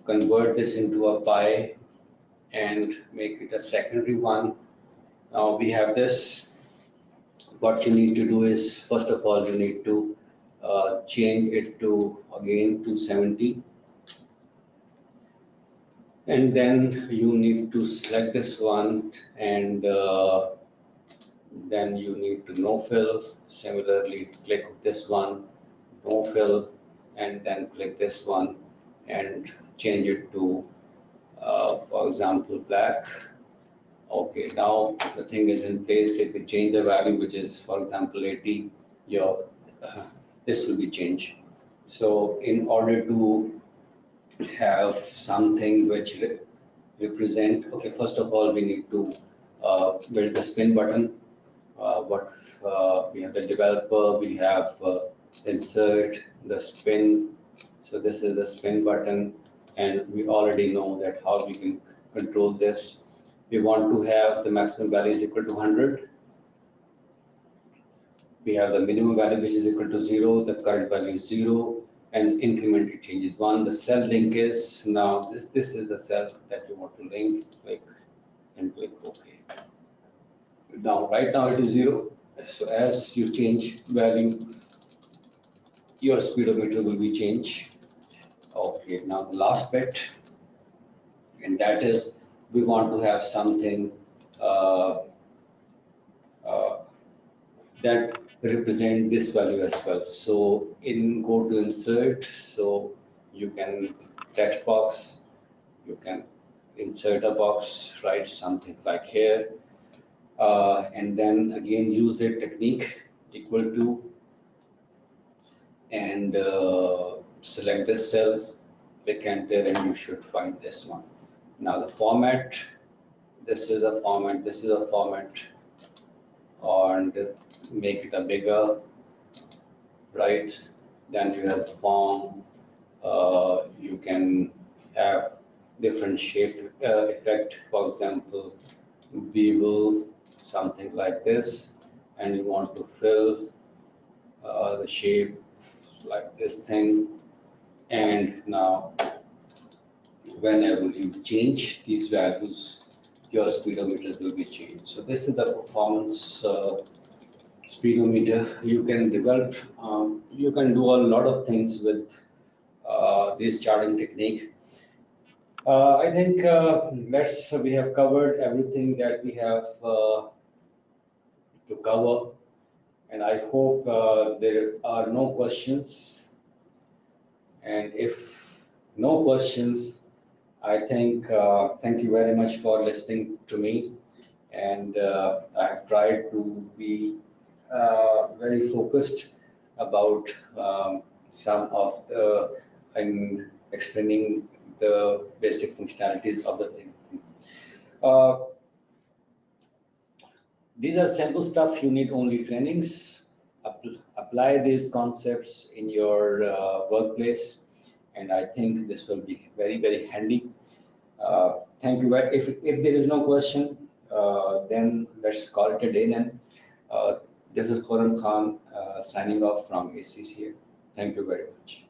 convert this into a pie and make it a secondary one. Now we have this. What you need to do is, first of all, you need to change it to again 270, and then you need to select this one, and then you need to no fill. Similarly, click this one, no fill, and then click this one and change it to, for example, black. Okay, now the thing is in place. If you change the value, which is, for example, 80, your this will be changed. So in order to have something which represent, okay, first of all, we need to build the spin button. We have the developer, we have insert, the spin. So this is the spin button, and we already know that how we can control this. We want to have the maximum value is equal to 100. We have the minimum value which is equal to 0, the current value is 0, and increment it changes 1. The cell link is, now this is the cell that you want to link, click and click OK. Now right now it is 0. So as you change value, your speedometer will be changed. Okay, now the last bit, and that is we want to have something that represent this value as well. So in go to insert, so you can text box, you can insert a box, write something like here, and then again use a technique equal to, and select this cell, click enter, and you should find this one. Now the format, this is a format, this is a format, and make it a bigger, right? Then you have the form. You can have different shape effect. For example, we will something like this, and you want to fill the shape like this thing. And now, whenever you change these values, your speedometer will be changed. So this is the performance speedometer. You can develop, you can do a lot of things with this charting technique. I think we have covered everything that we have to cover, and I hope there are no questions. And if no questions, I think thank you very much for listening to me, and I've tried to be very focused about some of the, in explaining the basic functionalities of the thing. Uh, These are simple stuff. You need only trainings. Apply these concepts in your workplace, and I think this will be very, very handy. Thank you. If there is no question, then let's call it a day then. This is Khurram Khan signing off from ACCA. Thank you very much.